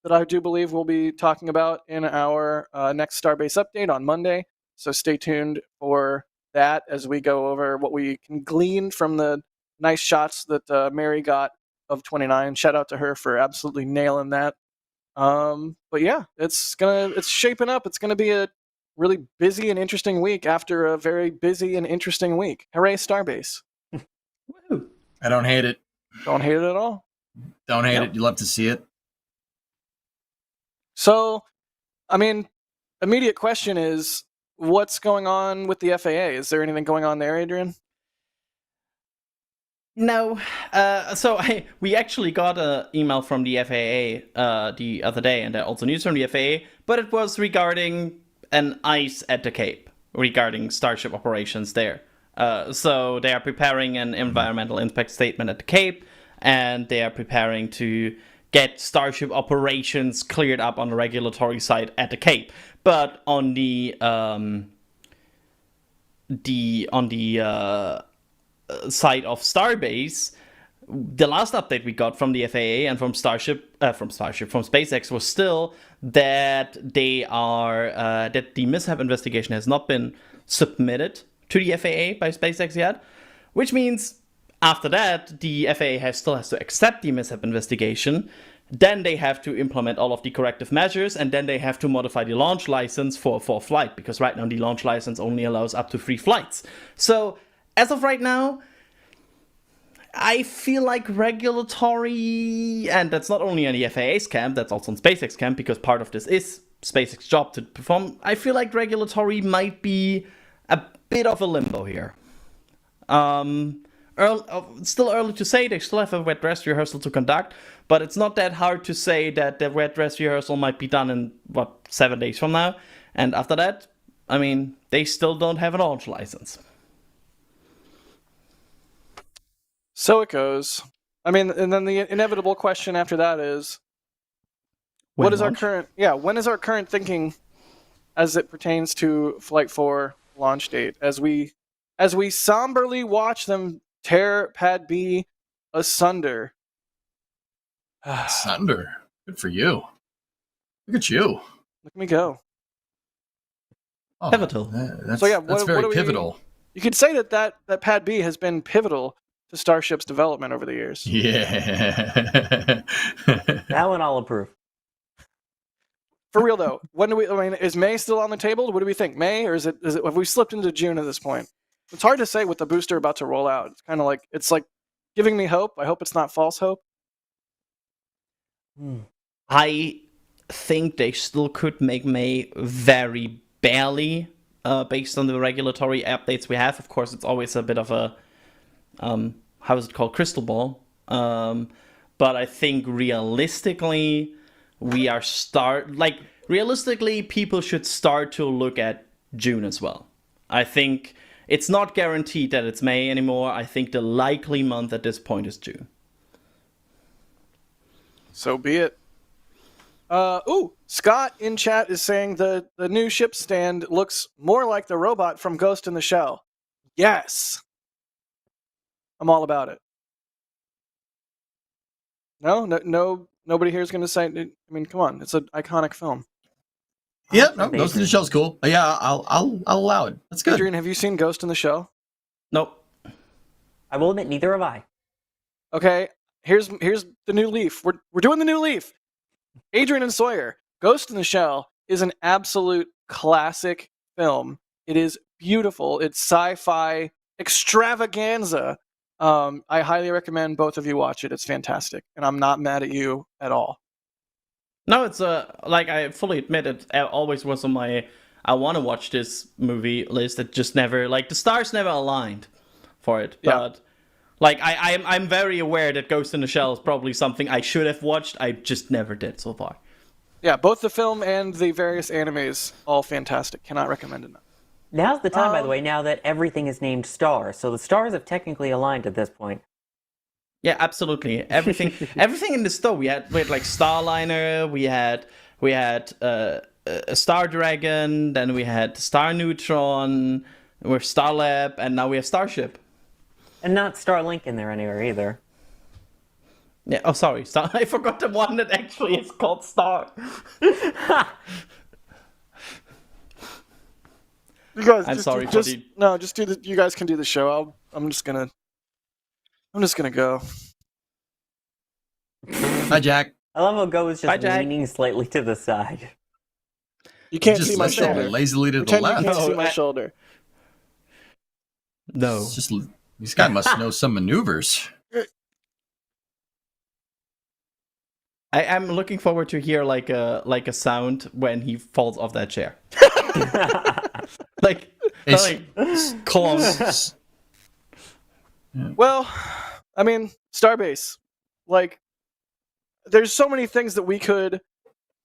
that I do believe we'll be talking about in our next Starbase update on Monday. So stay tuned for that as we go over what we can glean from the nice shots that Mary got of 29. Shout out to her for absolutely nailing that. But yeah, it's shaping up. It's gonna be a really busy and interesting week after a very busy and interesting week. Hooray, Starbase! Woo. I don't hate it. Don't hate it at all. Don't hate it. You love to see it. So, I mean, immediate question is, what's going on with the FAA? Is there anything going on there, Adrian? No. We actually got an email from the FAA the other day, and also news from the FAA, but it was regarding an ice at the Cape, regarding Starship operations there. So they are preparing an environmental impact statement at the Cape, and they are preparing to get Starship operations cleared up on the regulatory side at the Cape. But on the side of Starbase, the last update we got from the FAA and from SpaceX was still that that the mishap investigation has not been submitted to the FAA by SpaceX yet, which means after that the FAA still has to accept the mishap investigation. Then they have to implement all of the corrective measures, and then they have to modify the launch license for flight, because right now the launch license only allows up to 3 flights. So as of right now, I feel like regulatory, and that's not only on the FAA's camp, that's also on SpaceX camp, because part of this is SpaceX's job to perform. I feel like regulatory might be a bit of a limbo here. Still early to say. They still have a wet dress rehearsal to conduct, but it's not that hard to say that the wet dress rehearsal might be done in 7 days from now, and after that, I mean, they still don't have a launch license. So it goes. I mean, and then the inevitable question after that is, when is our current thinking as it pertains to Flight 4 launch date? As we somberly watch them tear Pad B asunder. Asunder. Good for you. Look at you. Look at me go. Oh, Pivotal. That's what very do we- pivotal. You could say that Pad B has been pivotal to Starship's development over the years. Yeah. That one I'll approve. For real though, is May still on the table? What do we think? May, or is it have we slipped into June at this point? It's hard to say with the booster about to roll out. It's kind of like giving me hope. I hope it's not false hope. I think they still could make May very barely, based on the regulatory updates we have. Of course, it's always a bit of a how is it called, crystal ball. But I think realistically, realistically, people should start to look at June as well. I think it's not guaranteed that it's May anymore. I think the likely month at this point is June. So be it. Scott in chat is saying the new ship stand looks more like the robot from Ghost in the Shell. Yes. I'm all about it. No, nobody here is going to say. I mean, come on, it's an iconic film. Yeah, no, Ghost in the Shell's cool. Yeah, I'll allow it. That's good. Adrian, have you seen Ghost in the Shell? Nope. I will admit, neither have I. Okay, here's the new Leaf. We're doing the new Leaf. Adrian and Sawyer. Ghost in the Shell is an absolute classic film. It is beautiful. It's sci-fi extravaganza. I highly recommend both of you watch it. It's fantastic, and I'm not mad at you at all. No, it's I fully admit it always was on my I want to watch this movie list. It just never, the stars never aligned for it. Yeah. But Like I'm very aware that Ghost in the Shell is probably something I should have watched. I just never did so far. Yeah, both the film and the various animes, all fantastic. Cannot recommend enough. Now's the time, by the way, now that everything is named Star. So the stars have technically aligned at this point. Yeah, absolutely. Everything in the store. We had like Starliner. We had a Star Dragon. Then we had Star Neutron. With Starlab, and now we have Starship. And not Starlink in there anywhere either. Yeah. Oh, sorry. I forgot the one that actually is called Star. You guys, I'm sorry. Just do the. You guys can do the show. I'm just gonna go. Hi, Jack. I love how Go is just Bye, Jack. leaning slightly to the side. You can't Just see my listen shoulder. lazily to the Pretend you left. can't see No, my shoulder. No. It's just this guy must know some maneuvers. I'm looking forward to hear like a sound when he falls off that chair. like columns. Well, I mean, Starbase. Like, there's so many things that we could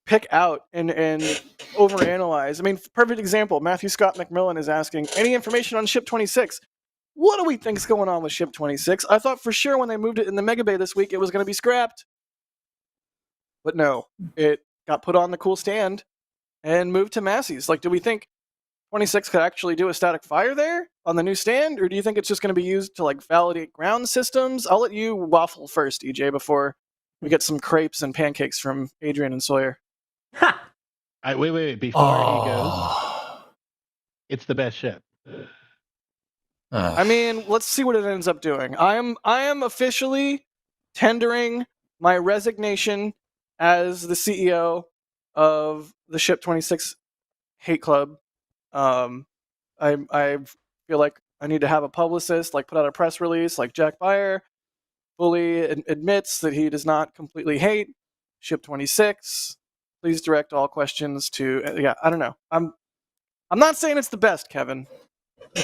pick out and overanalyze. I mean, perfect example. Matthew Scott McMillan is asking, any information on Ship 26? What do we think's going on with Ship 26? I thought for sure when they moved it in the Mega Bay this week, it was going to be scrapped. But no, it got put on the cool stand and moved to Massey's. Like, do we think 26 could actually do a static fire there on the new stand? Or do you think it's just going to be used to, like, validate ground systems? I'll let you waffle first, EJ, before we get some crepes and pancakes from Adrian and Sawyer. Ha! Wait. Before he goes, it's the best ship. I mean, let's see what it ends up doing. I am officially tendering my resignation as the CEO of the Ship 26 Hate Club. I feel like I need to have a publicist, like put out a press release, like Jack Byer fully admits that he does not completely hate Ship 26. Please direct all questions to I don't know. I'm not saying it's the best, Kevin.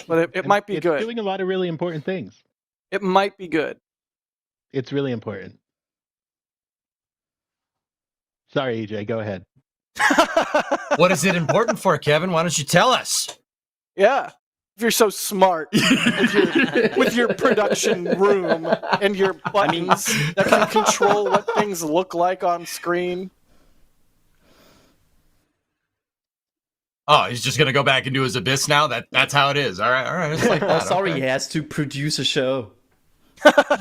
But it might be it's good. It's doing a lot of really important things. It might be good. It's really important. Sorry, EJ, go ahead. What is it important for, Kevin? Why don't you tell us? Yeah. If you're so smart with your production room and your buttons that can control what things look like on screen. Oh, he's just gonna go back and do his abyss now. That's how it is. All right. It's like that. Sorry, okay. he has to produce a show.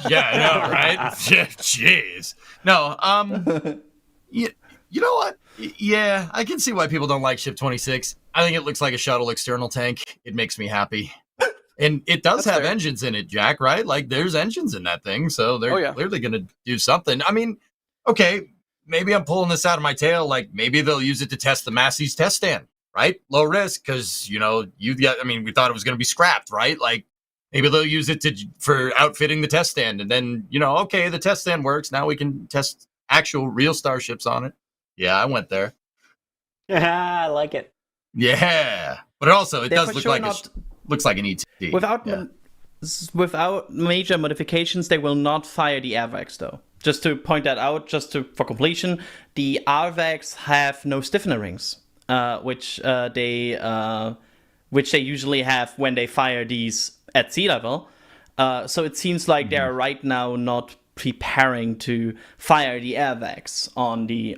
Yeah, I know, right? Jeez. No. You know what? Yeah, I can see why people don't like Ship 26. I think it looks like a shuttle external tank. It makes me happy. And it does have engines in it, Jack, right? Like, there's engines in that thing, so they're clearly going to do something. I mean, okay, maybe I'm pulling this out of my tail. Like, maybe they'll use it to test the Massey's test stand, right? Low risk, because, we thought it was going to be scrapped, right? Like, maybe they'll use it for outfitting the test stand. And then, okay, the test stand works. Now we can test actual real starships on it. Yeah, I went there. I like it. Yeah, but also it does look like looks like an ET. Without major modifications, they will not fire the AirVacs though. Just to point that out, for completion, the AirVacs have no stiffener rings, which they usually have when they fire these at sea level. So it seems like they are right now not preparing to fire the AirVacs on the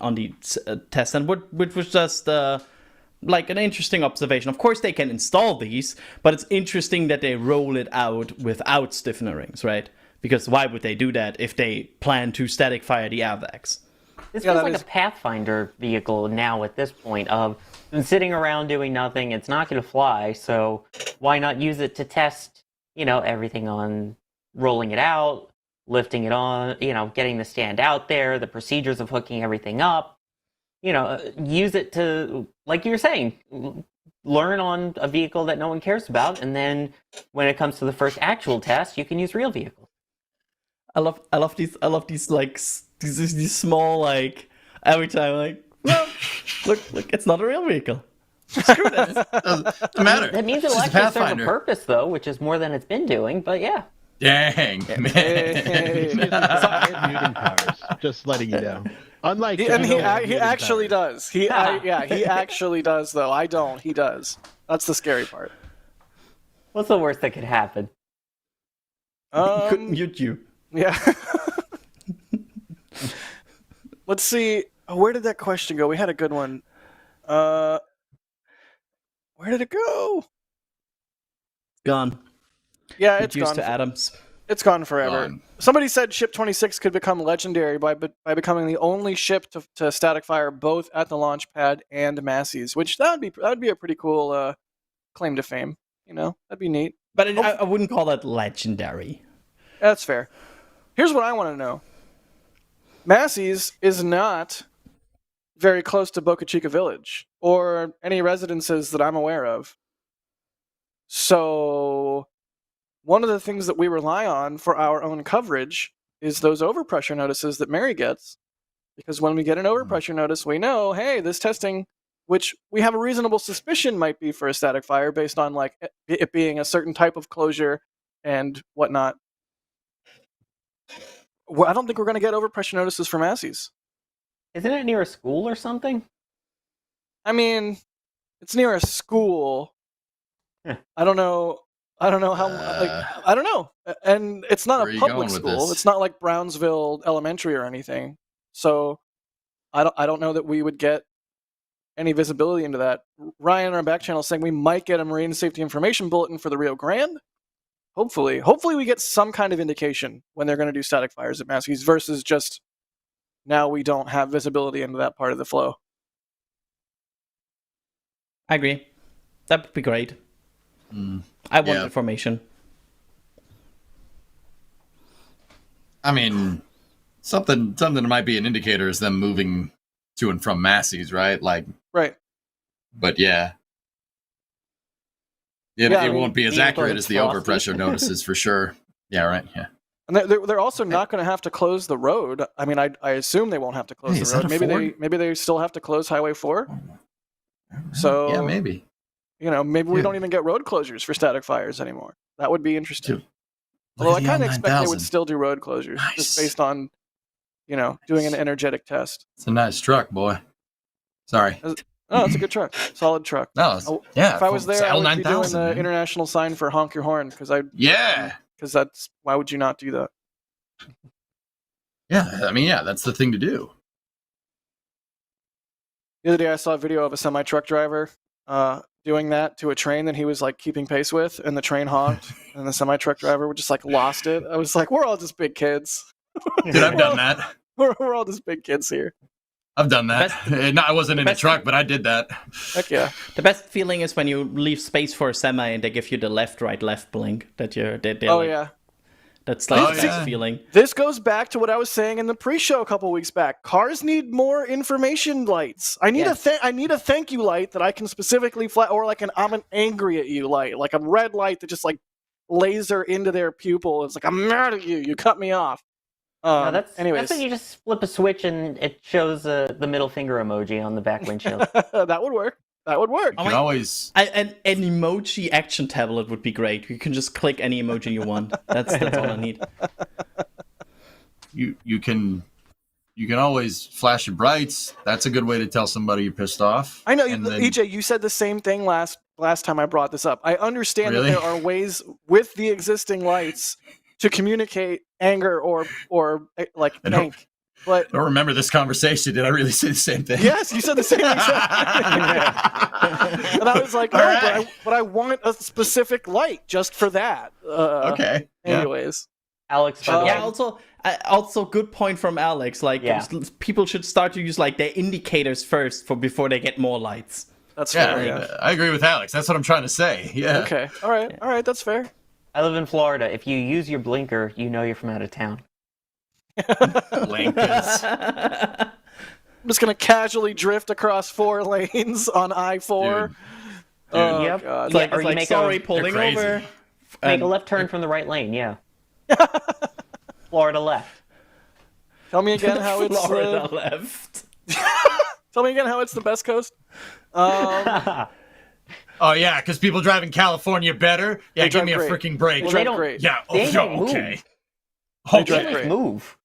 test, and which was just like an interesting observation. Of course, they can install these, but it's interesting that they roll it out without stiffener rings, right? Because why would they do that if they plan to static fire the AirVacs? This feels like a Pathfinder vehicle now at this point of been sitting around doing nothing. It's not going to fly, so why not use it to test, everything on rolling it out, lifting it on, getting the stand out there, the procedures of hooking everything up, use it to, like you were saying, learn on a vehicle that no one cares about, and then when it comes to the first actual test, you can use real vehicles. I love these like these small, like, every time, like, well, look, it's not a real vehicle. Screw this. Doesn't matter. That means it'll actually serve a purpose, though, which is more than it's been doing, but yeah. Dang, man. Hey. Excuse me, I have muting powers. Just letting you know. Unlike He General, I have he muting actually powers. does. He actually does though. I don't. He does. That's the scary part. What's the worst that could happen? He could mute you. Yeah. Let's see. Oh, where did that question go? We had a good one. Where did it go? Gone. Yeah, it's Reduced gone. to atoms. It's gone forever. Gone. Somebody said Ship 26 could become legendary by becoming the only ship to static fire both at the launch pad and Massey's, which that would be a pretty cool claim to fame. You know, that'd be neat. But I wouldn't call that legendary. That's fair. Here's what I want to know. Massey's is not very close to Boca Chica Village or any residences that I'm aware of. So one of the things that we rely on for our own coverage is those overpressure notices that Mary gets. Because when we get an overpressure notice, we know, hey, this testing, which we have a reasonable suspicion might be for a static fire based on like it being a certain type of closure and whatnot. Well, I don't think we're going to get overpressure notices for Massey's. Isn't it near a school or something? I mean, it's near a school. I don't know how. I don't know. And it's not Where are a you public going with school. this? It's not like Brownsville Elementary or anything. So I don't know that we would get any visibility into that. Ryan on our back channel is saying we might get a marine safety information bulletin for the Rio Grande. Hopefully we get some kind of indication when they're going to do static fires at Massey's versus just now we don't have visibility into that part of the flow. I agree. That would be great. I want Yeah. information. I mean, something that might be an indicator is them moving to and from Massey's, right? Like, Right. but yeah. It Yeah, I mean, won't be as being accurate as the frosty. overpressure notices for sure. Yeah, right. Yeah. And they're also not going to have to close the road. I mean, I assume they won't have to close Hey, is the road. that a Ford? Maybe they still have to close Highway 4. So Yeah, maybe. You know, maybe we Dude. don't even get road closures for static fires anymore. That would be interesting. Dude, Although I look at the kind of expect they would L9000. still do road closures Nice. just based on, you know, doing an energetic test. It's a nice truck, boy. Sorry. Oh, it's a good truck, solid truck. No, it's, Oh, yeah. If I was it's there, I would be doing L9000, the man. international sign for honk your horn because Yeah. that's why would you not do that? Yeah. I mean, yeah, that's the thing to do. The other day, I saw a video of a semi truck driver doing that to a train that he was like keeping pace with, and the train honked, and the semi truck driver just like lost it. I was like, we're all just big kids. Dude, I've done that. We're all just big kids here. I've done that. No, I wasn't in a best- truck, but I did that. Heck yeah. The best feeling is when you leave space for a semi and they give you the left, right, left blink. They're Oh like, yeah. That's like Oh, the yeah. best feeling. This goes back to what I was saying in the pre-show a couple weeks back. Cars need more information lights. I need I need a thank you light that I can specifically flat, or like an I'm angry at you light, like a red light that just like laser into their pupil. It's like I'm mad at you. You cut me off. No, that's anyways, when you just flip a switch and it shows the middle finger emoji on the back windshield. that would work. That would work. You can always. An emoji action tablet would be great. You can just click any emoji you want. That's all I need. You can always flash your brights. That's a good way to tell somebody you're pissed off. I know, And then- EJ. You said the same thing last time I brought this up. I understand Really? that there are ways with the existing lights to communicate anger or like I don't- ink. But I don't remember this conversation. Did I really say the same thing? yes, you said the same exact thing. And I was like, no, All right. but I want a specific light just for that. Okay. Yeah. Anyways. Alex, by the Yeah. way, Also, good point from Alex. Like, Yeah. people should start to use like their indicators first before they get more lights. That's Yeah, fair. Yeah. I agree with Alex. That's what I'm trying to say. Yeah. Okay. All right. That's fair. I live in Florida. If you use your blinker, you know you're from out of town. Blinkers. I'm just gonna casually drift across 4 lanes on I-4. Dude. Oh Yep. god. It's like, or it's you like make sorry, a- pulling crazy. over. Make And- a left turn from the right lane, yeah. Florida left. Tell me again how it's Florida left. Tell me again how it's the best coast. Oh yeah, because people driving California better. Yeah, They give me a drive great. freaking break. They Well, they drive don't- great. Yeah. They don't move. Okay. They They drive just great. move.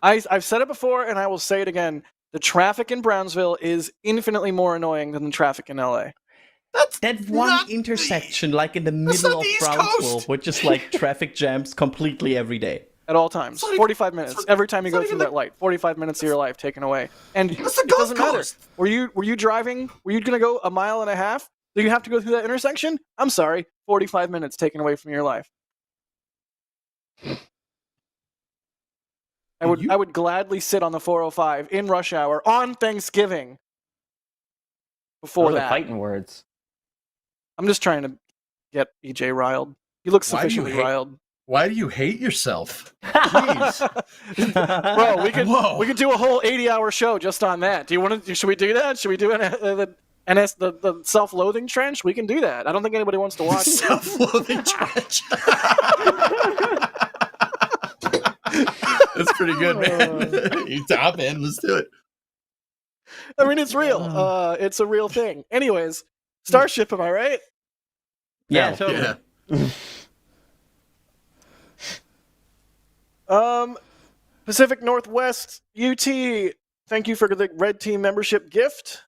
I've said it before, and I will say it again. The traffic in Brownsville is infinitely more annoying than the traffic in LA. That one not- intersection, like in the That's middle not of the East Brownsville, Coast. which is like traffic jams completely every day. At all times. It's not even- 45 minutes. it's not- Every time you it's go not through even that light. 45 minutes of your life taken away. And That's the it Gulf doesn't matter. Coast. Were you driving? Were you going to go a mile and a half? Do you have to go through that intersection? I'm sorry. 45 minutes taken away from your life. I would gladly sit on the 405 in rush hour on Thanksgiving before Those are that. fighting words. I'm just trying to get EJ riled. He looks Why do you sufficiently hate- riled. Why do you hate yourself? Please. Bro, Whoa. we could do a whole 80-hour show just on that. Do you want to? Should we do that? Should we do the self-loathing trench? We can do that. I don't think anybody wants to watch. Self-loathing trench. That's pretty good, man. You top in. Let's do it. I mean, it's real. It's a real thing. Anyways, Starship, am I right? Yeah, Yeah. totally. Pacific Northwest UT. Thank you for the Red Team membership gift.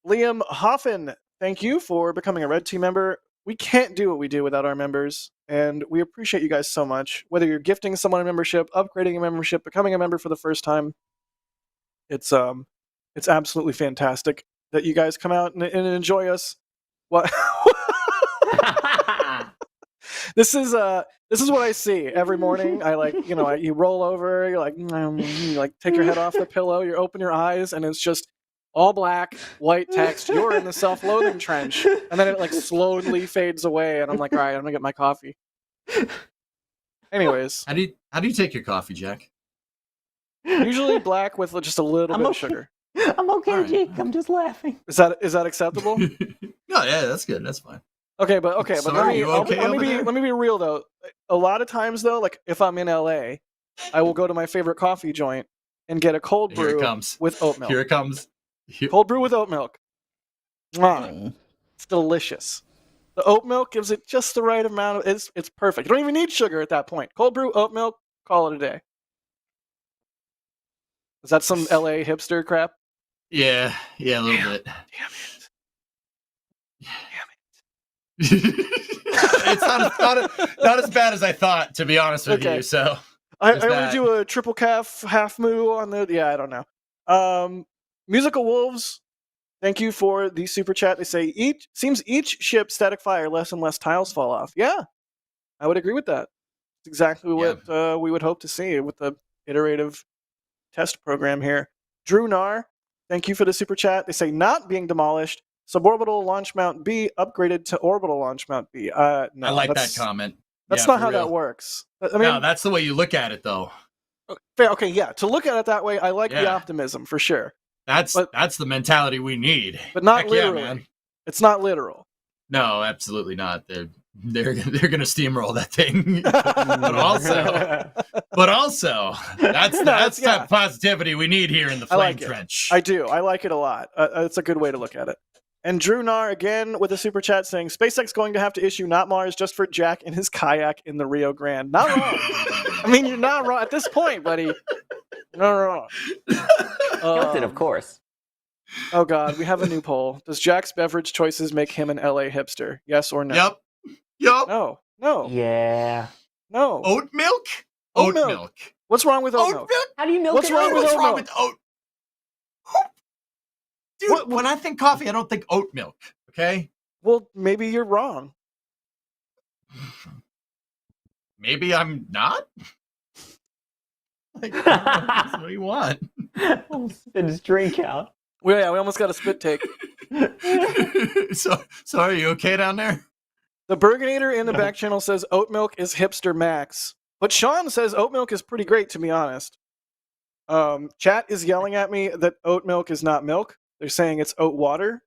Liam Hoffen, thank you for becoming a Red Team member. We can't do what we do without our members, and we appreciate you guys so much. Whether you're gifting someone a membership, upgrading a membership, becoming a member for the first time, it's absolutely fantastic that you guys come out and enjoy us. What? This is what I see every morning. I you roll over, you take your head off the pillow, you open your eyes, and it's just all black, white text. You're in the self-loathing trench, and then it slowly fades away, and I'm like, all right, I'm gonna get my coffee. Anyways, How do you take your coffee, Jack? usually black with just a little I'm bit of okay. sugar. I'm okay, All right. Jake. I'm just laughing. Is that acceptable? No, yeah, that's good. That's fine. Okay, but Sorry, you okay over there? let me be real though. A lot of times though, like if I'm in LA, I will go to my favorite coffee joint and get a cold Here brew it comes. with oat milk. Here it comes. Cold brew with oat milk. Mwah. Mm. It's delicious. The oat milk gives it just the right amount of it's perfect. You don't even need sugar at that point. Cold brew, oat milk, call it a day. Is that some LA hipster crap? Yeah, a little bit. Damn It's not as bad as I thought, to be honest with Okay. you. So I It's only bad. do a triple calf half moo on the I don't know. Musical Wolves, thank you for the super chat. They say each ship static fire, less and less tiles fall off. Yeah, I would agree with that. It's exactly what we would hope to see with the iterative test program here. Drew Nar, thank you for the super chat. They say not being demolished. Suborbital launch mount B upgraded to orbital launch mount B. No, I like that that's- comment. That's Yeah, not for how real. that works. I mean, No, that's the way you look at it, though. okay, yeah. To look at it that way, I like the Yeah. optimism for sure, That's But- the mentality we need. but not Heck literally. yeah, man. It's not literal. No, absolutely not. They're gonna steamroll that thing. but also that's it's- yeah. that positivity we need here in the I flame like it. trench. I do. I like it a lot. It's a good way to look at it. And Drew Nar again with a super chat saying SpaceX going to have to issue not Mars just for Jack in his kayak in the Rio Grande. Not wrong. I mean, you're not wrong at this point, buddy. You're not wrong. Guilted, of course. Oh God, we have a new poll. Does Jack's beverage choices make him an LA hipster? Yes or no? Yep. No. No. Yeah. No. Oat milk. Oat Oat milk. milk. What's wrong with oat Oat milk? milk. How do you milk What's it wrong out? with What's oat wrong milk? with oat? Dude, What- when I think coffee, I don't think oat milk. Okay. Well, maybe you're wrong. Maybe I'm not. Like, what do you want? I'll spit his drink out. Well, yeah, we almost got a spit take. So are you okay down there? The Burgonator in the back channel says oat milk is hipster max. But Sean says oat milk is pretty great, to be honest. Chat is yelling at me that oat milk is not milk. They're saying it's oat water.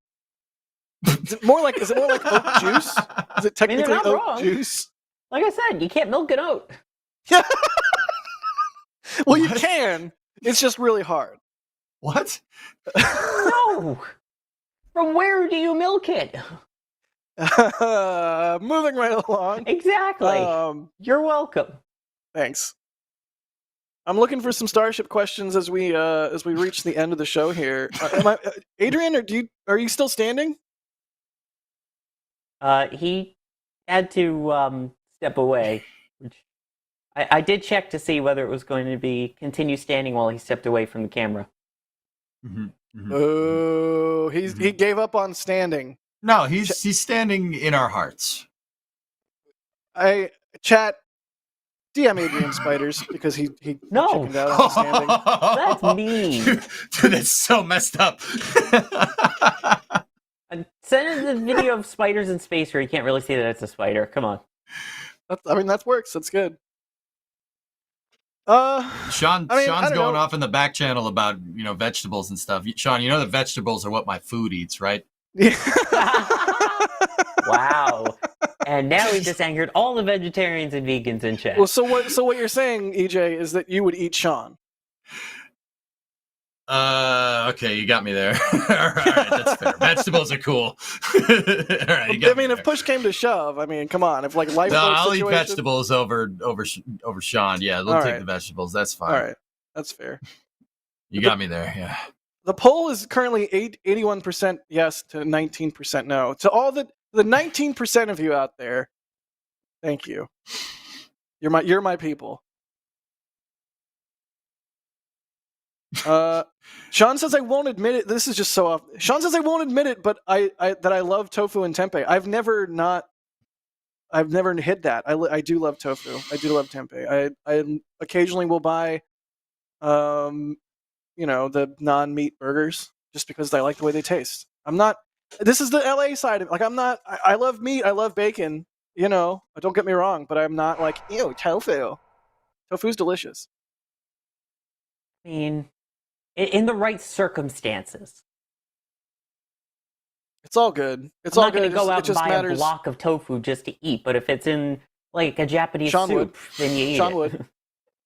Is it more like oat juice? Is it technically not oat wrong. juice? Like I said, you can't milk an oat. Well, you What? can. It's just really hard. What? No. From where do you milk it? Moving right along. Exactly. You're welcome. Thanks. I'm looking for some Starship questions as we reach the end of the show here. Adrian, are you still standing? He had to step away, which I did check to see whether it was going to be continue standing while he stepped away from the camera. Oh, he gave up on standing. No, he's standing in our hearts. Chat DM Adrian Spiders because he No. chickened out on standing. That's mean. Dude, that's so messed up. Send us the video of spiders in space where you can't really see that it's a spider. Come on. That works. That's good. Sean's going off in the back channel about vegetables and stuff. Sean, you know that vegetables are what my food eats, right? Wow. And now he just angered all the vegetarians and vegans in chat. Well, so what you're saying, EJ, is that you would eat Sean? Okay, you got me there. all right, that's fair. Vegetables are cool. All right, you got me if push came to shove, come on. If like life. No, I'll eat vegetables over Sean. Yeah, they'll take the vegetables. That's fine. All right, that's fair. You got me there. Yeah. The poll is currently 81% yes to 19% no. To all the 19% of you out there, thank you. You're my people. Sean says I won't admit it. This is just so off. Sean says I won't admit it, but I love tofu and tempeh. I've never hid that. I do love tofu. I do love tempeh. I occasionally will buy the non-meat burgers just because I like the way they taste. This is the LA side of it. I love meat, I love bacon, don't get me wrong, but I'm not like, ew, tofu. Tofu's delicious. In the right circumstances. It's all good. I'm not going to go out and buy a block of tofu just to eat, but if it's in like a Japanese soup, then you eat it.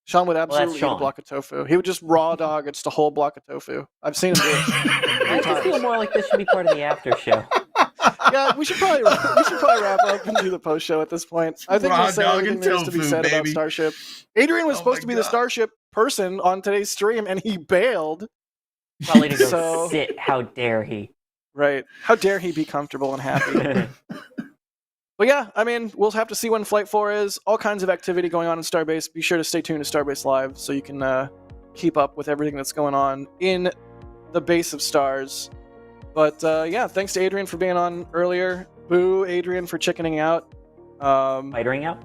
Sean would absolutely eat a block of tofu. He would just raw dog just a whole block of tofu. I've seen him do it. I just feel more like this should be part of the after show. Yeah, we should probably wrap up and do the post show at this point. I think we'll say everything there is to be said about Starship. Adrian was supposed to be the Starship person on today's stream, and he bailed. Probably to go sit. How dare he? Right. How dare he be comfortable and happy? But yeah, we'll have to see when Flight 4 is. All kinds of activity going on in Starbase. Be sure to stay tuned to Starbase Live so you can keep up with everything that's going on in the base of stars. But yeah, thanks to Adrian for being on earlier. Boo, Adrian, for chickening out. Spidering out?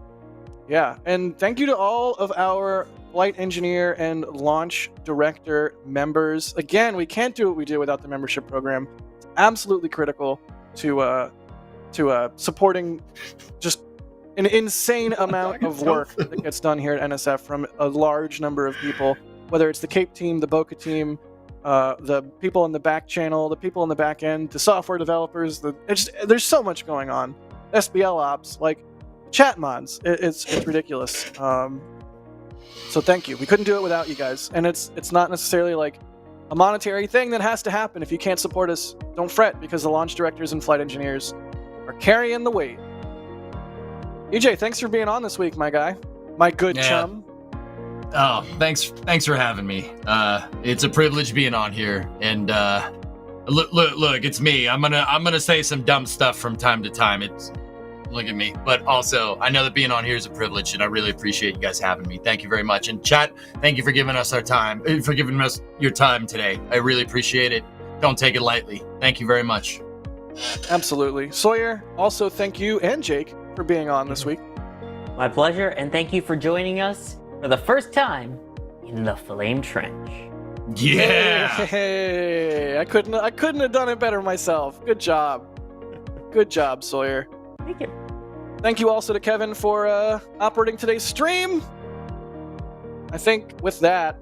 Yeah, and thank you to all of our flight engineer and launch director members. Again, we can't do what we do without the membership program. It's absolutely critical to supporting just an insane amount of work that gets done here at NSF from a large number of people, whether it's the Cape team, the Boca team, the people in the back channel, the people in the back end, the software developers. There's so much going on. SBL ops, like chat mods. It's ridiculous. So thank you. We couldn't do it without you guys, and it's not necessarily like a monetary thing that has to happen. If you can't support us, don't fret, because the launch directors and flight engineers are carrying the weight. EJ, thanks for being on this week, my guy. My good chum. Oh, thanks for having me. It's a privilege being on here. And look, it's me. I'm gonna say some dumb stuff from time to time. Look at me. But also, I know that being on here is a privilege, and I really appreciate you guys having me. Thank you very much. And chat, thank you for giving us your time today. I really appreciate it. Don't take it lightly. Thank you very much. Absolutely. Sawyer, also thank you and Jake for being on this week. My pleasure, and thank you for joining us for the first time in the Flame Trench. Yeah. Hey, I couldn't have done it better myself. Good job. Good job, Sawyer. Thank you. Thank you also to Kevin for operating today's stream. I think with that,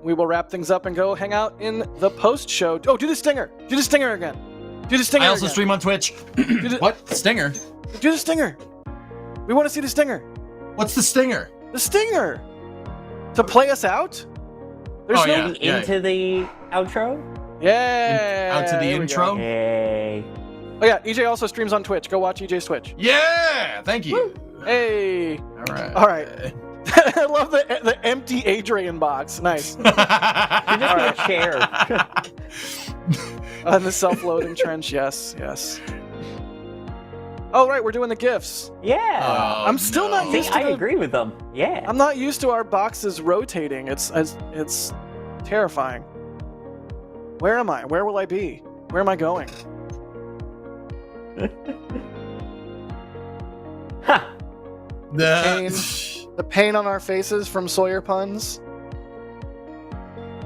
we will wrap things up and go hang out in the post show. Oh, do the stinger. Do the stinger again. Do the stinger. I also again. stream on Twitch. What? Stinger? Do the stinger. We want to see the stinger. What's the stinger? The stinger. To play us out? There's into the outro? Yeah. Out to the intro? Yay. Oh yeah, EJ also streams on Twitch. Go watch EJ's Twitch. Yeah, thank you. Hey. All right. All right. I love the empty Adrian box. Nice. You're just in a chair. And the self-loading trench. Yes. Oh right, we're doing the gifts. Yeah. I'm still not See, used to I agree with them. Yeah. I'm not used to our boxes rotating. It's terrifying. Where am I? Where will I be? Where am I going? Ha! The pain on our faces from Sawyer puns.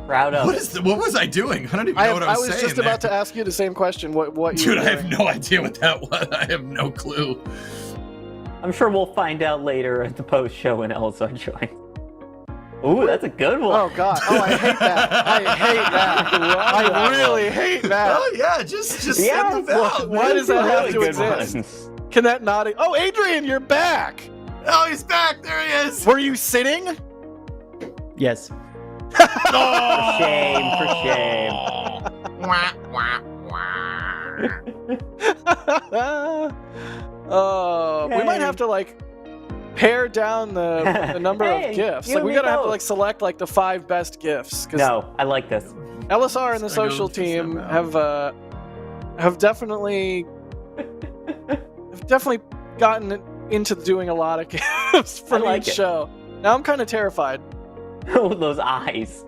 Proud of it. What was I doing? I don't even know what I was saying. I was just about to ask you the same question. What you Dude, were I have doing. no idea what that was. I have no clue. I'm sure we'll find out later at the post show when Elsa joins. Ooh, that's a good one. Oh god. Oh, I hate that. I really hate that. Oh yeah, just Yeah, send them out. Why does that have to good exist? ones. Can that not? Oh, Adrian, you're back. Oh, he's back. There he is. Were you sitting? Yes. For shame. Wah, wah, wah. We might have to pare down the number Hey, of gifts. you We and gotta me have to both. select the 5 best gifts. No, I like this. LSR and the So I go social to team send have definitely gotten into doing a lot of gifts for I like each it. show. Now I'm kind of terrified. With those eyes.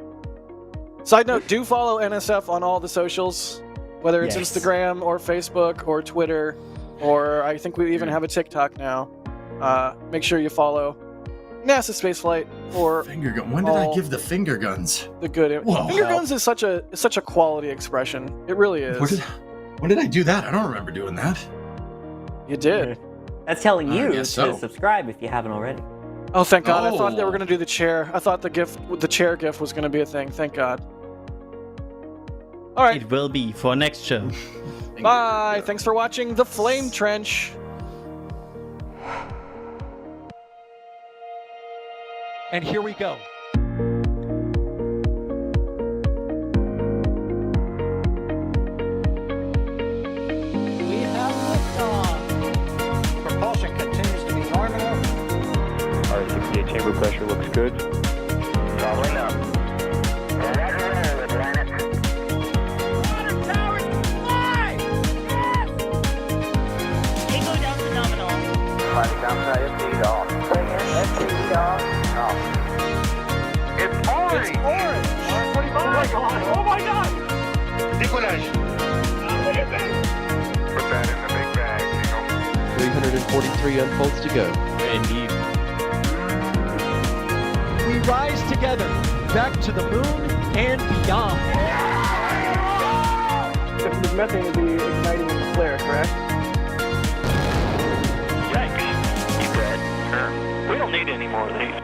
Side note: do follow NSF on all the socials, whether it's Yes. Instagram or Facebook or Twitter, or I think we even have a TikTok now. Make sure you follow NASASpaceflight for Finger gun. When did I all give the finger guns? the good. Whoa. Finger guns is such a quality expression. It really is. When did I do that? I don't remember doing that. You did. That's telling you to guess so. subscribe if you haven't already. Oh, thank God! I thought they were Oh. going to do the chair. I thought the chair gif was going to be a thing. Thank God. All right. It will be for next show. Bye. Thanks for watching The Flame Trench. And here we go. We have liftoff. Propulsion continues to be nominal. R68 chamber pressure looks good. Following up. Sliding down to FD off. FD off. It's orange! It's orange! Oh my god! Oh my god! Décollage! Put that in the big bag, 343 unfolds to go. Indeed. We rise together back to the moon and beyond. The methane would be igniting in the flare, correct? Yikes. You dead? Sure. We don't need any more of these.